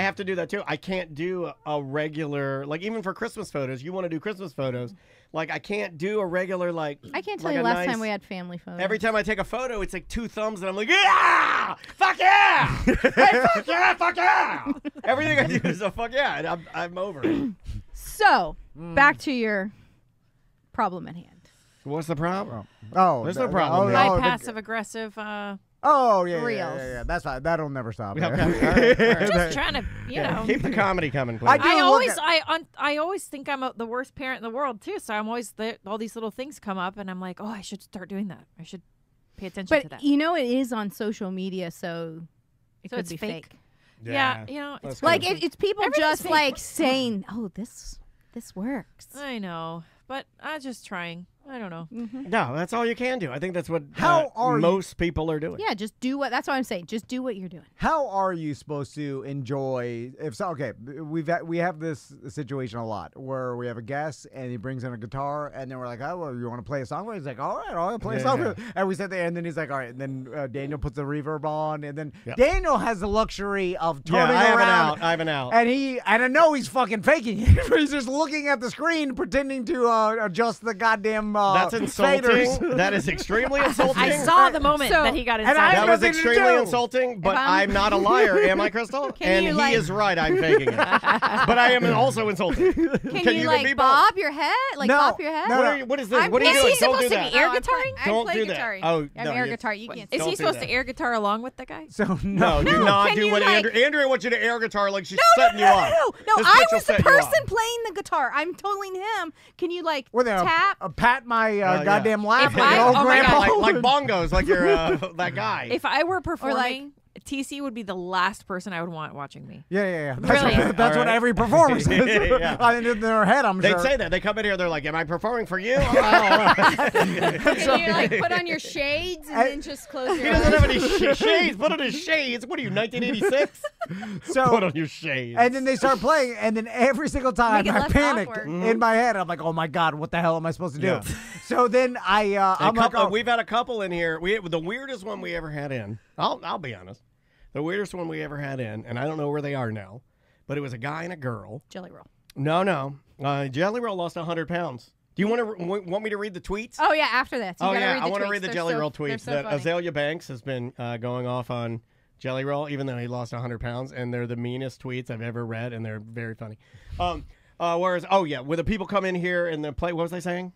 have to do that too. I can't do a regular, like, even for Christmas photos. You want to do Christmas photos, like, I can't do a regular, like.
I can't tell you last time we had family photos.
Every time I take a photo, it's like two thumbs, and I'm like, yeah, fuck yeah, hey, fuck yeah. Everything I do is a fuck yeah, and I'm over it.
So back to your problem at hand.
What's the problem?
Oh,
there's no problem.
My passive aggressive.
Oh yeah,
Reels.
Yeah. That's fine. That'll never stop.
Okay. All right.
Just trying to,
keep the comedy coming, please.
I always think I'm the worst parent in the world too. So I'm always all these little things come up, and I'm like, oh, I should start doing that. I should pay attention to that.
But it is on social media, so it could be fake.
Yeah,
it's like it's people just like saying, "Oh, this works."
I know, but I'm just trying. I don't know.
Mm-hmm.
No, that's all you can do. I think that's what most people are doing.
Yeah, just do what. That's what I'm saying. Just do what you're doing.
How are you supposed to enjoy? We have this situation a lot where we have a guest and he brings in a guitar and then we're like, oh, well, you want to play a song? He's like, all right, I'll play a song. And we sit there and then he's like, all right. And then Daniel puts the reverb on and then Daniel has the luxury of turning around.
I have an out.
And I know he's fucking faking it. He's just looking at the screen pretending to adjust the goddamn.
That's insulting.
Faders.
That is extremely insulting.
I saw the moment that he got inside.
That was extremely insulting, but I'm not a liar, am I, Crystal? And he is right, I'm faking it. But I am also insulting.
Can you like bob your head? Like bop your head?
No. What is this? What are you doing? Don't do that.
Air guitaring?
Don't do that.
Oh, I'm air guitar. You can't.
Is he supposed to air guitar along with the guy?
So
no, do not do what Andrea wants you to air guitar like she's setting you up.
No, I was the person playing the guitar. I'm telling him. Can you like tap?
Pat my goddamn lap.
Like bongos, like you're that guy.
If I were performing, TC would be the last person I would want watching me.
Yeah.
That's
what every performer says. In their head, I'm sure.
They'd say that. They come in here, they're like, am I performing for you?
Can you like put on your shades and then just close your eyes?
He doesn't have any shades. Put on his shades. What are you, 1986?
So
put on your shades.
And then they start playing, and then every single time I panic in my head. I'm like, oh my God, what the hell am I supposed to do? Yeah. So then I'm like,
we've had a couple in here. The weirdest one we ever had in. I'll be honest. The weirdest one we ever had in, and I don't know where they are now, but it was a guy and a girl.
Jelly Roll.
No. Jelly Roll lost 100 pounds. Do you want me to read the tweets?
Oh, yeah, after this.
I want to read the Jelly Roll tweets.
So
Azalea Banks has been going off on Jelly Roll, even though he lost 100 pounds, and they're the meanest tweets I've ever read, and they're very funny. Whereas, when the people come in here and they play, what was I saying?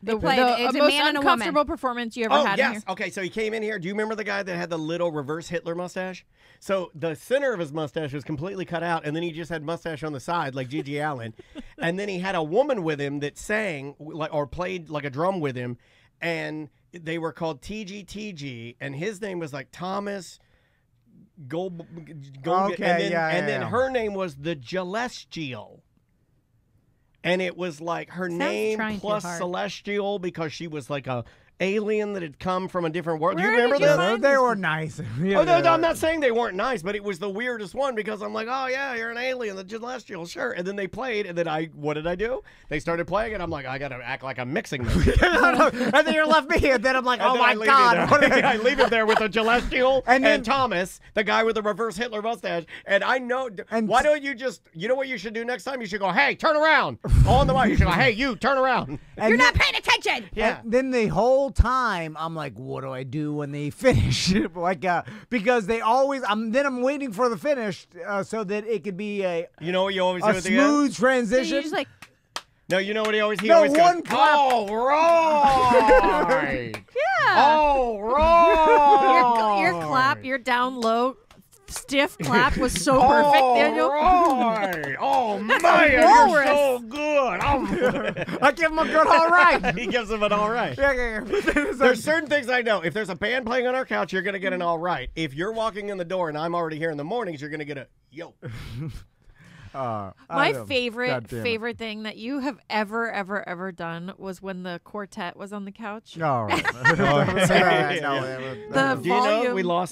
The
it's
a
a
most
man and a
uncomfortable
woman.
performance you ever had in here.
Okay, so he came in here. Do you remember the guy that had the little reverse Hitler mustache? So the center of his mustache was completely cut out, and then he just had mustache on the side like Gigi Allen. And then he had a woman with him that sang or played like a drum with him, and they were called TGTG, and his name was like Thomas Gold.
Okay,
and then her name was the Celestial. And it was like her name plus Celestial because she was like a alien that had come from a different world. Do you remember this?
They were nice.
No, I'm not saying they weren't nice, but it was the weirdest one because I'm like, oh yeah, you're an alien, the Celestial, sure. And then they played, and then what did I do? They started playing, and I'm like, I gotta act like I'm mixing them.
And then you left me, and then I'm like, oh my God.
I leave it there with the Celestial and Thomas, the guy with the reverse Hitler mustache. And I know, why don't you just, you know what you should do next time? You should go, hey, turn around. On the mic, you should go, hey, you, turn around.
And you're not paying attention.
Yeah.
And then the whole time I'm like, what do I do when they finish? Because they always I'm waiting for the finish so that it could be a
what you always do at the end?
Smooth transition.
So you're just like,
no, you know what he always
one
goes,
clap.
all right.
yeah.
All right.
Your clap, your down low, stiff clap was so perfect, Daniel.
Right. Oh, man, you're so good.
I give him a good all right.
He gives him an all right.
Yeah.
There's certain things I know. If there's a band playing on our couch, you're going to get an all right. If you're walking in the door and I'm already here in the mornings, you're going to get a yo.
My favorite thing that you have ever done was when the quartet was on the couch.
All right.
Do you know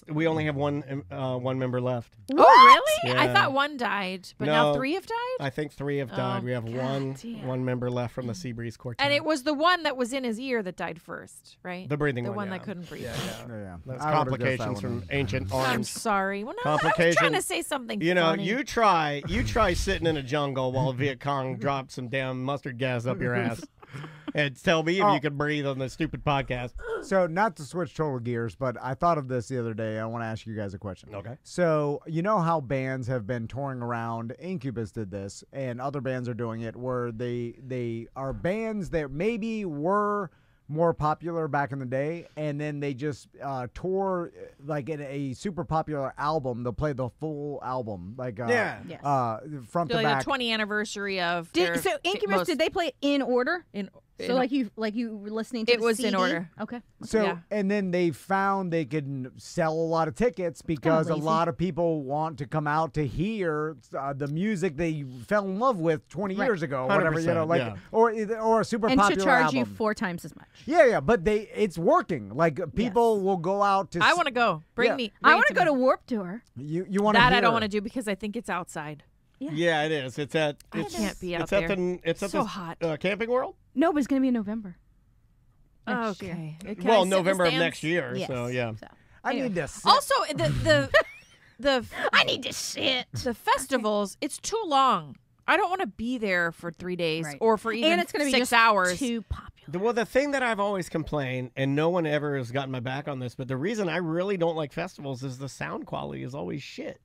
we only have one member left.
What? Oh, really?
Yeah.
I thought one died, but now 3 have died?
I think 3 have died. We have one member left from the Seabreeze Quartet.
And it was the one that was in his ear that died first, right?
The breathing
one.
The one
that couldn't breathe.
Yeah.
That's complications from ancient arms.
I'm sorry. Well, no, I was trying to say something funny.
You try sitting in a jungle while Viet Cong drops some damn mustard gas up your ass. And tell me if you can breathe on this stupid podcast.
So, not to switch total gears, but I thought of this the other day. I want to ask you guys a question.
Okay.
So, you know how bands have been touring around? Incubus did this, and other bands are doing it, where they are bands that maybe were more popular back in the day, and then they just tour like in a super popular album. They'll play the full album, like front to back.
The 20th anniversary of.
So Incubus, did they play it in order? So like you were listening to
it was
CD?
in order.
Okay.
So and then they found they could sell a lot of tickets because a lot of people want to come out to hear the music they fell in love with 20 years ago, or whatever, or a super popular album.
And to charge you 4 times as much.
Yeah, but it's working. Like people will go out to.
I want to go. Bring me.
I want to go to Warped Tour.
You want to?
That I don't want to do because I think it's outside.
Yeah, it is. I
can't be out there.
It's at
so
the
hot.
Camping World.
No, but it's going to be in November.
Okay.
Well, November of next year.
Yes.
So yeah.
I need to sit.
Also, the
I need to sit.
The festivals, it's too long. I don't want to be there for 3 days or for even
and it's gonna be
6 hours.
Too popular.
Well, the thing that I've always complained, and no one ever has gotten my back on this, but the reason I really don't like festivals is the sound quality is always shit.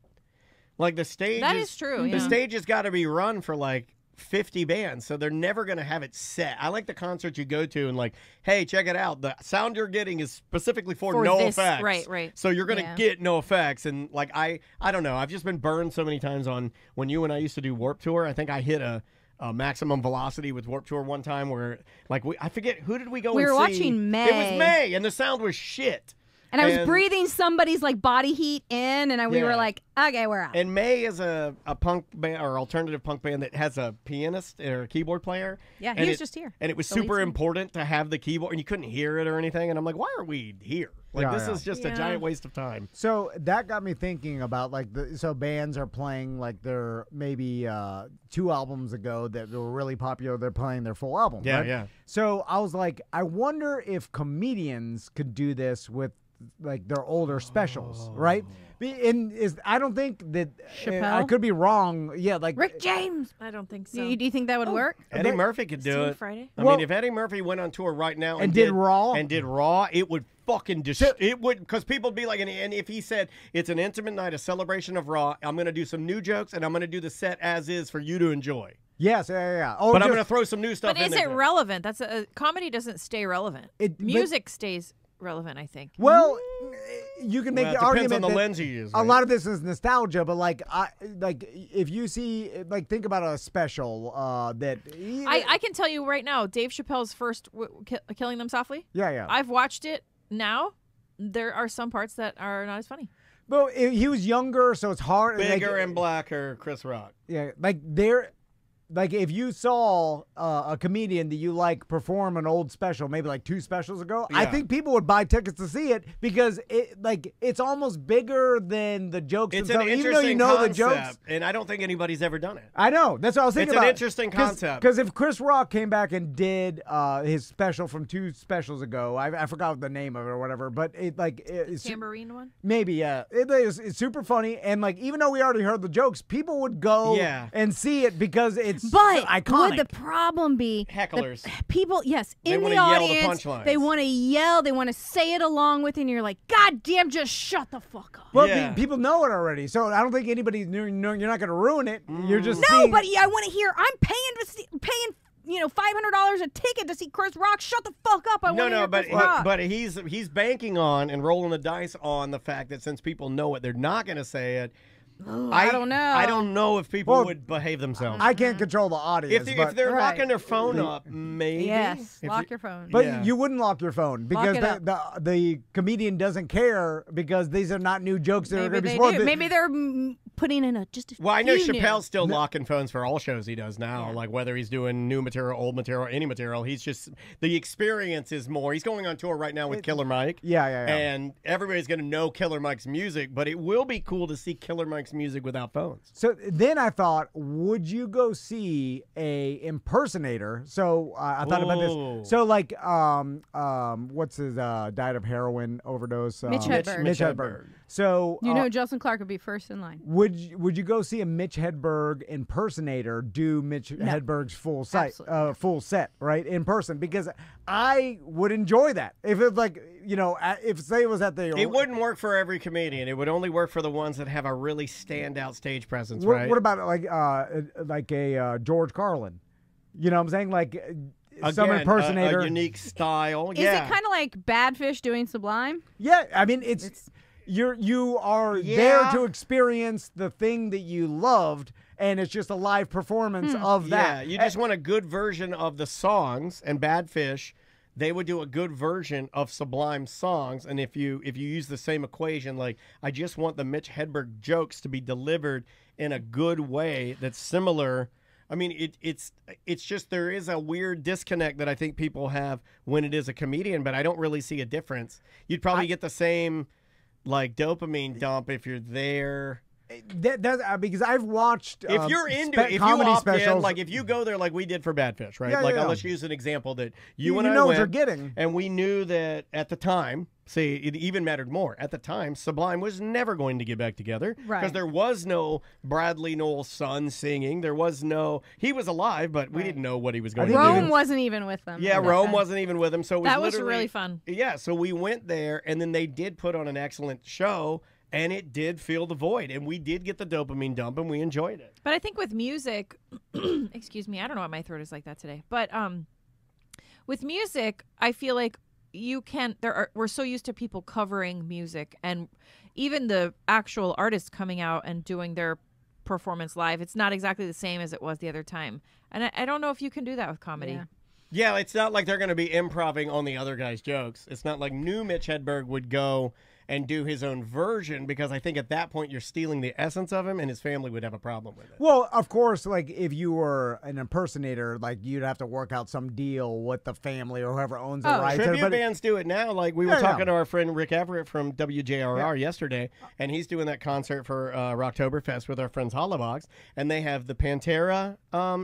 Like the stage.
That is true.
The stage has got to be run for like 50 bands, so they're never going to have it set. I like the concerts you go to and like, hey, check it out. The sound you're getting is specifically for no effects.
Right.
So you're going to get no effects. And like, I don't know. I've just been burned so many times on when you and I used to do Warped Tour. I think I hit a maximum velocity with Warped Tour one time where like I forget, who did we go
We
and
were
see?
watching May.
It was May, and the sound was shit.
And I was breathing somebody's like body heat in, and we were like, okay, we're out.
And May is a punk band or alternative punk band that has a pianist or a keyboard player.
Yeah, he was just here.
And it was super important to have the keyboard, and you couldn't hear it or anything. And I'm like, why are we here? Like, this is just a giant waste of time.
So that got me thinking about like so bands are playing like their maybe 2 albums ago that were really popular. They're playing their full album.
Yeah,
right?
yeah.
So I was like, I wonder if comedians could do this with like their older specials, right? I don't think that I could be wrong. Yeah, like
Rick James.
I don't think so.
Do you think that would work?
Eddie Murphy could do it.
Friday?
I mean, if Eddie Murphy went on tour right now
and did Raw,
it would fucking it would, because people would be like, and if he said it's an intimate night, a celebration of Raw, I'm going to do some new jokes and I'm going to do the set as is for you to enjoy.
Yes, yeah.
Oh, but I'm going to throw some new stuff in there.
But is it relevant? Comedy doesn't stay relevant. Music stays. relevant, I think.
Well, you can make the argument
depends on the
that
lens you use.
A lot of this is nostalgia, but like if you see, like, think about a special that
I can tell you right now, Dave Chappelle's first Killing Them Softly.
Yeah.
I've watched it now. There are some parts that are not as funny.
Well, he was younger, so it's hard.
Bigger and blacker, Chris Rock.
Yeah, like if you saw a comedian that you like perform an old special, maybe like 2 specials ago, I think people would buy tickets to see it because it's almost bigger than the jokes
It's
themselves.
an
Even
interesting
though you know
concept,
the jokes,
and I don't think anybody's ever done it.
I know. That's what I was thinking
about.
about.
It's an interesting concept.
Because if Chris Rock came back and did his special from 2 specials ago, I forgot the name of it or whatever, but it's
Tambourine one?
Maybe, yeah. It's super funny, and like even though we already heard the jokes, people would go and see it because it's iconic.
Would the problem be
hecklers?
People, yes,
They
in
wanna
the
yell the
audience,
punchlines.
they want to yell, they want to say it along with, and you're like, God damn, just shut the fuck up.
Well, people know it already, so I don't think anybody knew. You're not going to ruin it. You're just
no,
seeing
but I want to hear. I'm paying $500 a ticket to see Chris Rock. Shut the fuck up. I want to hear Chris Rock.
But he's banking on and rolling the dice on the fact that since people know it, they're not going to say it.
I don't know.
I don't know if people would behave themselves.
I can't control the audience.
If they're locking their phone up, maybe.
Yes, lock your phone.
But you wouldn't lock your phone because the comedian doesn't care because these are not new jokes that are going to be spoiled.
Maybe they're putting in just a
Well, I know
few
Chappelle's still locking phones for all shows he does now, like whether he's doing new material, old material, any material. He's just, the experience is more. He's going on tour right now with Killer Mike.
Yeah.
And everybody's going to know Killer Mike's music, but it will be cool to see Killer Mike's music without phones.
So then I thought, would you go see a impersonator? So I thought about this. So like, what's his died of heroin overdose?
Mitch Hedberg.
Mitch Hedberg. So
Justin Clark would be first in line.
Would you go see a Mitch Hedberg impersonator do Mitch Hedberg's full set right in person? Because I would enjoy that if it if say it was at the.
It wouldn't work for every comedian. It would only work for the ones that have a really standout stage presence.
What about like a George Carlin? You know what I'm saying? Like some impersonator,
a unique style.
Is it kind of like Badfish doing Sublime?
Yeah, I mean it's you are there to experience the thing that you loved, and it's just a live performance of that.
Yeah, you just want a good version of the songs, and Badfish, they would do a good version of Sublime songs. And if you use the same equation, like I just want the Mitch Hedberg jokes to be delivered in a good way that's similar. I mean, it's just there is a weird disconnect that I think people have when it is a comedian, but I don't really see a difference. You'd probably get the same like dopamine dump if you're there.
Because I've watched
if you're into it, if
comedy
you opt
specials,
in, like if you go there like we did for Badfish, right? Let's use an example that you and I
know
went,
what you're getting,
and we knew that at the time. See, it even mattered more at the time. Sublime was never going to get back together because there was no Bradley Noel's son singing. There was no. He was alive, but we didn't know what he was going to do.
Rome wasn't even with them.
Yeah, Rome wasn't even with him. So it was
that was really fun.
Yeah, so we went there, and then they did put on an excellent show. And it did fill the void, and we did get the dopamine dump, and we enjoyed it.
But I think with music, excuse me, I don't know why my throat is like that today. But with music, I feel like we're so used to people covering music, and even the actual artists coming out and doing their performance live. It's not exactly the same as it was the other time, and I don't know if you can do that with comedy.
Yeah, it's not like they're going to be improvising on the other guy's jokes. It's not like new Mitch Hedberg would go and do his own version, because I think at that point you're stealing the essence of him, and his family would have a problem with it.
Well, of course, like if you were an impersonator, like you'd have to work out some deal with the family or whoever owns the rights.
Tribute bands do it now. Like we were talking to our friend Rick Everett from WJRR yesterday, and he's doing that concert for Rocktoberfest with our friends Hollowbox, and they have the Pantera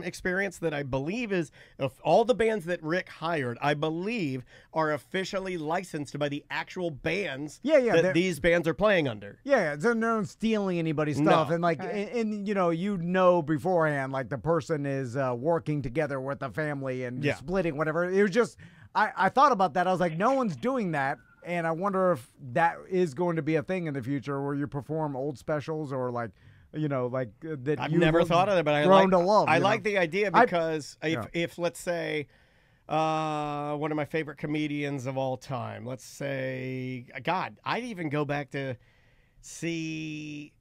experience that I believe is of all the bands that Rick hired, I believe are officially licensed by the actual bands. That these bands are playing under.
Yeah, so they're not stealing anybody's stuff. And like, and you know beforehand, like the person is working together with the family and splitting whatever. It was just, I thought about that. I was like, no one's doing that. And I wonder if that is going to be a thing in the future where you perform old specials or like, that
I've never thought of that, but I like the idea because if let's say, One of my favorite comedians of all time. Let's say, God, I'd even go back to see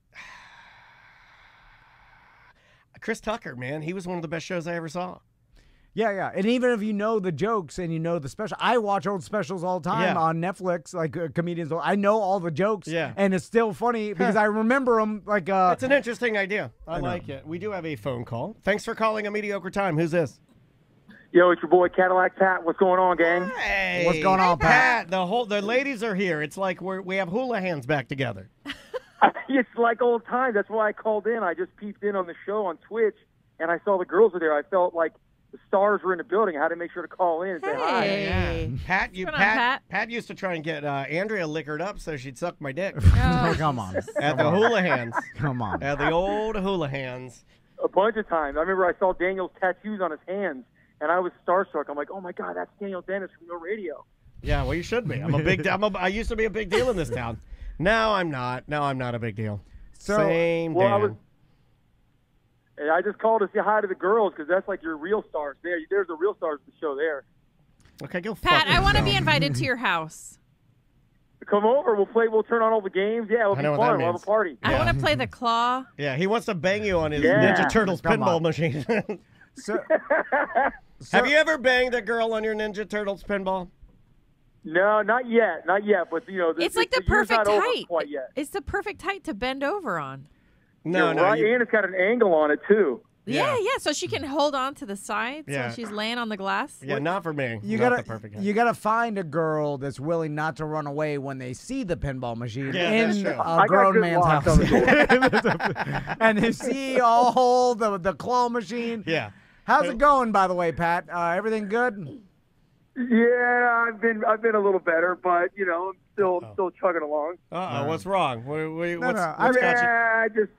Chris Tucker, man. He was one of the best shows I ever saw.
Yeah. And even if you know the jokes and you know the special, I watch old specials all the time on Netflix, like comedians. I know all the jokes, and it's still funny because I remember them. Like,
it's an interesting idea. I like it. We do have a phone call. Thanks for calling A Mediocre Time. Who's this?
Yo, it's your boy Cadillac Pat. What's going on, gang?
Hey,
what's going on, Pat?
The ladies are here. It's like we have hula hands back together.
It's like old times. That's why I called in. I just peeped in on the show on Twitch, and I saw the girls were there. I felt like the stars were in the building. I had to make sure to call in and say hi.
Yeah. Pat used to try and get Andrea liquored up so she'd suck my dick.
Oh, come on.
At the hula hands.
Come on.
At the old hula hands.
A bunch of times. I remember I saw Daniel's tattoos on his hands, and I was starstruck. I'm like, oh, my God, that's Daniel Dennis from Real Radio.
Yeah, well, you should be. I used to be a big deal in this town. Now I'm not. Now I'm not a big deal. Same Dan.
I just called to say hi to the girls because that's like your real stars there. There's the real stars of the show there.
Okay, go
Pat, I want to be invited to your house.
Come over. We'll play. We'll turn on all the games. Yeah, it'll be fun. We'll have a party.
I want to play the claw.
Yeah, he wants to bang you on his Ninja Turtles pinball machine. Have you ever banged a girl on your Ninja Turtles pinball?
No, not yet. Not yet. But,
it's like the perfect height.
Quite yet.
It's the perfect height to bend over on.
No.
And it's got an angle on it, too.
Yeah. So she can hold on to the sides when she's laying on the glass.
Yeah, not for me.
You gotta find a girl that's willing not to run away when they see the pinball machine in a grown man's house. And they see all the claw machine.
Yeah.
How's it going, by the way, Pat? Everything good?
Yeah, I've been a little better, but I'm still chugging along.
What's wrong?
Just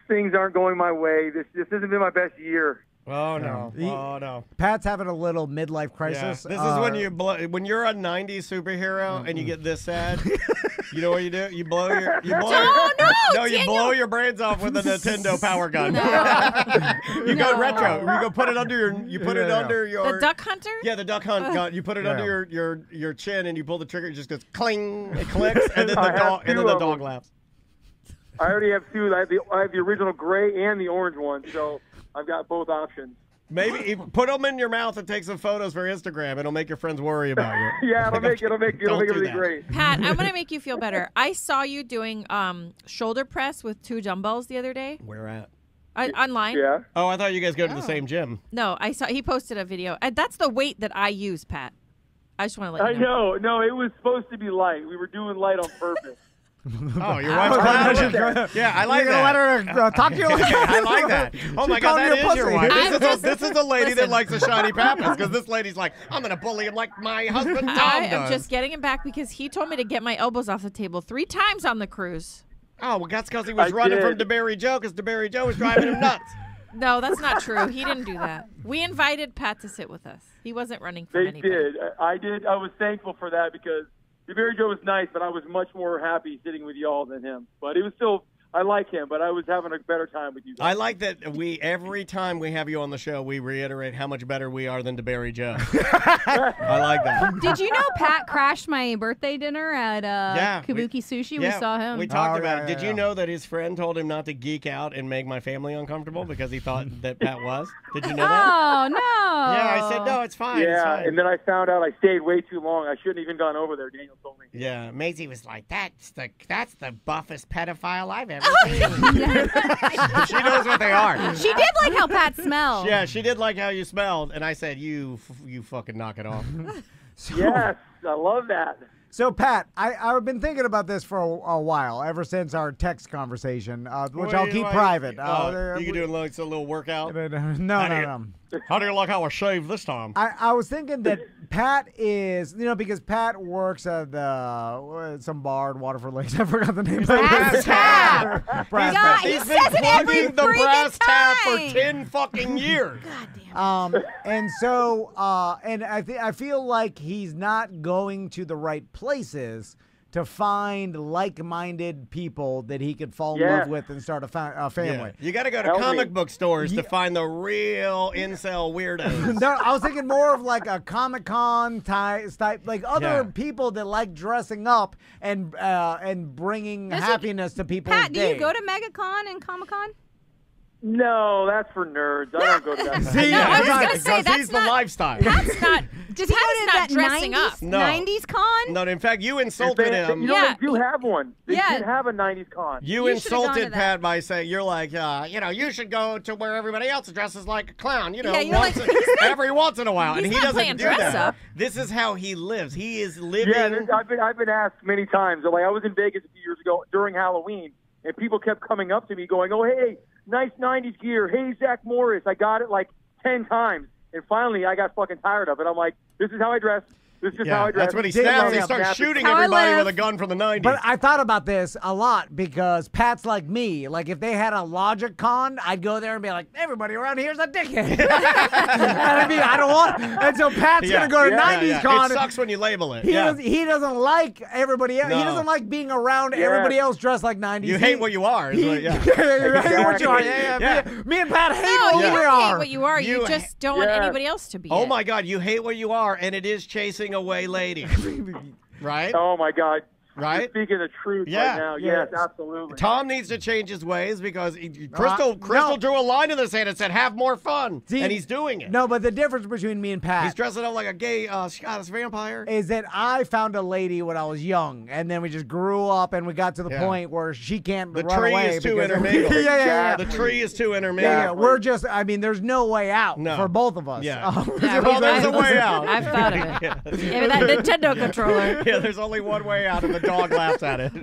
things aren't going my way. This hasn't been my best year.
Oh no!
Pat's having a little midlife crisis.
Yeah. This is when you're a '90s superhero and you get this sad. You know what you do? You blow your you blow your brains off with a Nintendo power gun. You go retro. You go put it under your
the Duck Hunter.
Yeah, the Duck Hunt gun. You put it under your chin and you pull the trigger. It just goes cling. It clicks, and then the dog laughs.
I already have two. I have the original gray and the orange one, so I've got both options.
Maybe put them in your mouth and take some photos for Instagram. It'll make your friends worry about you.
Yeah, it'll make everything great.
Pat, I'm gonna make you feel better. I saw you doing shoulder press with 2 dumbbells the other day.
Where at?
Online.
Yeah.
Oh, I thought you guys go to the same gym.
No, I saw he posted a video. That's the weight that I use, Pat. I just want to let you know.
I know. No, it was supposed to be light. We were doing light on purpose.
Oh, your wife's proud. Yeah, I like that.
Let her talk to you like that.
I like that. Oh my God, that is your wife. This is a lady that likes a shiny papas because this lady's like, I'm gonna bully him like my husband Tom
I
does.
am just getting him back because he told me to get my elbows off the table 3 times on the cruise.
Oh, well, that's because he was running from DeBerry Joe because DeBerry Joe was driving him nuts.
No, that's not true. He didn't do that. We invited Pat to sit with us. He wasn't running from anybody.
They did. I did. I was thankful for that because DeBerry Joe was nice, but I was much more happy sitting with y'all than him. But it was still, I like him, but I was having a better time with you guys.
I like that every time we have you on the show, we reiterate how much better we are than DeBerry Joe. I like that.
Did you know Pat crashed my birthday dinner at Kabuki Sushi? We saw him.
We talked about it. Did you know that his friend told him not to geek out and make my family uncomfortable because he thought that Pat was? Did you know that?
Oh, no.
Yeah, I said, no, it's fine.
Yeah,
it's fine.
And then I found out I stayed way too long. I shouldn't have even gone over there, Daniel told me.
Yeah, Maisie was like, that's the buffest pedophile I've ever seen. She knows what they are.
She did like how Pat smelled.
Yeah, she did like how you smelled. And I said, you fucking knock it off.
Yes, I love that.
So, Pat, I've been thinking about this for a while, ever since our text conversation, which I'll keep private.
You can do like a little workout?
No.
How do you like how I shaved this time?
I was thinking that Pat is, because Pat works at some bar in Waterford Lakes. I forgot the name of it.
Brass Tap. He says it every
the brass
time.
tap for 10 fucking years.
God damn it.
And so, and I feel like he's not going to the right places to find like-minded people that he could fall in love with and start a family.
You got to go to comic book stores to find the real incel weirdos.
No, I was thinking more of like a Comic-Con type, like other people that like dressing up and bringing happiness to people's
Pat, do
day.
you go to MegaCon and Comic-Con?
No, that's for nerds. I don't go to that.
See,
no, I was going to say, that's
he's the lifestyle.
That's not.
Does he go to that
dressing
90s,
up?
No.
90s con?
No, in fact, you insulted him.
You know, they do have one. They did have a 90s con.
You insulted Pat by saying, you're like, you should go to where everybody else dresses like a clown, every once in a while. And he doesn't do that.
Up.
This is how he lives. He is living.
Yeah, I've been asked many times. Like, I was in Vegas a few years ago during Halloween, and people kept coming up to me going, oh, hey, nice 90s gear. Hey, Zach Morris. I got it like 10 times. And finally, I got fucking tired of it. I'm like, this is how I dress. This is how I dress.
That's when he snaps. He starts shooting everybody with a gun from the 90s.
But I thought about this a lot because Pat's like me. Like, if they had a Logic Con, I'd go there and be like, everybody around here's a dickhead. I don't want. And so Pat's going to go to 90s Con.
It sucks when you label it.
He doesn't like everybody else.
No.
He doesn't like being around everybody else dressed like 90s.
You hate what you are.
You hate what you are. Me and Pat hate what we are.
You don't hate what you are. You just don't want anybody else to be
Oh, my God. You hate what you are, and it is chasing away ladies. Right?
Oh, my God.
Right?
You're speaking the truth right now. Yes, absolutely.
Tom needs to change his ways because Crystal drew a line in the sand and said, have more fun. And he's doing it.
No, but the difference between me and Pat.
He's dressing up like a gay Scottish vampire.
Is that I found a lady when I was young, and then we just grew up, and we got to the point where she can't run away.
The tree is too intermingled.
The
tree is too intermingled.
Yeah, we're just, there's no way out for both of us.
Yeah.
Well,
there's a way out.
I've thought of it. Maybe that Nintendo controller.
Yeah, there's only one way out, and the dog laughs at it.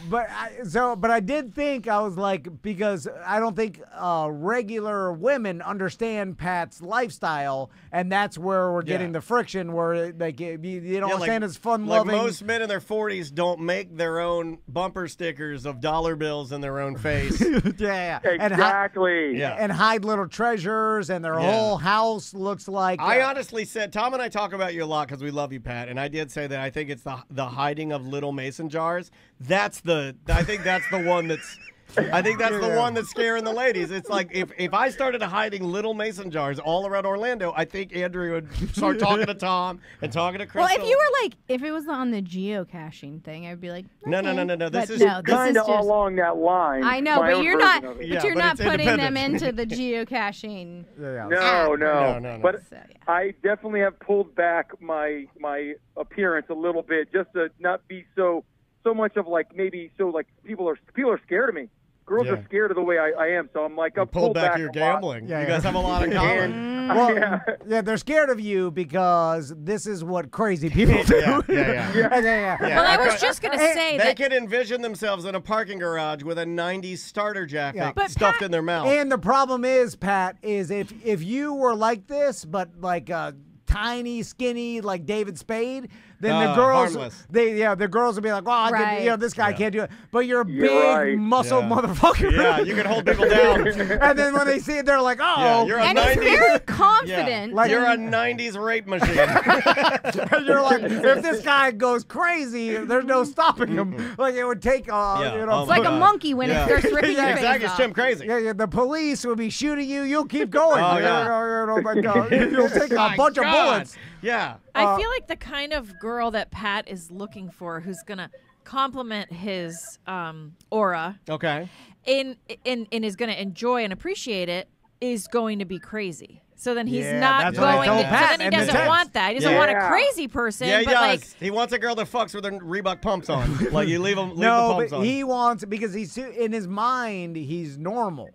But I did think, I was like, because I don't think regular women understand Pat's lifestyle, and that's where we're getting the friction, where like you don't understand his fun-loving.
Like most men in their 40s don't make their own bumper stickers of dollar bills in their own face.
Exactly.
And hide little treasures, and their whole house looks like.
I honestly said, Tom and I talk about you a lot because we love you, Pat, and I did say that I think it's the hiding of little mason jars. I think that's the one that's the one that's scaring the ladies. It's like if I started hiding little mason jars all around Orlando, I think Andrea would start talking to Tom and talking to Crystal.
Well, if you were like, if it was on the geocaching thing, I'd be like, okay.
No. This is
kind of along that line.
I know, but you're not.
Yeah,
you're not putting them into the geocaching.
No. But I definitely have pulled back my appearance a little bit, just to not be so much of like people are scared of me. Girls are scared of the way I am, so I'm like, I've
pulled back your gambling. You guys have a lot in common.
Well, they're scared of you because this is what crazy people do.
Well, I was just going to say
they can envision themselves in a parking garage with a 90s starter jacket stuffed in their mouth.
And the problem is, Pat, is if you were like this, but like tiny, skinny, like David Spade, then the girls, the girls would be like, "Oh, this guy can't do it." But you're a big, muscle motherfucker.
Yeah, you can hold people down.
And then when they see it, they're like, "Oh."
You're a
and
90s,
he's very confident.
Like, you're a 90s rape machine.
And you're like, if this guy goes crazy, there's no stopping him. Like it would take,
it's like a monkey when it starts ripping your face
exactly. It's
off.
Jim crazy.
Yeah, the police will be shooting you. You'll keep going.
Oh,
You'll take a bunch of bullets.
Yeah.
I feel like the kind of girl that Pat is looking for, who's gonna complement his aura,
okay,
and is gonna enjoy and appreciate it, is going to be going. So then he's not going. So then he doesn't want that. He doesn't want a crazy person.
Yeah, he
but
does.
like
He wants a girl that fucks with her Reebok pumps on. Like you leave the pumps on.
He wants, because he's in his mind he's normal,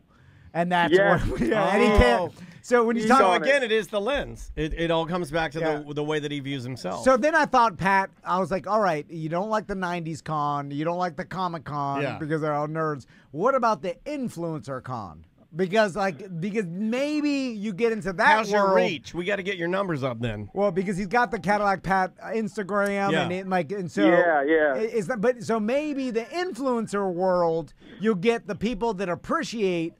and that's what. And he can't. So when you talk
again, it is the lens. It all comes back to the way that he views himself.
So then I thought, Pat, I was like, all right, you don't like the 90s con, you don't like the Comic Con because they're all nerds. What about the influencer con? because maybe you get into that
How's
world.
your reach? We got to get your numbers up then.
Well, because he's got the Cadillac Pat Instagram and so so maybe the influencer world, you'll get the people that appreciate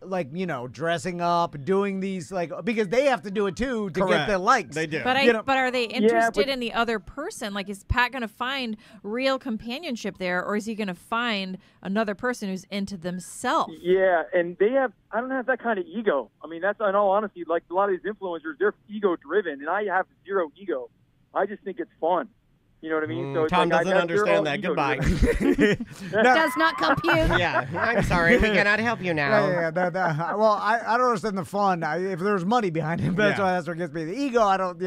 dressing up, doing these because they have to do it too to get the likes.
They do.
But are they interested in the other person? Like, is Pat going to find real companionship there, or is he going to find another person who's into themselves?
Yeah, and I don't have that kind of ego. I mean, that's in all honesty, like a lot of these influencers, they're ego driven, and I have zero ego. I just think it's fun. You know what I mean? So
Tom doesn't understand that. Goodbye.
Does not compute.
Yeah, I'm sorry. We cannot help you now.
Well, I don't understand the fun. If there's money behind it, that's what gets me. The ego, I don't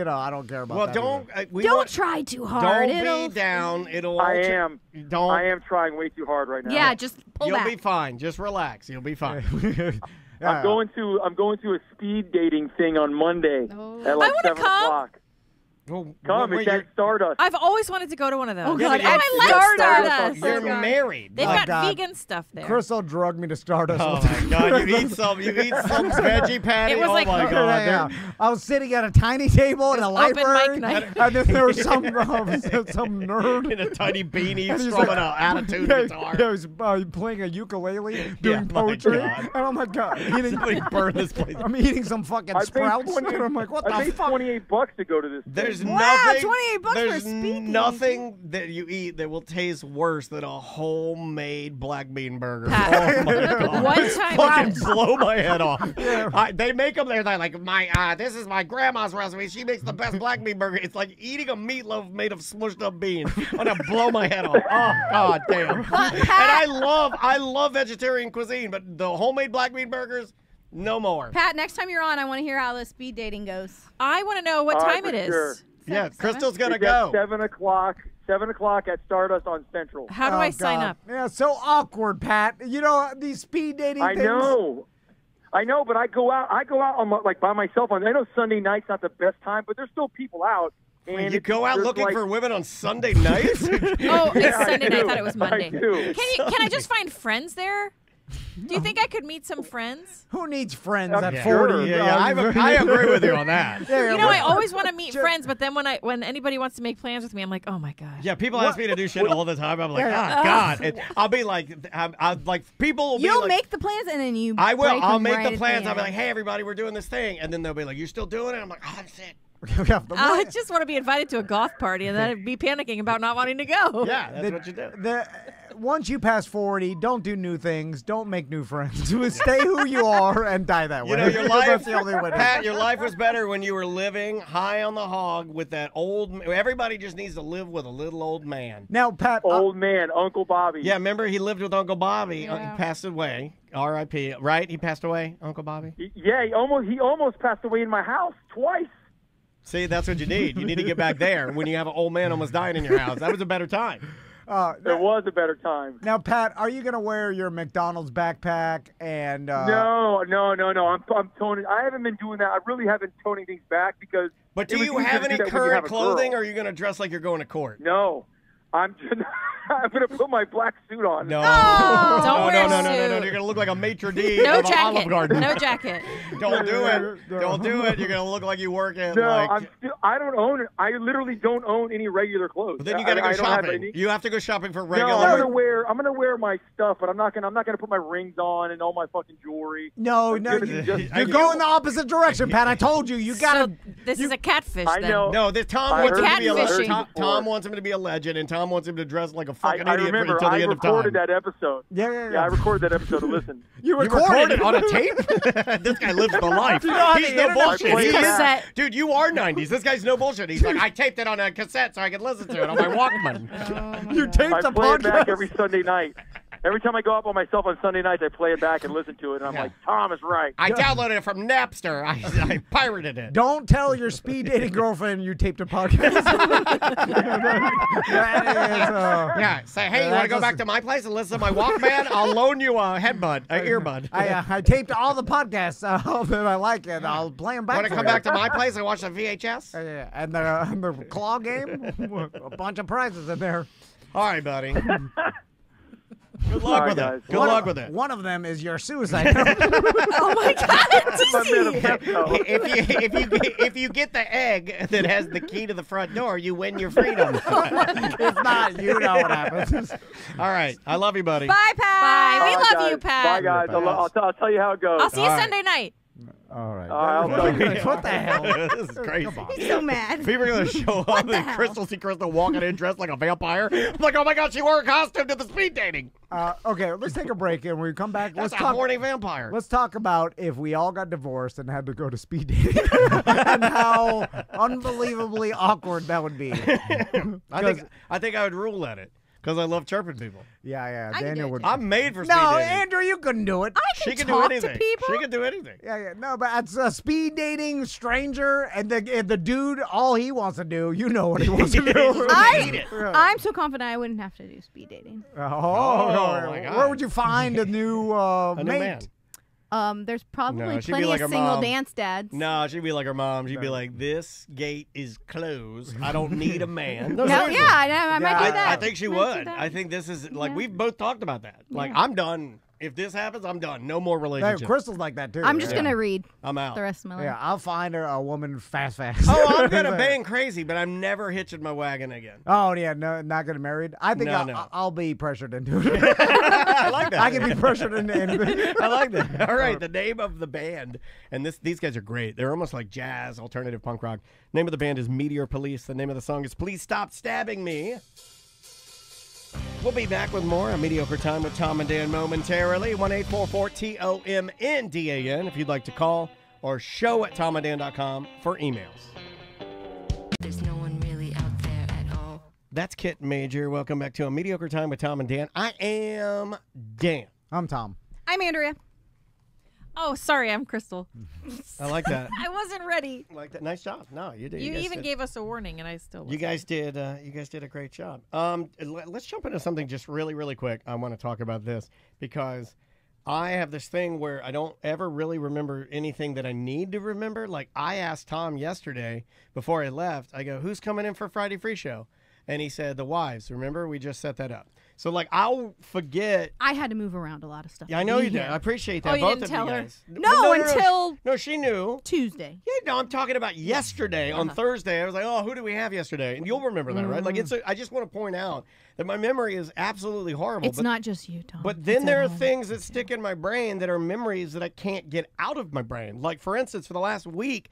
care about.
Well,
that
don't try too hard.
Don't be down.
I am trying way too hard right now.
Yeah, just pull
You'll
back.
be fine. Just relax. You'll be fine.
I'm going to a speed dating thing on Monday at like 7 o'clock. Come, it's at Stardust.
I've always wanted to go to one of those.
Oh, God.
I like Stardust.
You're married.
They've got vegan stuff there.
Crystal drugged me to Stardust.
Oh, my God. You eat some veggie patty.
It was
my God.
Yeah. I was sitting at a tiny table in a library.
Open mic night.
And then there was some nerd.
In a tiny beanie strumming an attitude guitar.
Yeah, he was playing a ukulele, doing poetry. And I'm like, God.
Somebody burn this place.
I'm eating some fucking sprouts. And I'm like, what the fuck?
I paid $28 to go to this.
There's
$28 for a
there's
speed
nothing that you eat that will taste worse than a homemade black bean burger.
Pat.
Oh my God!
One time,
fucking blow my head off. They make them there. They're like, this is my grandma's recipe. She makes the best black bean burger. It's like eating a meatloaf made of smushed up beans. I'm gonna blow my head off. Oh God damn! And I love vegetarian cuisine, but the homemade black bean burgers. No more.
Pat, next time you're on, I want to hear how the speed dating goes.
I want to know what time it is.
Sure.
Yeah, Crystal's gonna
It's
go.
at 7 o'clock. 7 o'clock at Stardust on Central.
How do I sign up?
Yeah, so awkward, Pat. You know these speed dating things.
I know, but I go out on by myself. I know Sunday night's not the best time, but there's still people out. And
you go out looking for women on Sunday nights?
It's Sunday night. I thought it was Monday.
I do.
Can I just find friends there? Do you think I could meet some friends?
Who needs friends at 40?
Sure.
Yeah, I agree with you on that.
I always want to meet friends, but then when anybody wants to make plans with me, I'm like, oh my God.
Yeah, people ask me to do shit all the time. I'm like, God. And I'll be like, people will be
You'll
like,
make the plans and then you.
I will.
break
I'll
them
make
right
the
at
plans. I'll be
end.
like, hey, everybody, we're doing this thing. And then they'll be like, you're still doing it? I'm like, oh, I'm sick.
I just want to be invited to a goth party and then be panicking about not wanting to go.
Yeah, that's what you do.
Once you pass 40, don't do new things. Don't make new friends. Stay who you are and die that way.
You know, your life,
That's the only way to
Pat, your life was better when you were living high on the hog with that old. Everybody just needs to live with a little old man.
Now, Pat.
Old man, Uncle Bobby.
Yeah, remember he lived with Uncle Bobby.
Yeah.
He passed away. R.I.P. Right? He passed away, Uncle Bobby?
He almost passed away in my house twice.
See, that's what you need. You need to get back there when you have an old man almost dying in your house. That was a better time.
It was a better time.
Now, Pat, are you going to wear your McDonald's backpack and...
No. I'm toning. I haven't been doing that. I really haven't toning things back because...
But do you have any current clothing, or are you going to dress like you're going to court?
No. I'm going to put my black suit on.
No.
Don't wear a
No.
suit.
You're going to look like a maitre d'
No
of an Olive
jacket.
Garden.
No jacket.
Don't do it. Don't do it. You're going to look like you work in
I don't own it. I literally don't own any regular clothes.
But then you got to go shopping. You have to go shopping for regular.
No, I'm gonna wear my stuff, but I'm not gonna put my rings on and all my fucking jewelry.
No, you're going the opposite direction, Pat. I told you. You got to...
This is a catfish,
I know.
No, Tom wants him to be a legend.
Catfishing.
Tom wants him to be a legend, and Tom wants him to dress like a fucking idiot
remember,
until the end of time.
I recorded that episode.
Yeah.
I recorded that episode to listen.
You
recorded it on a tape? This guy lives the life. He's no bullshit. Dude, you are 90s. This guy's no bullshit. He's like, I taped it on a cassette so I could listen to it on my Walkman.
You taped
I play it back every Sunday night. Every time I go up on myself on Sunday nights, I play it back and listen to it, and I'm like, Tom is right.
I downloaded it from Napster. I pirated it.
Don't tell your speed dating girlfriend you taped a podcast.
Yeah, say, hey, you want to go back to my place and listen to my Walkman? I'll loan you a earbud.
I taped all the podcasts that I like, and I'll play them back.
Want to come back to my place and watch the VHS?
Yeah, and the claw game, a bunch of prizes in there.
All right, buddy. Good luck with it. Good luck with it.
One of them is your suicide note.
Oh my God!
If you get the egg that has the key to the front door, you win your freedom.
If not, you know what happens.
All right. I love you, buddy.
Bye, Pat.
Bye. We
All
love
right,
you, Pat.
Bye, guys. I'll tell you how it goes.
I'll see you Sunday night.
All right.
I'll tell you.
What the hell?
This is crazy.
He's so mad.
People are going to show up and Crystal see Crystal walking in dressed like a vampire. I'm like, oh my God, she wore a costume to the speed dating.
Okay, let's take a break, and when we come back,
That's
let's
a
talk.
horny vampire.
Let's talk about if we all got divorced and had to go to speed dating, and how unbelievably awkward that would be.
I think I would rule at it because I love chirping people.
Yeah,
I can
Daniel
do it,
would.
too.
I'm made for speed
No,
dating.
Andrew, you couldn't do it.
She can
talk
do anything.
to people?
She can do anything.
Yeah, no, but it's a speed dating stranger, and the dude, all he wants to do, you know what he wants to do.
I'm so confident I wouldn't have to do speed dating.
Oh,
my God.
where would you find a new
A new
mate?
man.
There's probably
she'd be
plenty
like
of
her
single
mom.
dance dads.
No, she'd be like her mom. She'd be like, this gate is closed. I don't need a man. No,
No,
seriously.
yeah, I might do that.
I think she
Might do
would.
that.
I think this is, like,
Yeah.
we've both talked about that. Like,
Yeah.
I'm done. If this happens, I'm done. No more
Hey,
relationship.
Crystal's like that too.
I'm just
yeah.
going to read
I'm out.
the rest of my life.
Yeah, I'll find her a woman fast.
Oh, I'm going to bang crazy, but I'm never hitching my wagon again.
Oh yeah, no, not getting married. I think
No.
I'll be pressured into it.
I like that.
I can be pressured into anything.
I like that. All right, the name of the band, and these guys are great. They're almost like jazz, alternative punk rock. Name of the band is Meteor Police. The name of the song is Please Stop Stabbing Me. We'll be back with more on Mediocre Time with Tom and Dan momentarily. 1-844-TOMNDAN if you'd like to call, or show@tomandan.com for emails.
There's no one really out there at all.
That's Kit Major. Welcome back to a Mediocre Time with Tom and Dan. I am Dan.
I'm Tom.
I'm Andrea.
Oh, sorry, I'm Crystal.
I like that.
I wasn't ready.
I like that. Nice job. No, you did.
You
guys
even
did.
gave us a warning, and I still wasn't.
You guys did a great job. Let's jump into something just really quick. I want to talk about this because I have this thing where I don't ever really remember anything that I need to remember. Like I asked Tom yesterday before I left, I go, who's coming in for Friday Free Show? And he said, the wives. Remember, we just set that up. So, like, I'll forget.
I had to move around a lot of stuff.
Yeah, I know you did. I appreciate that.
Oh, you
Both
didn't
of
tell
you
her?
guys.
No, until
No, she knew.
Tuesday.
Yeah, no, I'm talking about yesterday on Thursday. I was like, oh, who do we have yesterday? And you'll remember that, right? Like, I just want to point out that my memory is absolutely horrible.
It's not just you, Tom.
But then
It's
there are
everyone.
things that stick in my brain that are memories that I can't get out of my brain. Like, for instance, for the last week.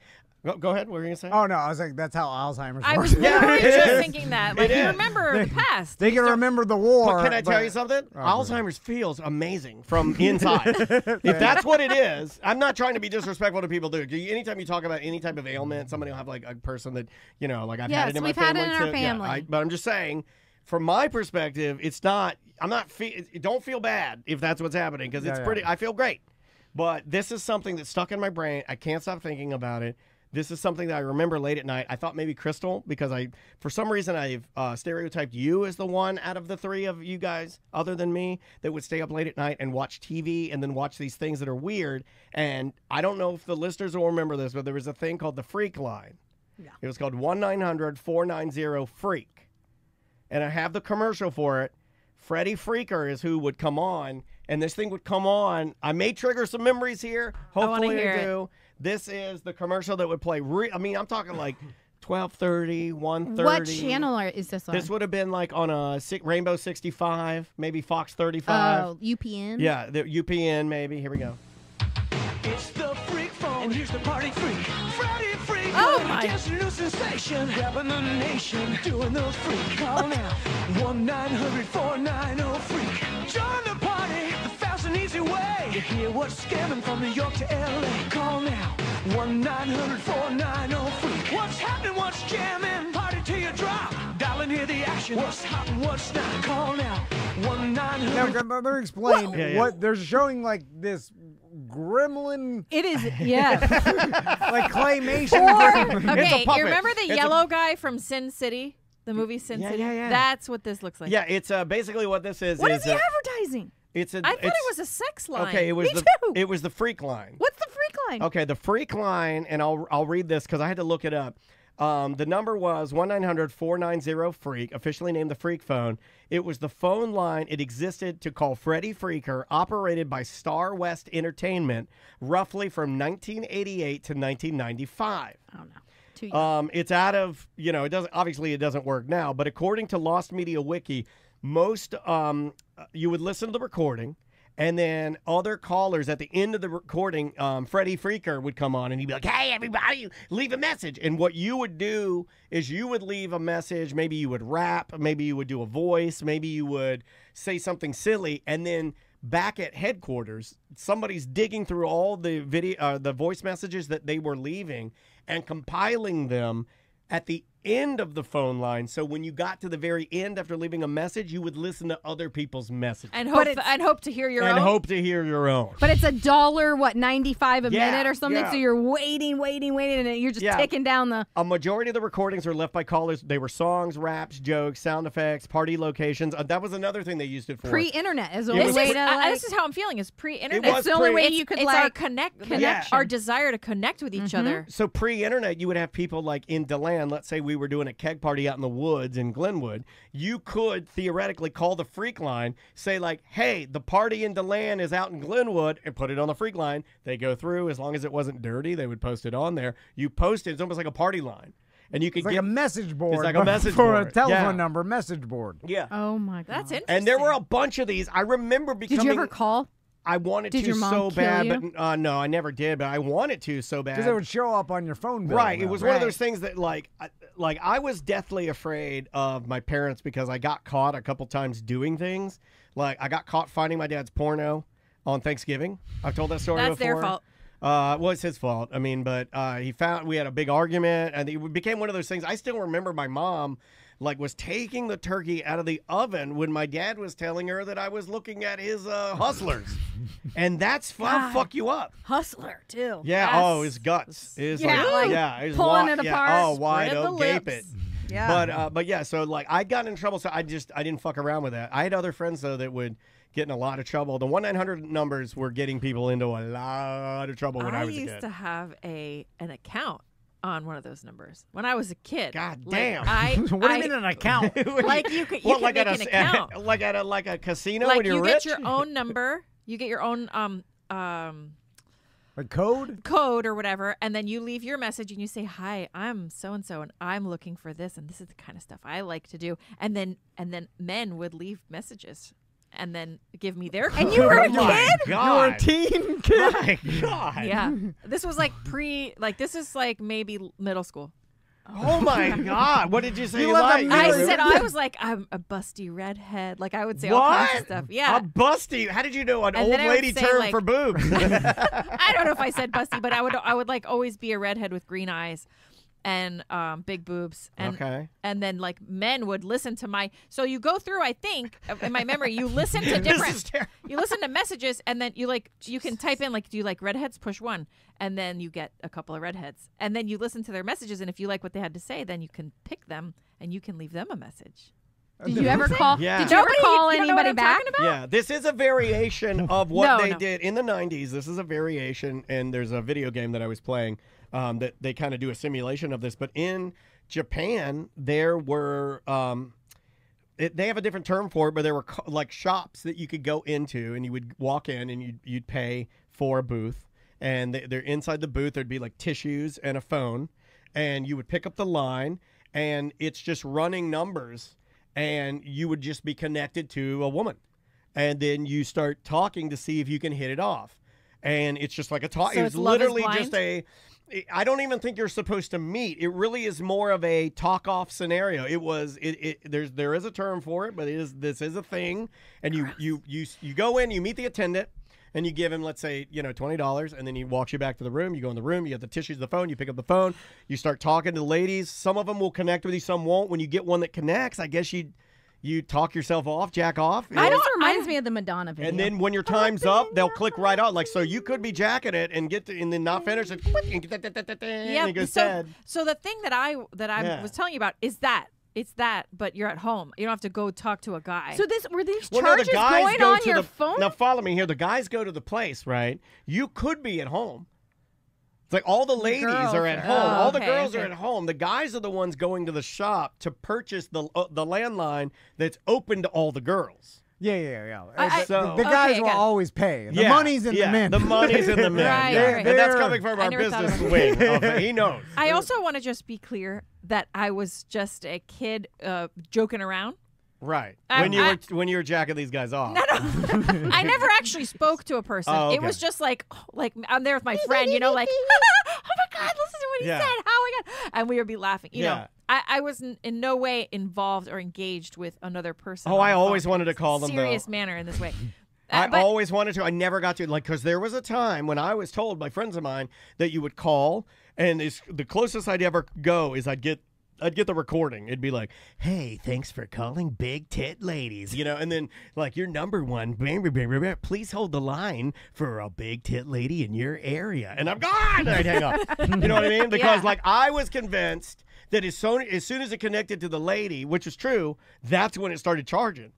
Go ahead. What were you going to say?
Oh no, I was like, that's how Alzheimer's
I
works.
was literally
it
just
is.
thinking that. Like,
It
you
is.
remember the past.
They can remember the war.
But can I tell you something? Alzheimer's feels amazing from inside. If that's what it is, I'm not trying to be disrespectful to people. Anytime you talk about any type of ailment, somebody will have like a person that, you know, like I've had it in my
we've had
family.
it in our
too.
family.
But I'm just saying, from my perspective, it's not, don't feel bad if that's what's happening because it's pretty, I feel great. But this is something that's stuck in my brain. I can't stop thinking about it. This is something that I remember late at night. I thought maybe Crystal, because for some reason, I've stereotyped you as the one out of the three of you guys, other than me, that would stay up late at night and watch TV and then watch these things that are weird. And I don't know if the listeners will remember this, but there was a thing called the Freak Line. Yeah. It was called 1-900-490-FREAK. And I have the commercial for it. Freddie Freaker is who would come on, and this thing would come on. I may trigger some memories here. Hopefully I do. This is the commercial that would play. I'm talking like 12:30, 1:30.
What channel is this on?
This would have been like on a Rainbow 65, maybe Fox 35.
Oh, UPN?
Yeah, the UPN maybe. Here we go.
It's the freak phone, and here's the party freak. Friday freak.
Oh my.
Gets a new sensation. Grabbing the nation. Doing those freak. Call now. 1-900-490-FREAK. Join the party. The fast and easy way. To hear what's scamming from New York to LA. Call now. 1-900-490-FREAK. What's happening? What's jamming? Party till you drop. Dial and hear the action. What's hot and what's not? Call now. 1-900.
Now, let me explain what they're showing, like this gremlin.
It is, yeah.
Like claymation gremlin.
Okay,
puppet.
you remember the yellow guy from Sin City? The movie Sin City?
Yeah.
That's what this looks like.
Yeah, it's basically what this is.
What is he advertising?
I thought it was a sex line.
Okay, it was
Me too.
It was the Freak Line.
What's the freak line?
Okay, the Freak Line, and I'll read this because I had to look it up. The number was 1-900-490-FREAK, officially named the Freak Phone. It was the phone line. It existed to call Freddie Freaker, operated by Star West Entertainment, roughly from 1988 to 1995.
Oh, no. Too young.
It's out of, it doesn't work now, but according to Lost Media Wiki, most, you would listen to the recording, and then other callers at the end of the recording, Freddie Freaker would come on and he'd be like, hey, everybody, leave a message. And what you would do is you would leave a message. Maybe you would rap. Maybe you would do a voice. Maybe you would say something silly. And then back at headquarters, somebody's digging through all the the voice messages that they were leaving and compiling them at the end of the phone line. So when you got to the very end after leaving a message, you would listen to other people's messages.
And hope to hear your own.
And hope to hear your own.
But it's $1.95 a minute or something, so you're waiting, and you're just ticking down the...
A majority of the recordings are left by callers. They were songs, raps, jokes, sound effects, party locations. That was another thing they used it for.
Pre-internet is the
this
only way to...
This is how I'm feeling, is pre-internet.
It was
It's the only way
you could,
our
connection.
our desire to connect with each other.
So pre-internet, you would have people like in DeLand. Let's say we were doing a keg party out in the woods in Glenwood. You could theoretically call the Freak line, say like, hey, the party in DeLand is out in Glenwood, and put it on the Freak line. They go through. As long as it wasn't dirty, they would post it on there. You post it. It's almost like a party line. And you could
like a message board.
It's like a message
for
board.
a telephone number message board.
Yeah.
Oh, my God.
That's interesting.
And there were a bunch of these. I remember becoming...
Did you ever call?
I wanted
Did
to
your mom
so
kill
bad,
you?
but no, I never did. But I wanted to so bad
Because it would show up on your phone bill.
Right. It was one of
Right.
those things that, like I was deathly afraid of my parents because I got caught a couple times doing things. Like I got caught finding my dad's porno on Thanksgiving. I've told that story
That's
before.
their fault.
Well, it's his fault. I mean, but we had a big argument, and it became one of those things. I still remember my mom, was taking the turkey out of the oven when my dad was telling her that I was looking at his Hustlers, and that's fuck you up.
Hustler, too.
Yeah.
Yes.
Oh, his guts is
like
pulling
pulling it apart.
Oh, wide
Spread the
open, gape
lips.
it.
Yeah.
But yeah, so I got in trouble, so I didn't fuck around with that. I had other friends though that would get in a lot of trouble. The 1-900 numbers were getting people into a lot of trouble when I was a kid.
I used to have an account on one of those numbers when I was a kid.
God
Like,
damn.
What do you mean an account?
Like you could make an account.
Like at a casino
Like
when you're
you
rich?
get your own number, you get your own
A code
or whatever, and then you leave your message and you say, hi, I'm so and so and I'm looking for this and this is the kind of stuff I like to do. And then men would leave messages and then give me their code.
And you were a
Oh my
kid?
God.
You were a teen kid?
My God.
Yeah. This was like this is like maybe middle school.
Oh my God. What did you say?
You
You
left
like?
a
I
Really?
said I was like, I'm a busty redhead. Like I would say all kinds of
What?
stuff. Yeah.
A busty. How did you know an
And
old
then I would
lady
say,
term
like-
for boobs?
I don't know if I said busty, but I would like always be a redhead with green eyes and big boobs. And
Okay.
and then like men would listen to my so you go through, I think, in my memory, you listen to different you listen to messages and then you can type in like, do you like redheads? Push 1. And then you get a couple of redheads. And then you listen to their messages, and if you like what they had to say, then you can pick them and you can leave them a message.
Did you ever call?
Yeah.
Did you ever call
you don't know what
anybody
I'm
back?
talking about?
Yeah, this is a variation of what
No,
they
no.
did in the 90s. This is a variation, and there's a video game that I was playing that they kind of do a simulation of this. But in Japan, there were they have a different term for it, but there were like shops that you could go into, and you would walk in, and you'd pay for a booth, and they're inside the booth. There'd be like tissues and a phone, and you would pick up the line, and it's just running numbers. And you would just be connected to a woman. And then you start talking to see if you can hit it off. And it's just like a talk.
So
It's
it's Love is
literally
Blind?
just I don't even think you're supposed to meet. It really is more of a talk-off scenario. There is a term for it, but this is a thing. And you go in, you meet the attendant, and you give him, let's say, $20, and then he walks you back to the room. You go in the room, you have the tissues, the phone, you pick up the phone, you start talking to the ladies. Some of them will connect with you, some won't. When you get one that connects, I guess you talk yourself off, jack off.
This reminds me of the Madonna video.
And then when your time's up, they'll click right on. Like, so you could be jacking it and and then not finish it. And it goes dead.
So the thing that I was telling you about is that it's that, but you're at home. You don't have to go talk to a guy.
So were these
Well, no,
charges
the guys
going
go
on
to
your
the
phone?
Now follow me here. The guys go to the place, right? You could be at home. It's like all the ladies are at home. All the girls are
okay.
at home. The guys are the ones going to the shop to purchase the landline that's open to all the girls.
Yeah.
So-
the guys
Okay,
will
got it.
always pay. The money's in the men.
The money's in the men.
Right,
yeah.
right.
And that's coming from
I
our
never thought
business
of
wing. Of it. He knows.
I also want to just be clear that I was just a kid joking around.
Right.
I-
When you were jacking these guys off.
No. I never actually spoke to a person.
Oh,
It
okay.
was just like I'm there with my friend, like, oh my God, listen to what he
Yeah.
said. Oh my God. And we would be laughing. You
Yeah.
know, I was in no way involved or engaged with another person.
Oh,
on
I
the
always
phone
wanted to
in a
call them, though.
serious manner in this way.
I
But-
always wanted to. I never got to, because there was a time when I was told by friends of mine that you would call, and the closest I'd ever go is I'd get the recording. It'd be like, hey, thanks for calling Big Tit Ladies, and then like your number one, please hold the line for a big tit lady in your area. And I'm gone. And I'd hang up. You know what I mean? Because like I was convinced that as soon as it connected to the lady, which is true, that's when it started charging.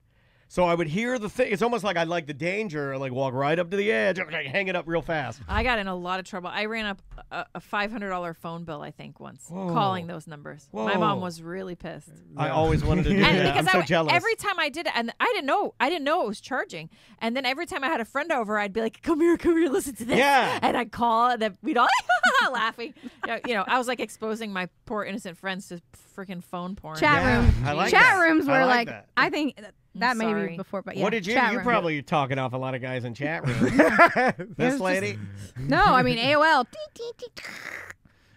So I would hear the thing. It's almost like I'd like the danger, like walk right up to the edge, hang it up real fast.
I got in a lot of trouble. I ran up a $500 phone bill, I think, once, calling those numbers.
Whoa.
My mom was really pissed.
I always wanted to do
And
that.
because
I'm so jealous.
every time I did it, and I didn't know it was charging. And then every time I had a friend over, I'd be like, "Come here, listen to this."
Yeah.
And I'd call, and then we'd all laughing. I was like exposing my poor innocent friends to freaking phone porn.
Chat
Yeah,
room.
I like
Chat
that.
rooms
I
were
like
like,
that.
I think that may be
sorry.
before, but yeah.
What did you?
chat
You
room.
probably talking off a lot of guys in chat rooms. This lady.
No, I mean AOL.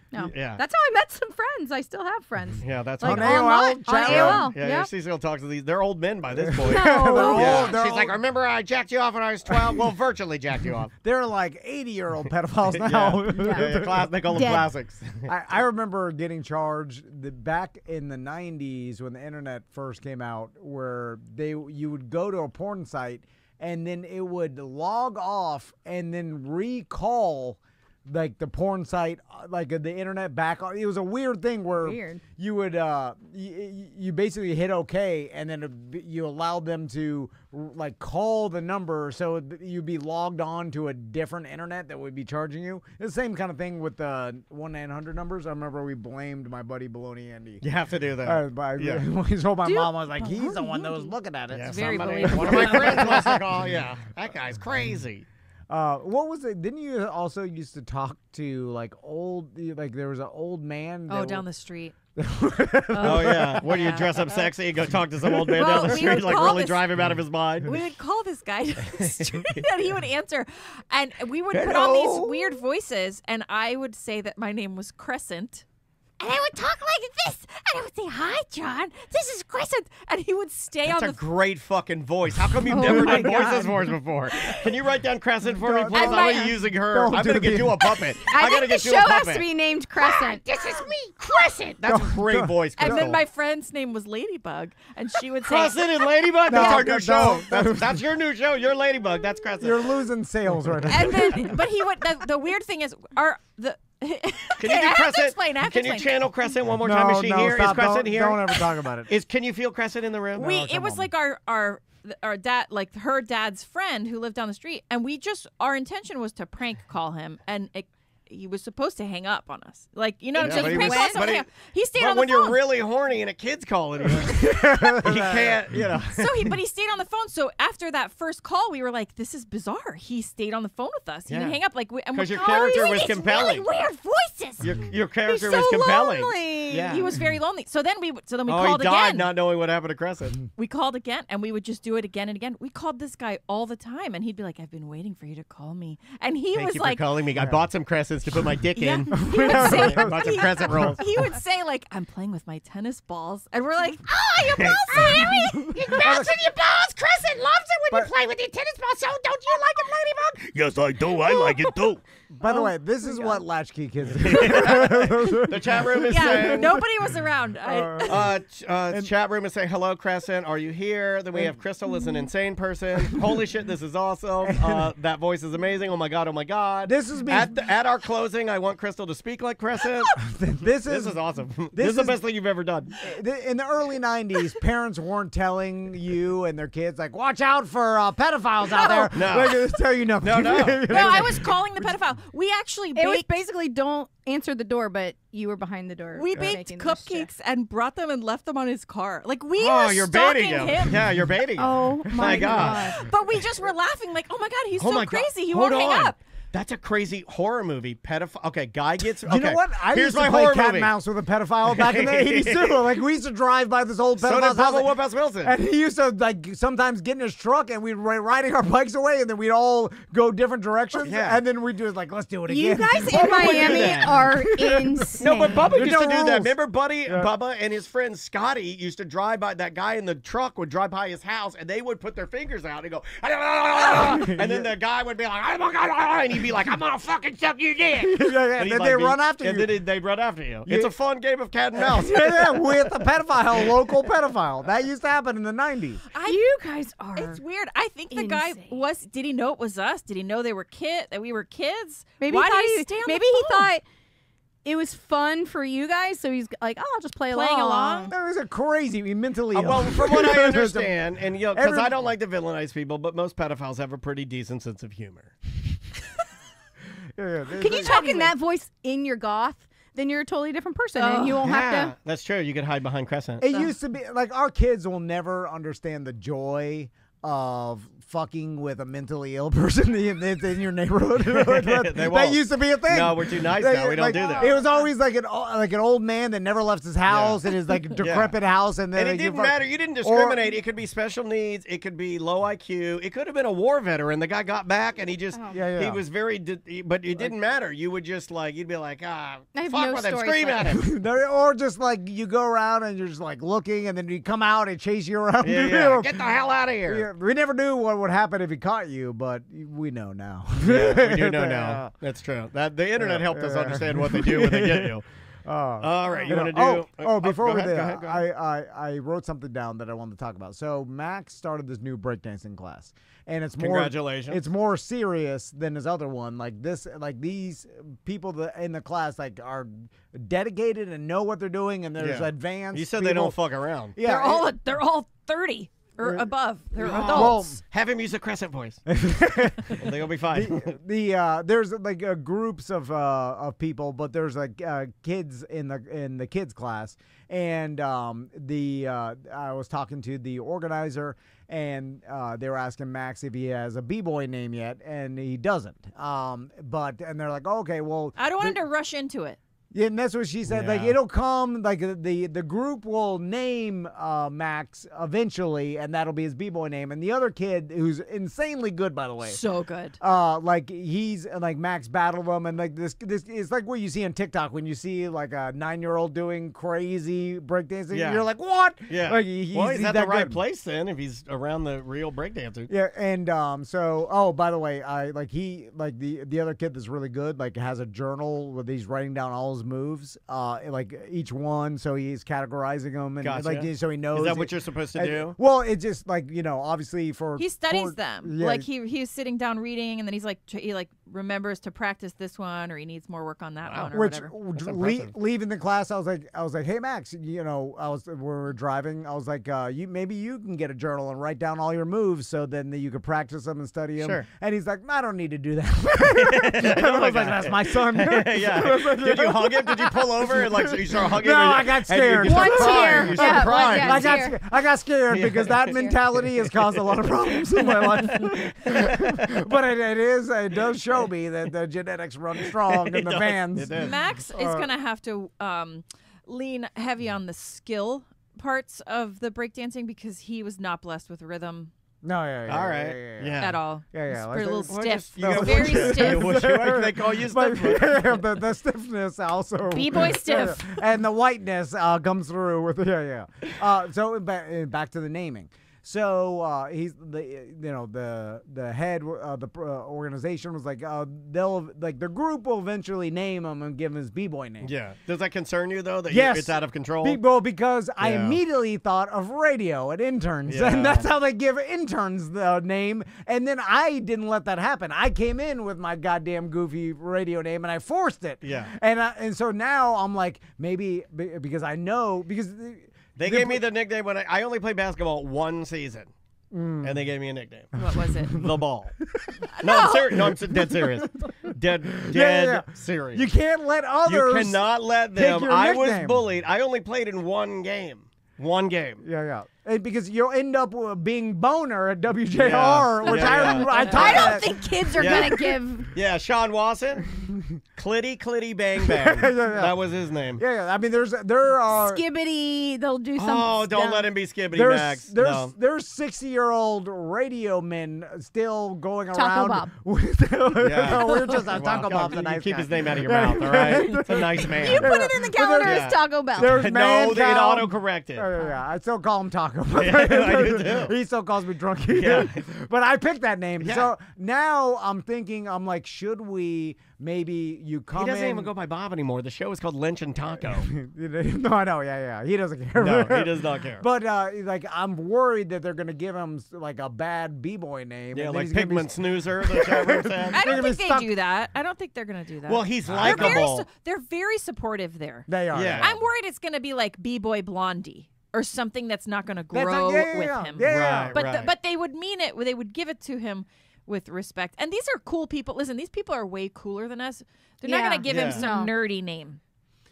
No.
Yeah.
That's how I met some friends. I still have friends.
Yeah, that's
Like
what
online,
AOL?
on AOL.
Yeah,
Yep.
she still talks to these. They're old men by this point.
No.
Yeah.
They're
She's
old.
like, remember I jacked you off when I was 12? Well, virtually jacked you off.
They're like 80-year-old pedophiles now.
They call them
Dead.
classics.
I remember getting charged back in the 90s when the internet first came out, where you would go to a porn site and then it would log off and then recall like the porn site, like the internet back. It was a weird thing where you would you basically hit OK and then you allowed them to like call the number, so you'd be logged on to a different internet that would be charging you. It's the same kind of thing with the 1-900 numbers. I remember we blamed my buddy Baloney Andy.
You have to do that.
He told my mom, I was like, he's the one that was looking at it.
Yeah,
very
somebody-
believable.
One of my friends was like, oh, yeah, that guy's crazy.
What was it? Didn't you also used to talk to like there was an old man?
Oh, down the street.
Oh, yeah. What do you dress up sexy and go talk to some old man
Well,
down the
we
street,
would
like
call
really
this-
drive him out of his mind?
We would call this guy down the street and he would answer. And we would put on these weird voices, and I would say that my name was Crescent. And I would talk like this, and I would say, "Hi, John. This is Crescent," and he would stay
That's
on
a
the.
great fucking voice. How come you've never
my
done voices
God.
for us before? Can you write down Crescent for me,
Don't-
please?
And
I'm
my-
gonna be using her.
Don't
I'm
do
gonna get
the-
you a puppet.
I
gotta
think the
get
show
you a
has
puppet.
to be named Crescent.
This is me, Crescent. That's a great voice,
And
Crystal.
then my friend's name was Ladybug, and she would say,
Crescent and Ladybug. That's
No,
our new
no,
show.
no.
That's your new show. You're Ladybug. That's Crescent.
You're losing sales right now.
and then, but he would. The weird thing is,
Can you
I
do
have to
Crescent?
explain, I have to
Can you
explain.
channel Crescent one more time? Is she here?
Stop.
Is Crescent
don't,
here?
Don't ever talk about it.
Can you feel Crescent in the room?
it was like our dad, like her dad's friend who lived down the street, and our intention was to prank call him, and he was supposed to hang up on us, like just
but he
prank
was-
call
but
someone.
he-
He stayed
But
on the
when
phone.
you're really horny and a kid's calling you, you can't,
But he stayed on the phone. So after that first call, we were like, "This is bizarre." He stayed on the phone with us. He didn't
Yeah.
hang up. Like,
because your character was
these
compelling.
Really weird voices.
Your character
He's so
was compelling.
lonely.
Yeah.
He was very lonely. So then we
Oh,
called
he died
again.
not knowing what happened to Crescent.
We called again, and we would just do it again and again. We called this guy all the time, and he'd be like, "I've been waiting for you to call me." And he
Thank
was
you
like,
for calling me. I bought some Crescents to put my dick
Yeah.
in.
He would say,
Bought some Crescent rolls.
he would say like, "I'm playing with my tennis balls," and we're like, "Oh, your balls are hairy. You bounce with your balls." Crescent loves it when you play with your tennis balls. So don't you like it, Ladybug?
Yes, I do. I like it too.
By the way, this is what latchkey kids do.
The chat room is
Yeah,
saying.
nobody was around.
Chat room is saying, hello, Crescent. Are you here? Then we have Crystal is an insane person. Holy shit, this is awesome. That voice is amazing. Oh my god, oh my god.
This is me.
At our closing, I want Crystal to speak like Crescent.
This
This
is
is awesome. This is the best thing you've ever done.
in the early 90s. '90s, parents weren't telling you and their kids like, "Watch out for pedophiles out there."
No.
Like, they tell you nothing.
No.
No, I was calling the pedophile. We actually
It was
baked,
basically don't answer the door, but you were behind the door.
we baked
making
cupcakes and brought them and left them on his car. Like we
Oh,
were
you're
stalking
baiting him. Yeah, you're baiting him.
Oh my God.
But we just were laughing like, oh my God, he's
Oh
so
my God.
crazy. He
Hold
won't hang
on.
up.
That's a crazy horror movie. Pedophile. Okay, guy gets. Okay.
You know what? I
Here's
used to
my
play
horror
cat
movie.
and mouse with a pedophile back in the '80s too. Like we used to drive by this old
So
pedophile's
did Papa
house,
Whoop-Ass Wilson.
and he used to like sometimes get in his truck, and we'd riding our bikes away, and then we'd all go different directions,
Yeah.
and then we'd do it like, let's do it again.
You guys in
Bubba would do
Miami
that.
are insane.
No, but Bubba
There's
used to
no
do that.
rules.
Remember, Bubba and his friend Scotty used to drive by. That guy in the truck would drive by his house, and they would put their fingers out and go, and then the guy would be like, oh my God, and he'd be like, I'm gonna fucking suck your dick.
And then they run after you.
And then they'd run after you. It's a fun game of cat and mouse.
yeah, with a pedophile, local pedophile. That used to happen in the '90s.
You guys are.
It's weird. I think the guy
insane.
did he know it was us? Did he know they were that we were kids?
Maybe
Why
he thought
did he stay on
maybe
the
he
phone?
thought it was fun for you guys, so he's like, oh, I'll just play
Playing along?
That was a crazy, mentally ill.
Well, from what I understand, and because
Every-
I don't like to villainize people, but most pedophiles have a pretty decent sense of humor.
Can you talk in that voice in your goth? Then you're a totally different person, and you won't have to.
That's true. You could hide behind Crescent.
It used to be like our kids will never understand the joy of fucking with a mentally ill person in your neighborhood.
They won't.
That used to be a thing.
No, we're too nice now. We don't do that.
It was always like an old man that never left his house in his like decrepit house, and then
And it didn't matter. You didn't discriminate. It could be special needs. It could be low IQ. It could have been a war veteran. The guy got back, and he just he was very. But it didn't matter. You would just like you'd be like
I have
fuck
no
with him,
stories
scream
like
at him.
or just like you go around and you're just like looking, and then you come out and chase you around.
Yeah. Get the hell out of here.
Yeah, we never knew what would happen if he caught you, but we know now.
Yeah, we do know now. That's true. That the internet helped us understand what they do when they get you. All right, you want to do?
Before we do,
go ahead.
I wrote something down that I wanted to talk about. So Max started this new breakdancing class, and it's more
Congratulations.
It's more serious than his other one. Like these people in the class are dedicated and know what they're doing, and there's advanced.
You said
people.
they don't fuck around.
Yeah,
They're all 30 or above. They're
Well,
adults.
Have him use a Crescent voice. They'll be fine.
There's like groups of people, but there's like kids in the kids class, and I was talking to the organizer, and they were asking Max if he has a b-boy name yet, and he doesn't. And they're like, okay, well,
I don't want him to rush into it.
Yeah, and that's what she said. Like, it'll come, like, the group will name Max eventually, and that'll be his b-boy name. And the other kid, who's insanely good, by the way.
So good.
Like, he's, like, Max battled him, and, like, this is like what you see on TikTok when you see, like, a 9-year-old doing crazy breakdancing.
Yeah.
You're like, what?
Yeah.
Like,
he's
he's
at
that
the right
good.
place then if he's around the real breakdancer.
Yeah, and so by the way, the other kid that's really good, like, has a journal where he's writing down all his moves, like each one, so he's categorizing them, and
Gotcha.
like so he knows.
Is that what you're supposed to do?
Well, it's just like, obviously
he studies them.
Yeah.
Like he's sitting down reading, and then he's like he remembers to practice this one, or he needs more work on that one, or
Which
whatever.
leaving the class, I was like, hey Max, we were driving. I was like, maybe you can get a journal and write down all your moves, so then you could practice them and study them.
Sure.
And he's like, I don't need to do that. And I was like, that's my son.
Yeah. Did you hug him? Did you pull over and you start hugging
No,
him?
I got scared.
You start
One
crying.
tear.
You start
Yeah,
crying.
one- yeah.
I got scared because that mentality has caused a lot of problems in my life. But it does show me that the genetics run strong in the Vanns.
Max is gonna have to lean heavy on the skill parts of the breakdancing because he was not blessed with rhythm.
No, yeah.
All right. Yeah.
At all.
Yeah.
It's a little stiff.
You got
Very
one-
stiff.
They call you
But,
stiff.
the stiffness also.
B-boy stiff.
And the whiteness comes through with so back to the naming. So he's the head of the organization was like the group will eventually name him and give him his b-boy name.
Yeah. Does that concern you though? That
Yes.
it's out of control?
Because I immediately thought of radio and interns, and that's how they give interns the name. And then I didn't let that happen. I came in with my goddamn goofy radio name, and I forced it.
Yeah.
And so now I'm like, maybe because I know
They gave me the nickname when I only played basketball one season. And they gave me a nickname.
What was it?
The Ball. No, I'm serious. No, I'm dead serious. Dead serious.
You can't let others.
You cannot let them.
Your
I was
nickname.
bullied. I only played in one game. One game.
Yeah. And because you'll end up being Boner at WJR, which I
don't think kids are going to give.
Yeah, Sean Wasson. Clitty Bang Bang. That was his name.
Yeah. I mean, there are
Skibbity. They'll do something.
Oh, don't let him be Skibbity Max.
There's 60-year-old radio men still going
Taco
around.
Bob.
We're just on Taco Bob's a nice
keep
guy.
his name out of your mouth, all right? It's a nice man.
You put it in the calendar as Taco Bell.
There's
No,
man
it
cow.
auto-corrected.
Yeah. I still call him Taco.
Yeah, I do too.
He still calls me Drunky.
Yeah.
But I picked that name.
Yeah.
So now I'm thinking, should we maybe you come
He doesn't
in?
even go by Bob anymore. The show is called Lynch and Taco.
No, I know. Yeah. He doesn't care.
No, he does not care.
But I'm worried that they're gonna give him like a bad b-boy name.
Yeah,
and then
like
he's gonna be
Pigment Snoozer, the chat room said.
I don't
gonna
think
be
they
stuck-
do that. I don't think they're going to do that.
Well, he's
they're
likable.
they're very supportive there.
They are.
Yeah.
I'm worried it's going to be like B-Boy Blondie or something that's not going to
That's
grow
yeah.
with him.
Yeah.
Right,
But
right.
but they would mean it. They would give it to him with respect. And these are cool people. Listen, these people are way cooler than us. They're not
Yeah.
going to give him
Yeah.
some nerdy name.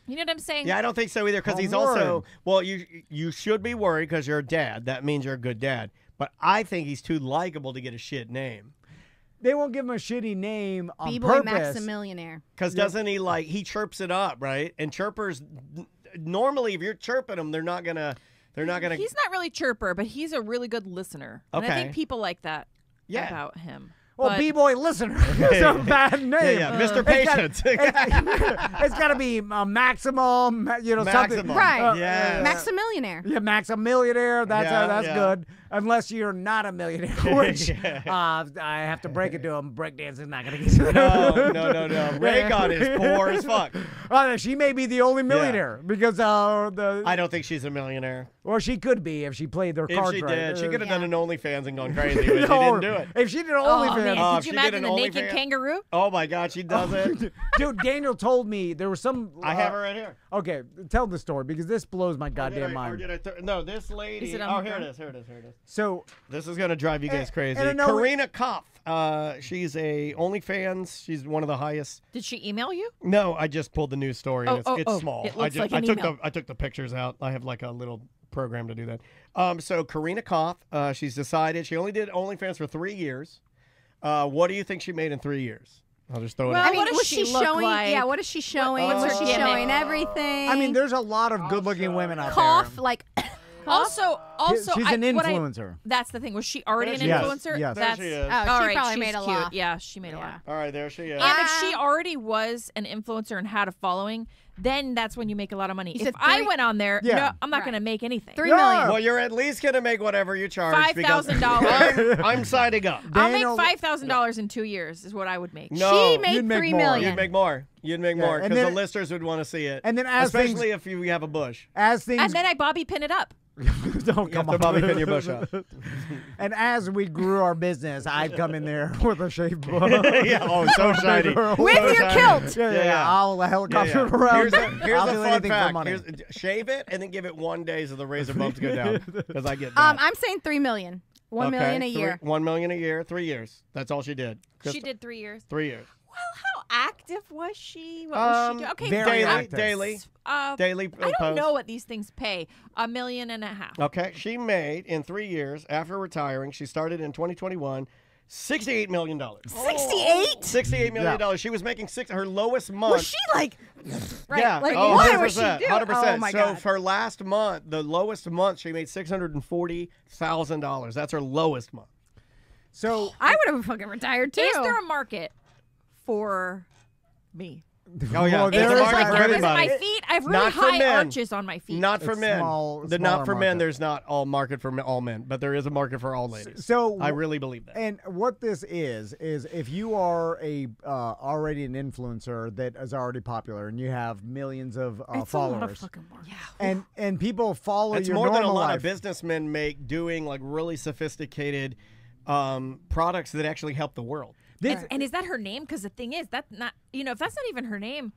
You know what I'm saying?
Yeah, I don't think so either because
I'm
he's
worried.
also, well, you should be worried because you're a dad. That means you're a good dad. But I think he's too likable to get a shit name.
They won't give him a shitty name on
B-Boy
purpose.
Maximillionaire.
Because doesn't he he chirps it up, right? And chirpers, normally if you're chirping them, they're not going to.
He's not really chirper, but he's a really good listener. And I
Okay.
think people like that
Yeah.
about him.
Well,
But-
B-Boy listener. It's a bad name.
Yeah, Mr. Patience.
It's got to be maximum, something.
Maximum.
Right.
Yeah.
Maximillionaire.
Yeah, Max a millionaire. That's
Yeah.
good. Unless you're not a millionaire, which
Yeah.
I have to break it to him. Breakdancing is not going to get you there.
No. Raycon is poor as fuck.
She may be the only millionaire because
I don't think she's a millionaire.
or she could be if she played their
If
cards
she
right.
did, she could have
Yeah.
done an OnlyFans and gone crazy, but she didn't do it.
If she did
Oh,
OnlyFans,
man.
Oh,
Could
if
you
she did
imagine
an
the naked
OnlyFans?
kangaroo?
Oh my God, she does it.
dude, Daniel told me there was some.
I have her right here.
Okay, tell the story because this blows my goddamn
Or
mind.
did I no, this lady.
Is it on
Oh,
the
here it
ground?
is. Here it is.
So
This is gonna drive you guys crazy.
and I know
Karina Kopf. She's a OnlyFans. She's one of the highest.
Did she email you?
No, I just pulled the news story. And it's small.
It looks like
I
an
took
email.
I took the pictures out. I have like a little program to do that. So Karina Kopf, she's decided she only did OnlyFans for 3 years. What do you think she made in 3 years? I'll just throw it
Well,
out.
I mean,
what does
was
she
she
look
showing?
like?
Yeah, what is she showing?
what's her
Was she
gimmick?
showing everything?
I mean, there's a lot of good-looking women out
cough
there.
like.
Also,
She's an
what
influencer.
that's the thing. Was she already an
Yes,
influencer?
yes.
That's,
There she is.
Oh,
all
she
right,
probably
she's
made a
cute.
lot.
Yeah, she made a lot.
All right, there she is.
And if she already was an influencer and had a following, then that's when you make a lot of money.
You
If
said
I
three-
went on there,
Yeah.
no, I'm not
Right.
going to make anything.
$3
Yeah.
million.
Well, you're at least gonna make whatever you charge. because
$5,000.
I'm signing up.
I'll
Daniel-
make $5,000 in 2 years is what I would make.
No,
She made
you'd make
$3
more.
million.
You'd make more. You'd make more
and
because the
then-
listeners would want to see it.
And then as
especially if you have a bush.
As things
And then I Bobby pin it up.
don't
You
come
have to
up
Bobby
with-
pin your bush up.
And as we grew our business, I'd come in there with a shaved bush.
Yeah, oh, so shiny.
With
So
your
shiny.
kilt.
Yeah. I'll helicopter it around.
Here's
I'll
a
do
fun
anything for
fact.
money.
Shave it and then give it 1 day so the razor bumps go down. Because I get that.
I'm saying $3 million. $1 million a year.
1 million a year, 3 years. That's all she did.
She did 3 years.
3 years.
Well, how active was she? What was she doing? Okay,
very
Daily,
active.
daily. Daily
I don't
post.
know what these things pay. $1.5 million.
Okay, she made in 3 years after retiring. She started in 2021. $68 million.
68?
$68 million. She was making her lowest month.
Was she like, right?
Yeah.
Like,
oh,
what
100%,
was she doing?
100%.
Oh my
so
God.
for last month, the lowest month, she made $640,000. That's her lowest month.
So
I would have fucking retired too.
Is there a market for me?
Oh yeah,
Well,
there's
there
a
is
market
like-
for
Because
everybody.
my feet, I have really
Not for
high
men.
arches on my feet.
Not for
It's
men.
smaller
Not for men.
market.
There's not all market for all men, but there is a market for all ladies.
So
I really believe that.
And what this is if you are a already an influencer that is already popular and you have millions of
It's
followers,
a lot of fucking work.
and people follow
It's
your
more than a
normal
lot
life.
of businessmen make doing like really sophisticated products that actually help the world.
And is that her name? Because the thing is, that's not, if that's not even her name,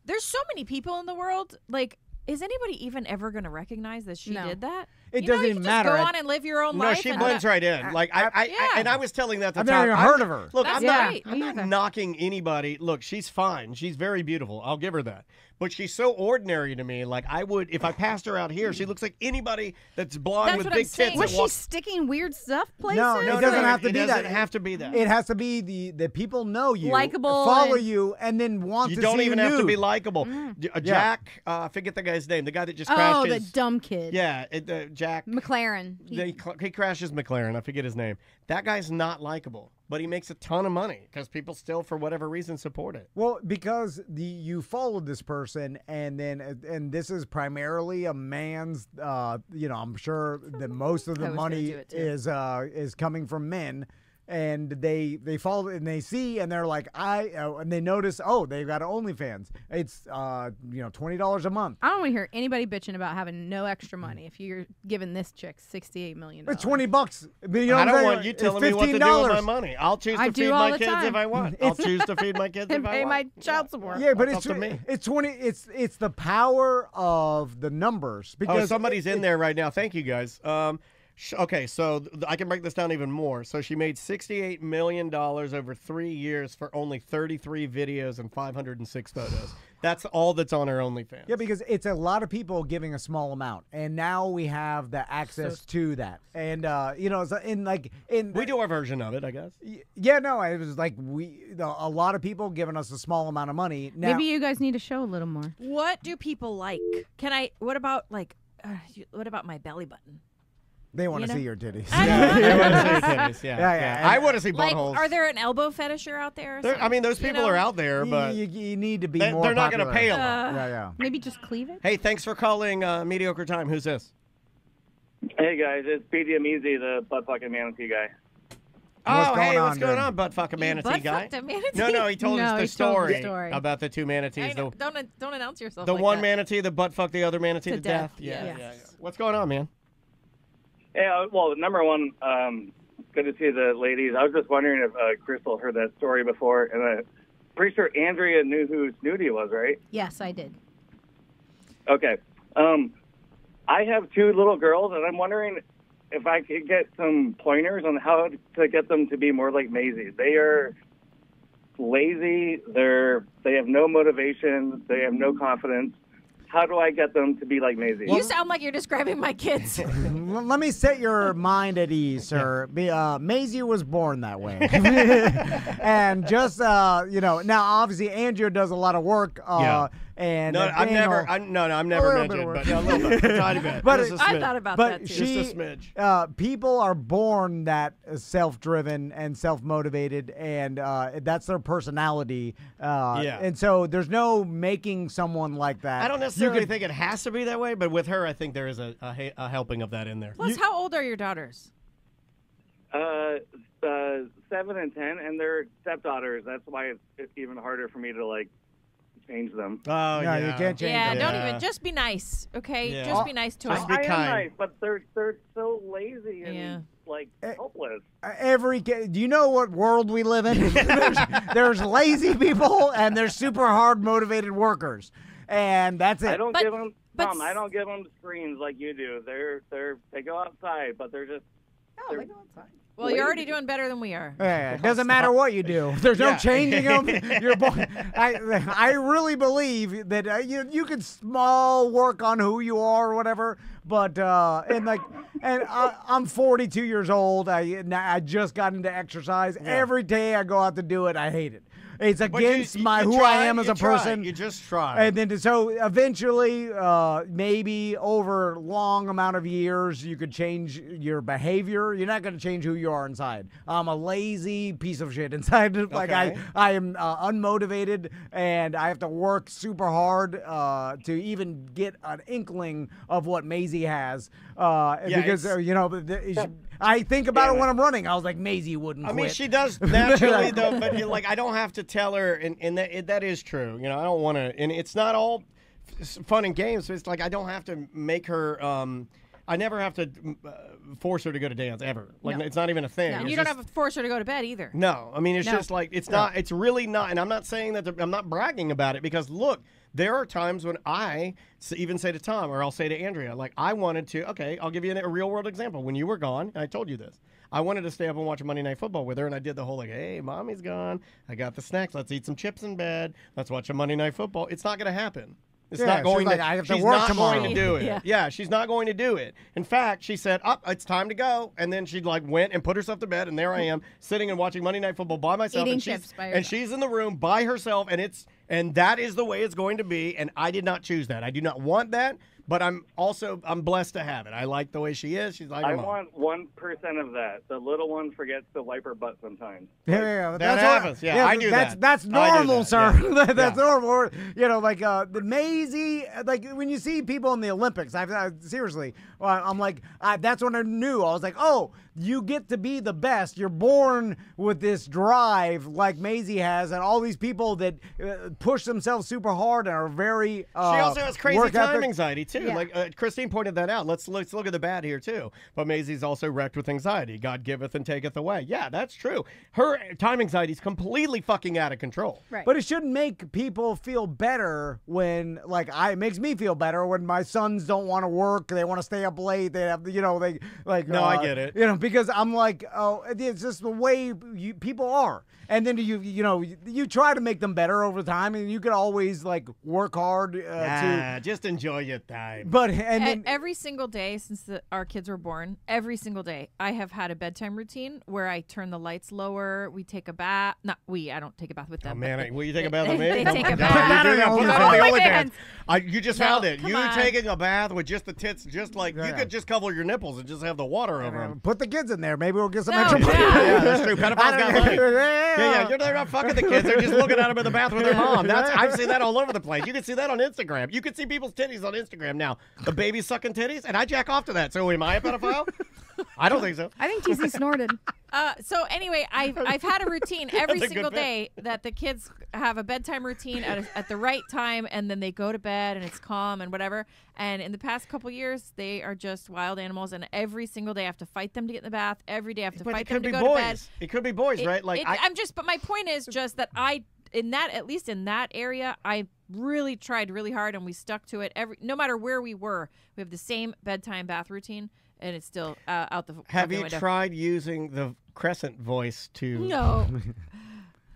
there's so many people in the world. Like, is anybody even ever going to recognize that she did that?
It doesn't even matter.
Just go on and live your own life.
No, she blends right in. Like and I was telling that.
I've never even heard of her.
Look, I'm not knocking anybody. Look, she's fine. She's very beautiful. I'll give her that. But she's so ordinary to me. Like I would, if I passed her out here, she looks like anybody that's blonde with big tits.
Was she sticking weird stuff places?
No, it doesn't have to be that.
It doesn't have to be that.
It has to be the people know you,
likable,
follow you, and then want to see you.
You don't even have to be likable. Jack,
yeah.
I forget the guy's name. The guy that just crashed
the dumb kid.
Yeah, Jack
McLaren.
He crashes McLaren. I forget his name. That guy's not likable, but he makes a ton of money because people still, for whatever reason, support it.
Well, because you followed this person, and this is primarily a man's. I'm sure that most of the money is coming from men. And they follow and they see and they're like and they notice they've got OnlyFans. It's $20 a month.
I don't want to hear anybody bitching about having no extra money if you're giving this chick $68 million.
It's $20.
I don't want you telling me what to do with my money. I'll choose to feed my kids if I want. I'll choose to feed my kids if I want.
Pay my child support.
Yeah, but
it's up to me.
It's 20. It's the power of the numbers. Because
somebody's in there right now. Thank you guys. Okay, so I can break this down even more. So she made $68 million over 3 years for only 33 videos and 506 photos. That's all that's on her OnlyFans.
Yeah, because it's a lot of people giving a small amount, and now we have the access to that. And we
do our version of it, I guess.
Yeah, no, it was like a lot of people giving us a small amount of money. Now,
maybe you guys need to show a little more.
What do people like? What about my belly button?
They want to see your titties.
They want to see your titties. Yeah. I want to see buttholes.
Are there an elbow fetisher out there?
Those people are out there, but
you need to be more.
They're not going to pay a lot.
Yeah.
Maybe just cleave it.
Hey, thanks for calling Mediocre Time. Who's this?
Hey guys, it's BDM Easy, the butt fucking manatee guy.
What's going on, butt fucking manatee guy? No, he told us the story about the two manatees.
Don't announce yourself.
The one manatee that butt fucked the other manatee to death. Yeah. What's going on, man?
Yeah, well, number one, good to see the ladies. I was just wondering if Crystal heard that story before, and I'm pretty sure Andrea knew who Snooty was, right?
Yes, I did.
Okay. I have two little girls, and I'm wondering if I could get some pointers on how to get them to be more like Maisie. They are lazy. They have no motivation. They have no confidence. How do I get them to be like Maisie?
You sound like you're describing my kids.
Let me set your mind at ease, sir. Maisie was born that way. And just, now obviously Andrea does a lot of work. And
I'm never mentioned, but a little bit, a tiny bit.
But
I thought about that too.
Just a smidge.
People are born that self-driven and self-motivated, and that's their personality. And so there's no making someone like that.
I don't necessarily think it has to be that way, but with her, I think there is a helping of that in there.
Plus, how old are your daughters?
7 and 10, and they're stepdaughters. That's why it's even harder for me to change them.
Oh,
no, you can't change them.
Don't even. Just be nice, okay? Yeah. Just be nice to them.
I am nice, but they're so lazy and helpless.
Do you know what world we live in? there's lazy people and there's super hard motivated workers, and that's it.
I don't give them. Tom, I don't give them screens like you do. They go outside, but they're just.
They go outside.
Well, you're already doing better than we are.
Yeah, it doesn't matter what you do. There's no changing them. I really believe that you can small work on who you are or whatever, but I'm 42 years old. I just got into exercise. Yeah. Every day I go out to do it, I hate it. It's against who I am as a person.
You just try.
And then so eventually, maybe over a long amount of years, you could change your behavior. You're not going to change who you are inside. I'm a lazy piece of shit inside. Like I am unmotivated, and I have to work super hard to even get an inkling of what Maisie has. Because I think about it when I'm running. I was like, Maisie wouldn't quit.
I mean, she does naturally, though, but I don't have to tell her, and that is true. I don't want to, and it's not all fun and games. So it's I don't have to make her I never have to force her to go to dance ever. Like it's not even a thing.
No. You don't have to force her to go to bed either.
No, I mean it's just like it's not. It's really not. And I'm not saying that. I'm not bragging about it because look, there are times when I even say to Tom or I'll say to Andrea, like I wanted to. Okay, I'll give you a real world example. When you were gone, and I told you this. I wanted to stay up and watch Monday Night Football with her, and I did the whole like, hey, mommy's gone. I got the snacks. Let's eat some chips in bed. Let's watch a Monday Night Football. It's not going to happen. It's not going to.
I have to
she's
work
not
tomorrow.
going to do it. Yeah, she's not going to do it. In fact, she said, it's time to go. And then she like went and put herself to bed, and there I am sitting and watching Monday Night Football by myself.
Eating
and
chips by
and
herself.
she's in the room by herself, and that is the way it's going to be. And I did not choose that. I do not want that. But I'm blessed to have it. I like the way she is. She's like
I want 1% of that. The little one forgets to wipe her butt sometimes.
Yeah,
that happens. Yeah, I do that.
That's normal, sir.
Yeah.
That's normal. You know, like the Maisie, like when you see people in the Olympics, seriously, I'm like, that's when I knew. I was like, oh, you get to be the best. You're born with this drive like Maisie has, and all these people that push themselves super hard and are very.
She also has crazy
work
time
ethic.
anxiety too.
Yeah.
Like Christine pointed that out. Let's look at the bad here too. But Maisie's also wrecked with anxiety. God giveth and taketh away. Yeah, that's true. Her time anxiety is completely fucking out of control.
Right.
But it shouldn't make people feel better when, like, it makes me feel better when my sons don't want to work. They want to stay up late. They have, you know, they like.
No, I get it.
You know, because I'm like, oh, it's just the way people are. And then you try to make them better over time, and you can always like work hard to
just enjoy your time.
But and then,
every single day since our kids were born, every single day I have had a bedtime routine where I turn the lights lower. We take a bath. Not we. I don't take a bath with them.
Oh man, will you take a bath with me?
They take a
You
bath.
do that. Put that on the OnlyFans. You just found it.
come
You
on.
taking a bath with just the tits, just like you could just cover your nipples and just have the water over them.
put the kids in there. Maybe we'll get some
No,
extra money.
Yeah, that's true. Pedophiles got money.
Yeah.
They're not fucking the kids. They're just looking at them in the bath with their mom. I've seen that all over the place. You can see that on Instagram. You can see people's titties on Instagram now. The baby sucking titties, and I jack off to that. So am I a pedophile? I don't think so.
I think TC snorted.
So anyway, I've had a routine every
That's a
single
good
day that the kids have a bedtime routine at the right time, and then they go to bed and it's calm and whatever. And in the past couple years, they are just wild animals, and every single day I have to fight them to get in the bath. Every day I have to fight them to go to bed.
It could be boys, right? Like
but my point is just that at least in that area, I really tried really hard, and we stuck to it. No matter where we were, we have the same bedtime bath routine. And it's still out the
Have you
window.
tried using the crescent voice to...
No.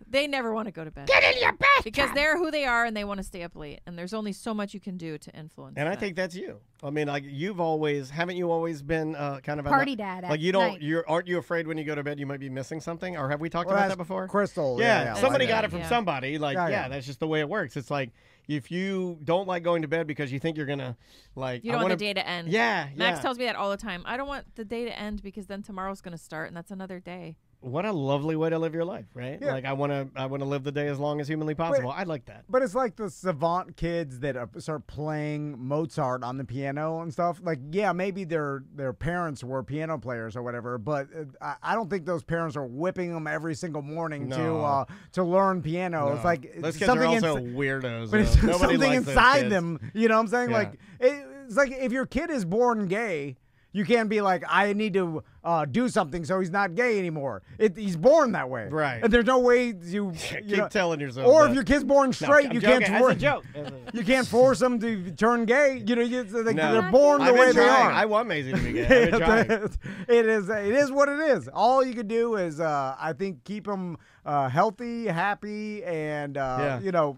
They never want to go to bed.
Get in your bed!
Because they're who they are and they want to stay up late. And there's only so much you can do to influence
And I
that.
think that's you. I mean, like, haven't you always been kind of...
Party dad at
Like, you don't...
night.
Aren't you afraid when you go to bed you might be missing something? Or have we talked about that before?
Crystal.
Yeah, somebody
like
got
that.
it from
Yeah.
somebody. Like,
Yeah.
that's just the way it works. It's like, if you don't like going to bed because you think you're going to, like...
You don't want the day to end.
Yeah,
Max
yeah.
tells me that all the time. I don't want the day to end because then tomorrow's going to start and that's another day.
What a lovely way to live your life, right?
Yeah.
Like, I want to live the day as long as humanly possible. I like that.
But it's like the savant kids that start playing Mozart on the piano and stuff. Like, yeah, maybe their parents were piano players or whatever, but I don't think those parents are whipping them every single morning
No.
to learn piano.
No.
It's like
Those
it's
kids are
something
also weirdos.
but it's
though. Nobody
something
likes those
inside
kids.
them. You know what I'm saying?
Yeah.
Like it's like if your kid is born gay. You can't be like, I need to do something so he's not gay anymore. He's born that way.
Right.
And there's no way you
Keep telling yourself
Or
that.
if your kid's born straight,
I'm
you
joking.
can't
As a joke.
you can't force them to turn gay. You know, they're born the
I've
way
been
they
trying.
are.
I want Maisie to be gay. I've been trying.
It is what it is. All you can do is, I think, keep them healthy, happy, and you know.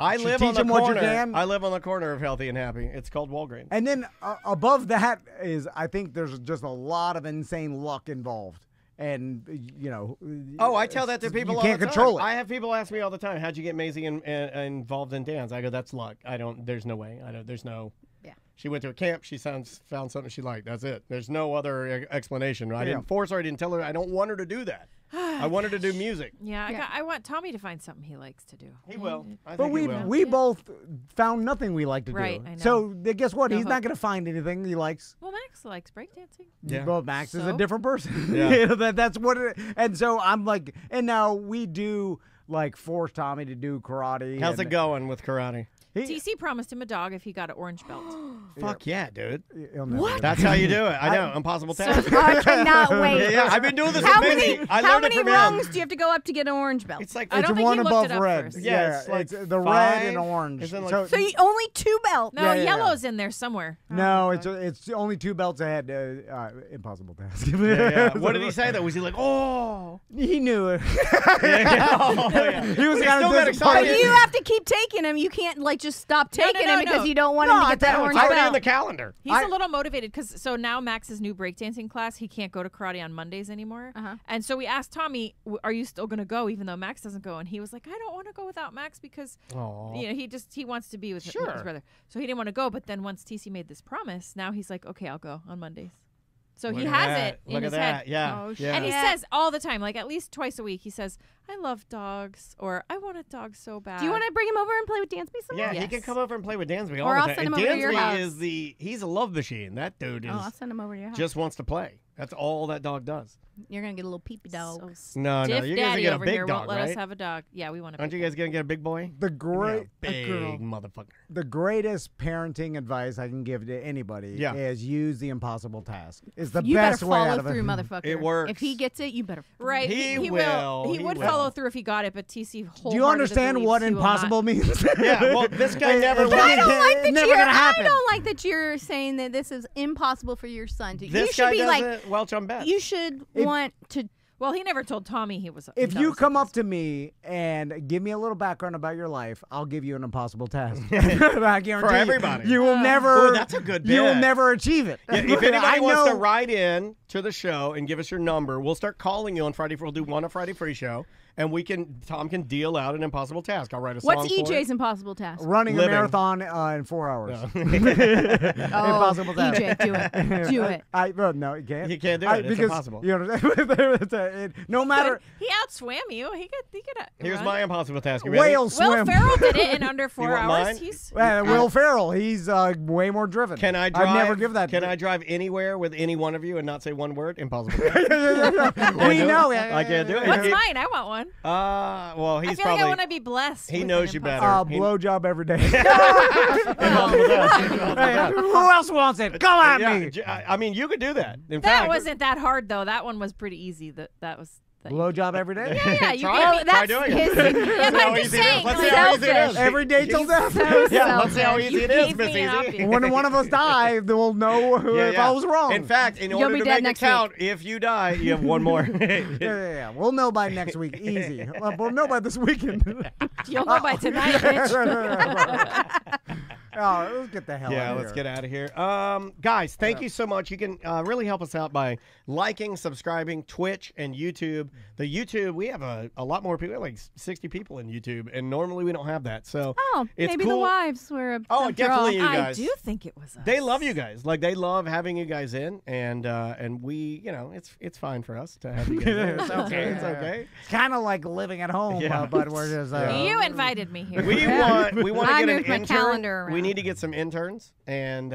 I
should
live
teach
on the
them what you
corner.
can.
I live on the corner of healthy and happy. It's called Walgreens.
And then above that is, I think there's just a lot of insane luck involved. And, you know.
Oh, I tell that to people all the time.
You can't control it.
I have people ask me all the time, how'd you get Maisie involved in dance? I go, that's luck. There's no way. There's no.
Yeah.
She went to a camp. She found something she liked. That's it. There's no other explanation. I didn't force her. I didn't tell her. I don't want her to do that. I want her to do music.
Yeah, I want Tommy to find something he likes to do.
He will. I
But
think he will.
we both found nothing we like to
Right,
do.
I know.
So guess what?
No
He's
hope.
not going to find anything he likes.
Well, Max likes breakdancing.
Yeah.
Well, Max is a
So?
different person.
Yeah.
You know, that's what it. And so I'm like, and now we do like force Tommy to do karate.
How's
and
it going with karate?
TC promised him a dog if he got an orange belt.
Fuck yeah, dude.
What?
That's how you do it. I know. Impossible task.
I cannot wait.
Yeah, I've been doing this
How
with
many?
Mindy. I
How
learned it
many
from
rungs
him.
do you have to go up to get an orange belt?
It's like
I don't
It's
think
one
he looked
above
it up
red.
first.
Yeah, it's like
it's the red
5.
and orange.
Isn't it like
so you only 2 belts.
No, yellow's in there somewhere.
No, it's only 2 belts ahead. Impossible task.
yeah. What did he say though? Was he like, oh?
He knew it.
Oh, yeah.
He was
But he
kind
still got
of
excited.
But you have to keep taking him. You can't just stop taking him because you don't want him to get that
It's
orange
already
belt.
in the calendar.
He's a little motivated because so now Max's new breakdancing class, he can't go to karate on Mondays anymore. And so we asked Tommy, "Are you still going to go even though Max doesn't go?" And he was like, "I don't want to go without Max because he wants to be with his brother." So he didn't want to go. But then once TC made this promise, now he's like, "Okay, I'll go on Mondays." So he has it in his head.
Yeah.
Oh,
yeah.
And he says all the time, like at least twice a week, he says, "I love dogs," or "I want a dog so bad."
Do you want to bring him over and play with Dansby some more?
Yeah, he can come over and play with Dansby all
Or
the
I'll
time.
send
And
him over to your house.
Dansby he's a love machine. That dude is
I'll send him over to your house.
just wants to play. That's all that dog does.
You're going to get a little peepee dog.
No,
Stiff
you guys are
Daddy
get a
over
big
here
dog,
won't let
right?
us have a dog. Yeah, we want a
Aren't
big
you guys gonna get a big boy?
The great,
big motherfucker.
The greatest parenting advice I can give to anybody is use the impossible task. It's the
you
best
better
way
follow
out of
through,
it.
motherfucker.
It works.
If he gets it, you better.
Right.
He will.
He would follow through if he got it, but TC
Do you understand what impossible means?
Yeah, well, this guy never
But I don't like that
never
you're.
gonna
I
happen.
don't like that you're saying that this is impossible for your son to.
This
you should
guy
be
doesn't
like.
welch on bets.
You should want to.
Well, he never told Tommy he was.
If you come up to me and give me a little background about your life, I'll give you an impossible task. I guarantee
For everybody.
you will never.
Ooh, that's a good
You will
bit.
never achieve it.
Yeah, if anybody
I
wants to
know-
write in to the show and give us your number, we'll start calling you on Friday. We'll do one a Friday free show, and Tom can deal out an impossible task. I'll write a song
What's
for
EJ's
it.
impossible task?
running
Living.
a marathon in 4 hours.
Oh,
Impossible task.
EJ, do it. Do it.
No, you can't.
You can't do it. It's
because,
impossible.
You know, no matter.
He outswam you. He could.
Here's
run.
my impossible task. You ready?
Whale
Will
swim.
Ferrell did it in under 4
want
hours.
mine?
He's
Will Ferrell, he's way more driven.
Can I drive?
I'd never give that.
Can I drive anywhere with any one of you and not say one word? Impossible.
We know.
I can't do it.
What's mine? I want one.
Well, he's
I feel
probably.
like I want to be blessed.
He
with
knows
an
you
impossible-
better.
Blowjob every day.
Impossible task.
Who else wants it? Come at me.
I mean, you could do that. In
That
fact,
wasn't that hard though. That one was pretty easy. That was.
Blowjob every day.
Yeah, you
Try
gave
it.
me.
Try doing
his-
it.
Yeah, but I'm just saying.
Let's
like,
see how easy it is.
Every day till death.
Yeah, let's see how easy it is,
gave
Miss
me an
Easy.
option.
When one of us die, we'll know if I was wrong.
In fact, in
You'll
order
be
to
dead
make it
next
count, if you die, you have one more.
Yeah. We'll know by next week. Easy. We'll know by this weekend.
You'll know by tonight, bitch.
Oh, let's get the hell out of here.
Let's get out of here. Guys, thank you so much. You can really help us out by liking, subscribing, Twitch and YouTube. The YouTube, we have a lot more people, like 60 people in YouTube, and normally we don't have that. So it's
maybe
cool.
the wives were.
Oh, definitely you
I
guys.
do think it was us.
They love you guys. Like they love having you guys in, and we, it's fine for us to have you guys in. It's okay. It's okay.
It's kind of like living at home,
Yeah.
but we're just.
You invited me here.
We want to
I
get an
moved my
intern.
calendar around.
We need to get some interns, and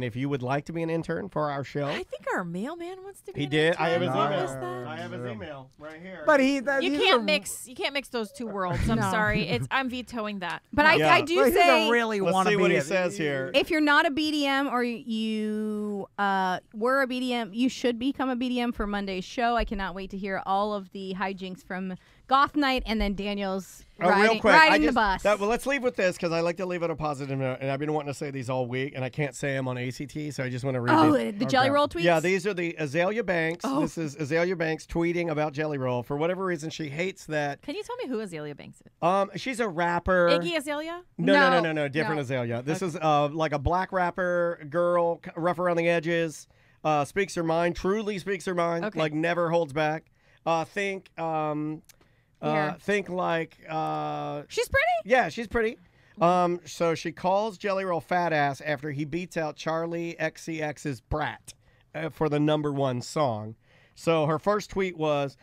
if you would like to be an intern for our show,
I think our mailman wants to be.
he
an
did. I have his
intern.
email.
What was that?
I have his email right here.
But
You
he's
can't
a-
mix. You can't mix those two worlds. I'm
No.
sorry. I'm vetoing that.
But
Yeah.
I do
But he's
say.
a really
Let's
want
see
to
what
be
he
it.
says here.
If you're not a BDM or you were a BDM, you should become a BDM for Monday's show. I cannot wait to hear all of the hijinks from Goth Night and then Daniel's
Real quick,
riding the bus.
well, let's leave with this because I like to leave it a positive note, and I've been wanting to say these all week, and I can't say them on ACT, so I just want to read these.
the Jelly Roll tweets?
Yeah, these are the Azalea Banks. This is Azalea Banks tweeting about Jelly Roll. For whatever reason, she hates that.
Can you tell me who Azalea Banks is?
She's a rapper.
Iggy Azalea?
No. Different
No.
Azalea. This is like a black rapper girl, rough around the edges, speaks her mind, truly speaks her mind,
Okay.
like never holds back. Think like
She's pretty.
yeah, she's pretty. So she calls Jelly Roll fat ass after he beats out Charlie XCX's Brat for the #1 song. So her first tweet was,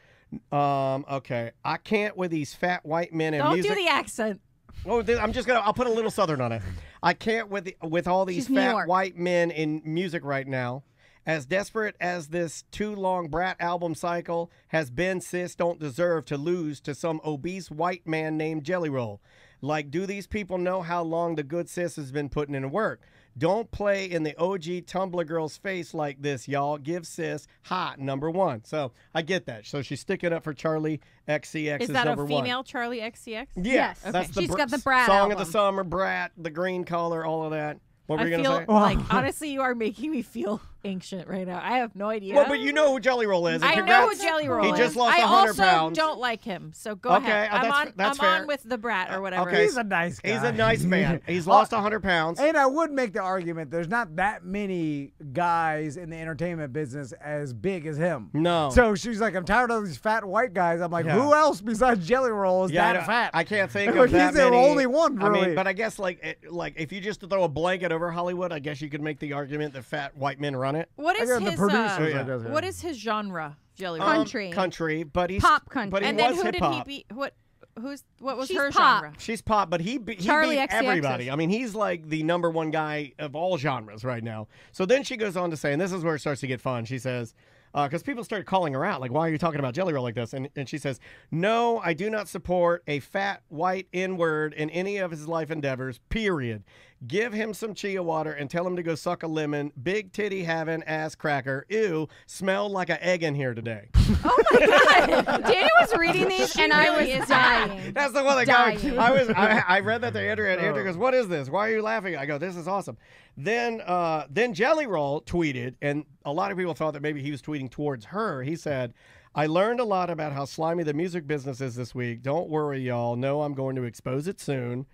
okay, I can't with these fat white men and
Don't
music.
do the accent.
Oh, I'll put a little Southern on it. I can't with all these
She's New
fat
York.
white men in music right now. As desperate as this too long Brat album cycle has been, sis don't deserve to lose to some obese white man named Jelly Roll. Like, do these people know how long the good sis has been putting in work? Don't play in the OG Tumblr girl's face like this, y'all. Give sis hot #1. So I get that. So she's sticking up for Charlie XCX.
Is that
#1.
a female Charlie XCX?
Yes.
Okay.
That's the
She's got the Brat
song
album.
of the summer, Brat, the green color, all of that. What were you going to say?
Like, honestly, you are making me feel ancient right now. I have no idea.
Well, but you know who Jelly Roll is. And
I know
congrats.
who Jelly Roll is.
He just lost 100
pounds. I also
pounds.
don't like him, so go
Okay,
ahead.
that's
I'm
fair.
on with the Brat or whatever.
Okay.
He's a nice guy.
He's a nice man. He's lost 100 pounds.
And I would make the argument there's not that many guys in the entertainment business as big as him.
No.
So she's like, I'm tired of these fat white guys. I'm like, who else besides Jelly Roll is that fat?
I can't think
Like,
of that
he's the
many.
only one,
I
really.
mean, but I guess like if you just throw a blanket over Hollywood, I guess you could make the argument that fat white men run it.
What is
I got the
his
producers, I guess,
what is his genre? Jelly Roll.
Country, but he's
Pop country.
But he
and
was
then who
hip
did
hop.
he be? What was
She's
her
pop.
genre?
She's pop, but he beat
Charlie XCX.
everybody. I mean, he's like the #1 guy of all genres right now. So then she goes on to say, and this is where it starts to get fun. She says, because people started calling her out, like, why are you talking about Jelly Roll like this? And she says, no, I do not support a fat white N-word in any of his life endeavors, period. Give him some chia water and tell him to go suck a lemon. Big titty having ass cracker. Ew, smelled like an egg in here today.
Oh my God. Daniel was reading these and I was dying.
That's the one that got me. I read that to Andrea, and Andrea goes, what is this? Why are you laughing? I go, this is awesome. Then Jelly Roll tweeted, and a lot of people thought that maybe he was tweeting towards her. He said, I learned a lot about how slimy the music business is this week. Don't worry, y'all. No, I'm going to expose it soon.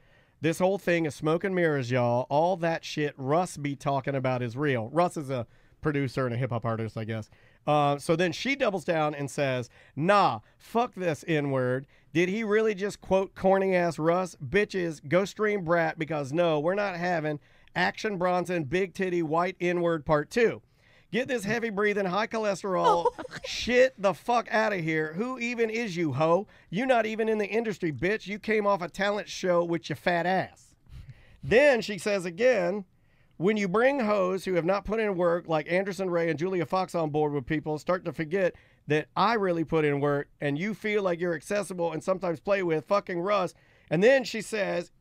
This whole thing is smoke and mirrors, y'all. All that shit Russ be talking about is real. Russ is a producer and a hip-hop artist, I guess. So then she doubles down and says, nah, fuck this N-word. Did he really just quote corny-ass Russ? Bitches, go stream Brat because no, we're not having Action Bronson, Big Titty, White N-word Part 2. Get this heavy-breathing, high-cholesterol shit the fuck out of here. Who even is you, ho? You not even in the industry, bitch. You came off a talent show with your fat ass. Then she says again, when you bring hoes who have not put in work like Anderson Ray and Julia Fox on board with people, start to forget that I really put in work and you feel like you're accessible and sometimes play with fucking Russ. And then she says,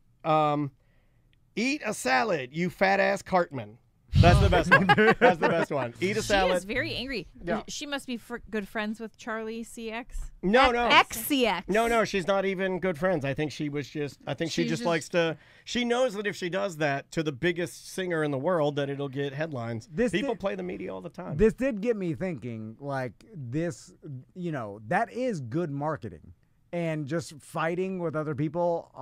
eat a salad, you fat-ass Cartman. That's the best one. That's the best one. Eat a salad.
She is very angry.
Yeah.
She must be good friends with Charlie CX.
No.
XCX.
No, she's not even good friends. I think she was just, she just likes to, she knows that if she does that to the biggest singer in the world, that it'll get headlines. People play the media all the time.
This did get me thinking, like, this, that is good marketing. And just fighting with other people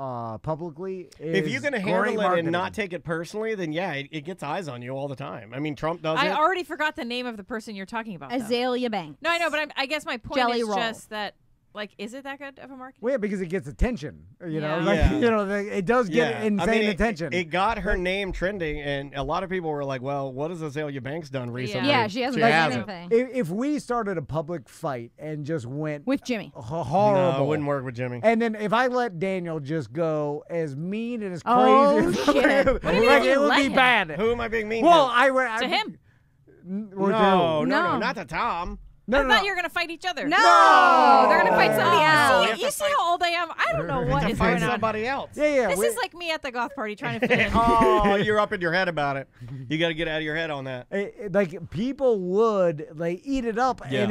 publicly is
if you're going to handle
great
it and not take it personally, then yeah, it gets eyes on you all the time. I mean, Trump does it.
I already forgot the name of the person you're talking about.
Azalea Banks.
No, I know, but I guess my point
Jelly
is
Roll.
just that, like, is it that good of a marketing?
Well, yeah, because it gets attention.
Yeah.
It does get insane attention.
It got her name trending, and a lot of people were like, well, what has Azalea Banks done recently?
Yeah, she hasn't done anything.
If we started a public fight and just went
with Jimmy,
horrible.
No, it wouldn't work with Jimmy.
And then if I let Daniel just go as mean and as crazy,
oh shit,
What do you mean
it would be
him?
bad.
Who am I being mean
Well,
to?
To him.
No, not to Tom.
I thought you were going to fight each other.
No, they're going to fight somebody else.
See, you see how old I am? I don't know what
to
is
fight
going on.
somebody else.
Yeah.
This is like me at the goth party trying to fit in.
Oh, you're up in your head about it. You got to get out of your head on that.
Like people would eat it up, and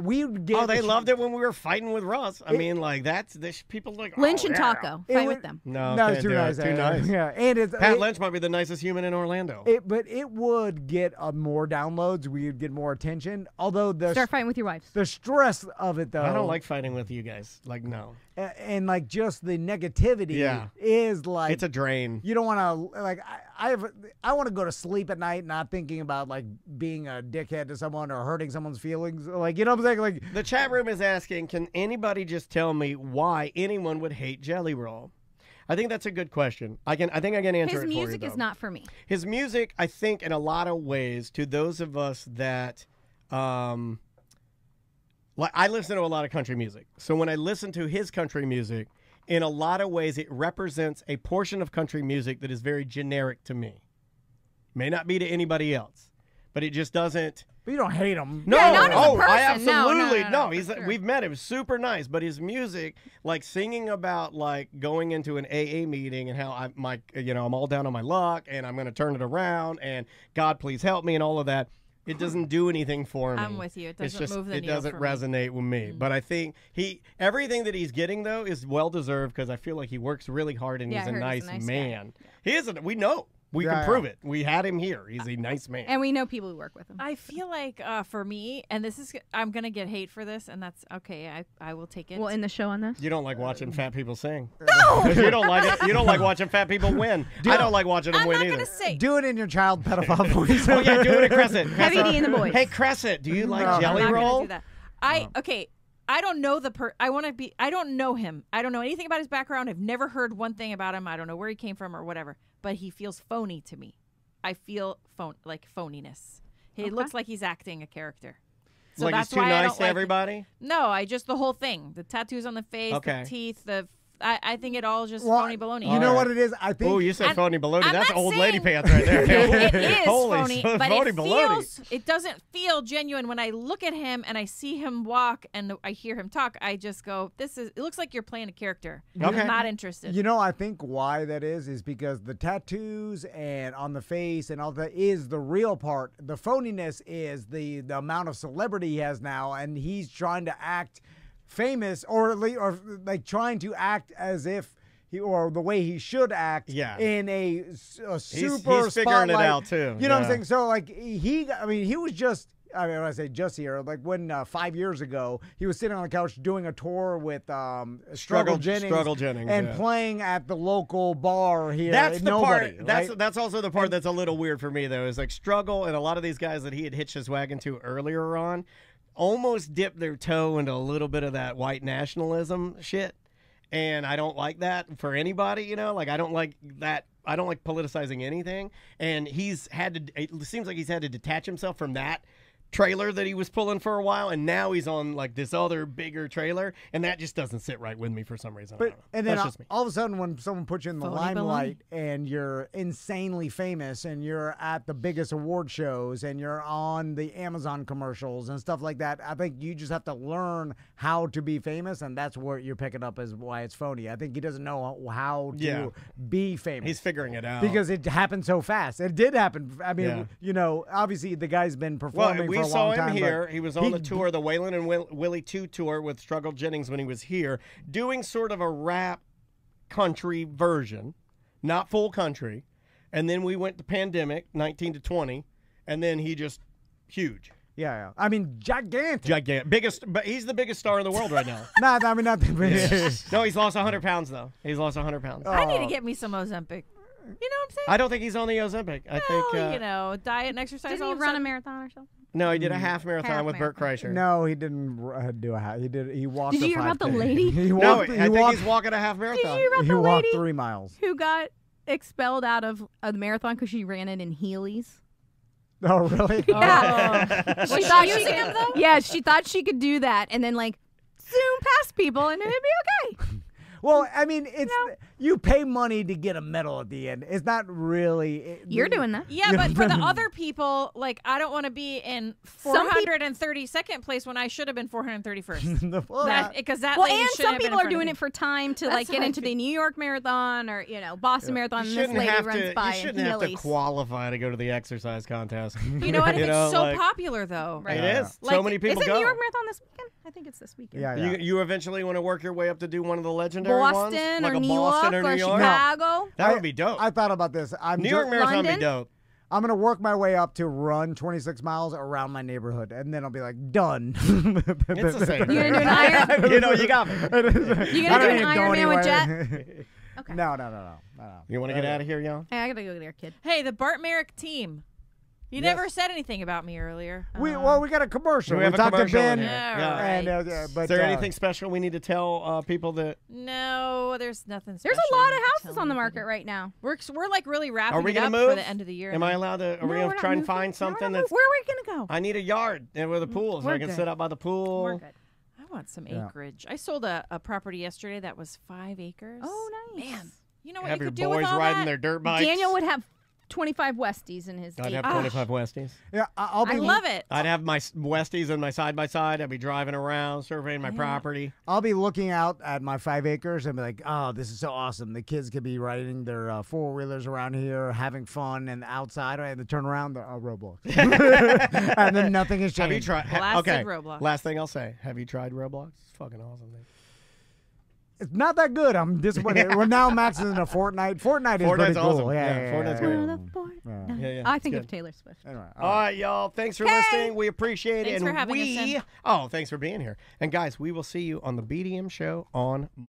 we would get.
Oh, they loved it when we were fighting with Russ. I mean, like people like
Lynch
oh,
and
yeah.
Taco fight with them.
No,
it's
can't
too
do
nice.
it. Too nice.
Yeah, and
Pat Lynch might be the nicest human in Orlando.
But it would get more downloads. We would get more attention. Although
start fighting with your wives.
The stress of it, though.
I don't like fighting with you guys. Like, no.
And like just the negativity is like
it's a drain.
You don't want to like I want to go to sleep at night not thinking about like being a dickhead to someone or hurting someone's feelings. Like, you know what I'm saying? Like,
the chat room is asking, can anybody just tell me why anyone would hate Jelly Roll? I think that's a good question. I think I can answer it for you.
His music is not for me.
His music, I think, in a lot of ways, to those of us that like, I listen to a lot of country music. So when I listen to his country music, in a lot of ways, it represents a portion of country music that is very generic to me. May not be to anybody else, but it just doesn't.
But you don't hate him.
No,
not as a
I
person.
absolutely
No.
We've met him, super nice. But his music, like singing about like going into an AA meeting and how I'm all down on my luck and I'm going to turn it around and God please help me and all of that. It doesn't do anything for me.
I'm with you. It doesn't move the
It
needle
doesn't
for me.
resonate with me. But I think everything that he's getting though is well deserved because I feel like he works really hard and he's a nice man. He isn't. We know. We can prove it. We had him here. He's a nice man.
And we know people who work with him.
I feel like for me, and I'm going to get hate for this, and that's okay. I will take it.
We'll end the show on this.
You don't like watching fat people sing.
No!
You don't like it. You don't like watching fat people win. I don't like watching them win either.
I'm not going to say.
Do it in your child pedophile voice.
Oh, yeah, do it at Crescent.
Heavy D in the boys.
Hey, Crescent, do you like
I'm
Jelly
not
Roll?
gonna do that. Okay. I don't know I don't know him. I don't know anything about his background. I've never heard one thing about him. I don't know where he came from or whatever. But he feels phony to me. I feel phoniness. He looks like he's acting a character. So
like
that's
he's too
why
nice
I don't
to
like
everybody?
No, the whole thing. The tattoos on the face, the teeth, I think it all just phony baloney.
You know what it is? I think.
Oh, you said phony baloney.
I'm
That's
not
old lady
saying-
pants right there.
It is
Holy
phony, but
phony
it
baloney.
it doesn't feel genuine when I look at him and I see him walk and I hear him talk. I just go, it looks like you're playing a character.
Okay.
I'm not interested.
You know, I think why that is because the tattoos and on the face and all that is the real part. The phoniness is the amount of celebrity he has now, and he's trying to act famous or like trying to act as if or the way he should act in a super
he's figuring it out too.
You know what I'm saying? So like he was just. I mean, when I say just here, like when 5 years ago, he was sitting on the couch doing a tour with Struggle Jennings and playing at the local bar here.
That's the
Nobody,
part.
right?
That's also the part that's a little weird for me, though, is like Struggle and a lot of these guys that he had hitched his wagon to earlier on almost dipped their toe into a little bit of that white nationalism shit. And I don't like that for anybody, you know? Like, I don't like that. I don't like politicizing anything. And it seems like he's had to detach himself from that trailer that he was pulling for a while, and now he's on like this other bigger trailer, and that just doesn't sit right with me for some reason.
But and then
That's just me.
all of a sudden, when someone puts you in the limelight and you're insanely famous, and you're at the biggest award shows, and you're on the Amazon commercials and stuff like that, I think you just have to learn how to be famous, and that's what you're picking up as why it's phony. I think he doesn't know how to be famous.
He's figuring it out
because it happened so fast. It did happen. I mean, you know, obviously the guy's been performing for a long time.
We saw him here. He was on the tour, the Waylon and Willie 2 tour with Struggle Jennings when he was here, doing sort of a rap country version, not full country. And then we went to Pandemic, 19 to 20, and then he just huge.
Yeah. I mean, gigantic.
Biggest, but he's the biggest star in the world right now.
I mean, not the biggest.
No, he's lost 100 pounds, though. He's lost 100 pounds.
I need to get me some Ozempic. You know what I'm saying?
I don't think he's on the Ozempic. I think
you know, diet and exercise.
Didn't he run a marathon or something?
No, he did a half marathon with Bert Kreischer.
No, he didn't do a half. He walked.
Did you hear about the lady?
I think he's walking a half marathon.
Did you hear about
he
the
walked
lady
3 miles.
who got expelled out of a marathon because she ran it in Heelys?
Oh, really?
Yeah.
Was she using them though?
Yeah, she thought she could do that and then like zoom past people and it'd be okay.
Well, I mean, you pay money to get a medal at the end. It's not really.
You're doing that.
Yeah, but for the other people, like, I don't want to be in 432nd place when I should have been 431st. Because that
well,
lady
and
should
some
have been
people
in
are doing
front
it for time to like get into the New York Marathon or Boston Marathon. And this lady runs by
you shouldn't have to qualify to go to the exercise contest.
You know what? It's so popular though.
Right? It is.
Like,
so many people
is it
go.
New York Marathon this weekend? I think it's this weekend.
Yeah.
You eventually want to work your way up to do one of the legendary ones,
Boston
like
or
a
New
Boston
York
or New
or
York.
Chicago.
That would be dope.
I thought about this.
New York Marathon would be
London?
dope.
I'm going to work my way up to run 26 miles around my neighborhood, and then I'll be like, done.
It's the same.
You're going to do an Iron?
You got me.
You're going to do an Ironman with Jet?
Okay. No.
You want to get out of here, y'all?
Hey, I got to go there, kid.
Hey, the Bart Merrick team. You never said anything about me earlier.
We got a commercial.
We have a
talked
commercial
to
in
Ben.
here.
Yeah.
But,
Is there anything special we need to tell people that?
No, there's nothing
There's
special.
a lot of houses on the market right now.
We're like really wrapping
Are we
it
gonna
up
move
for the end of the year.
Am I allowed to? Are we going to try and find something that's?
Where are we going to go?
I need a yard with a pool so I can sit out by the pool.
We're good.
I want some acreage. I sold a property yesterday that was 5 acres.
Oh, nice.
Man, you know what
Have
you
your
could do with
boys
all
riding
that?
their dirt bikes.
Daniel would have 25 Westies in his.
I'd have 25 Westies.
Yeah, I'll be.
I love it.
I'd have my Westies and my side-by-side. I'd be driving around, surveying my property.
I'll be looking out at my 5 acres and be like, oh, this is so awesome. The kids could be riding their four-wheelers around here, having fun, and outside, and they turn around, Roblox. And then nothing has changed.
Have you tried?
Classic Roblox.
Last thing I'll say. Have you tried Roblox? It's fucking awesome, man.
It's not that good. I'm disappointed. We're now maxing into Fortnite. Fortnite is pretty cool.
Awesome.
Fortnite's
great.
great.
I think of Taylor Swift.
Anyway,
all right, y'all. Thanks for listening. We appreciate it.
Thanks for having us in.
Thanks for being here. And guys, we will see you on the BDM show on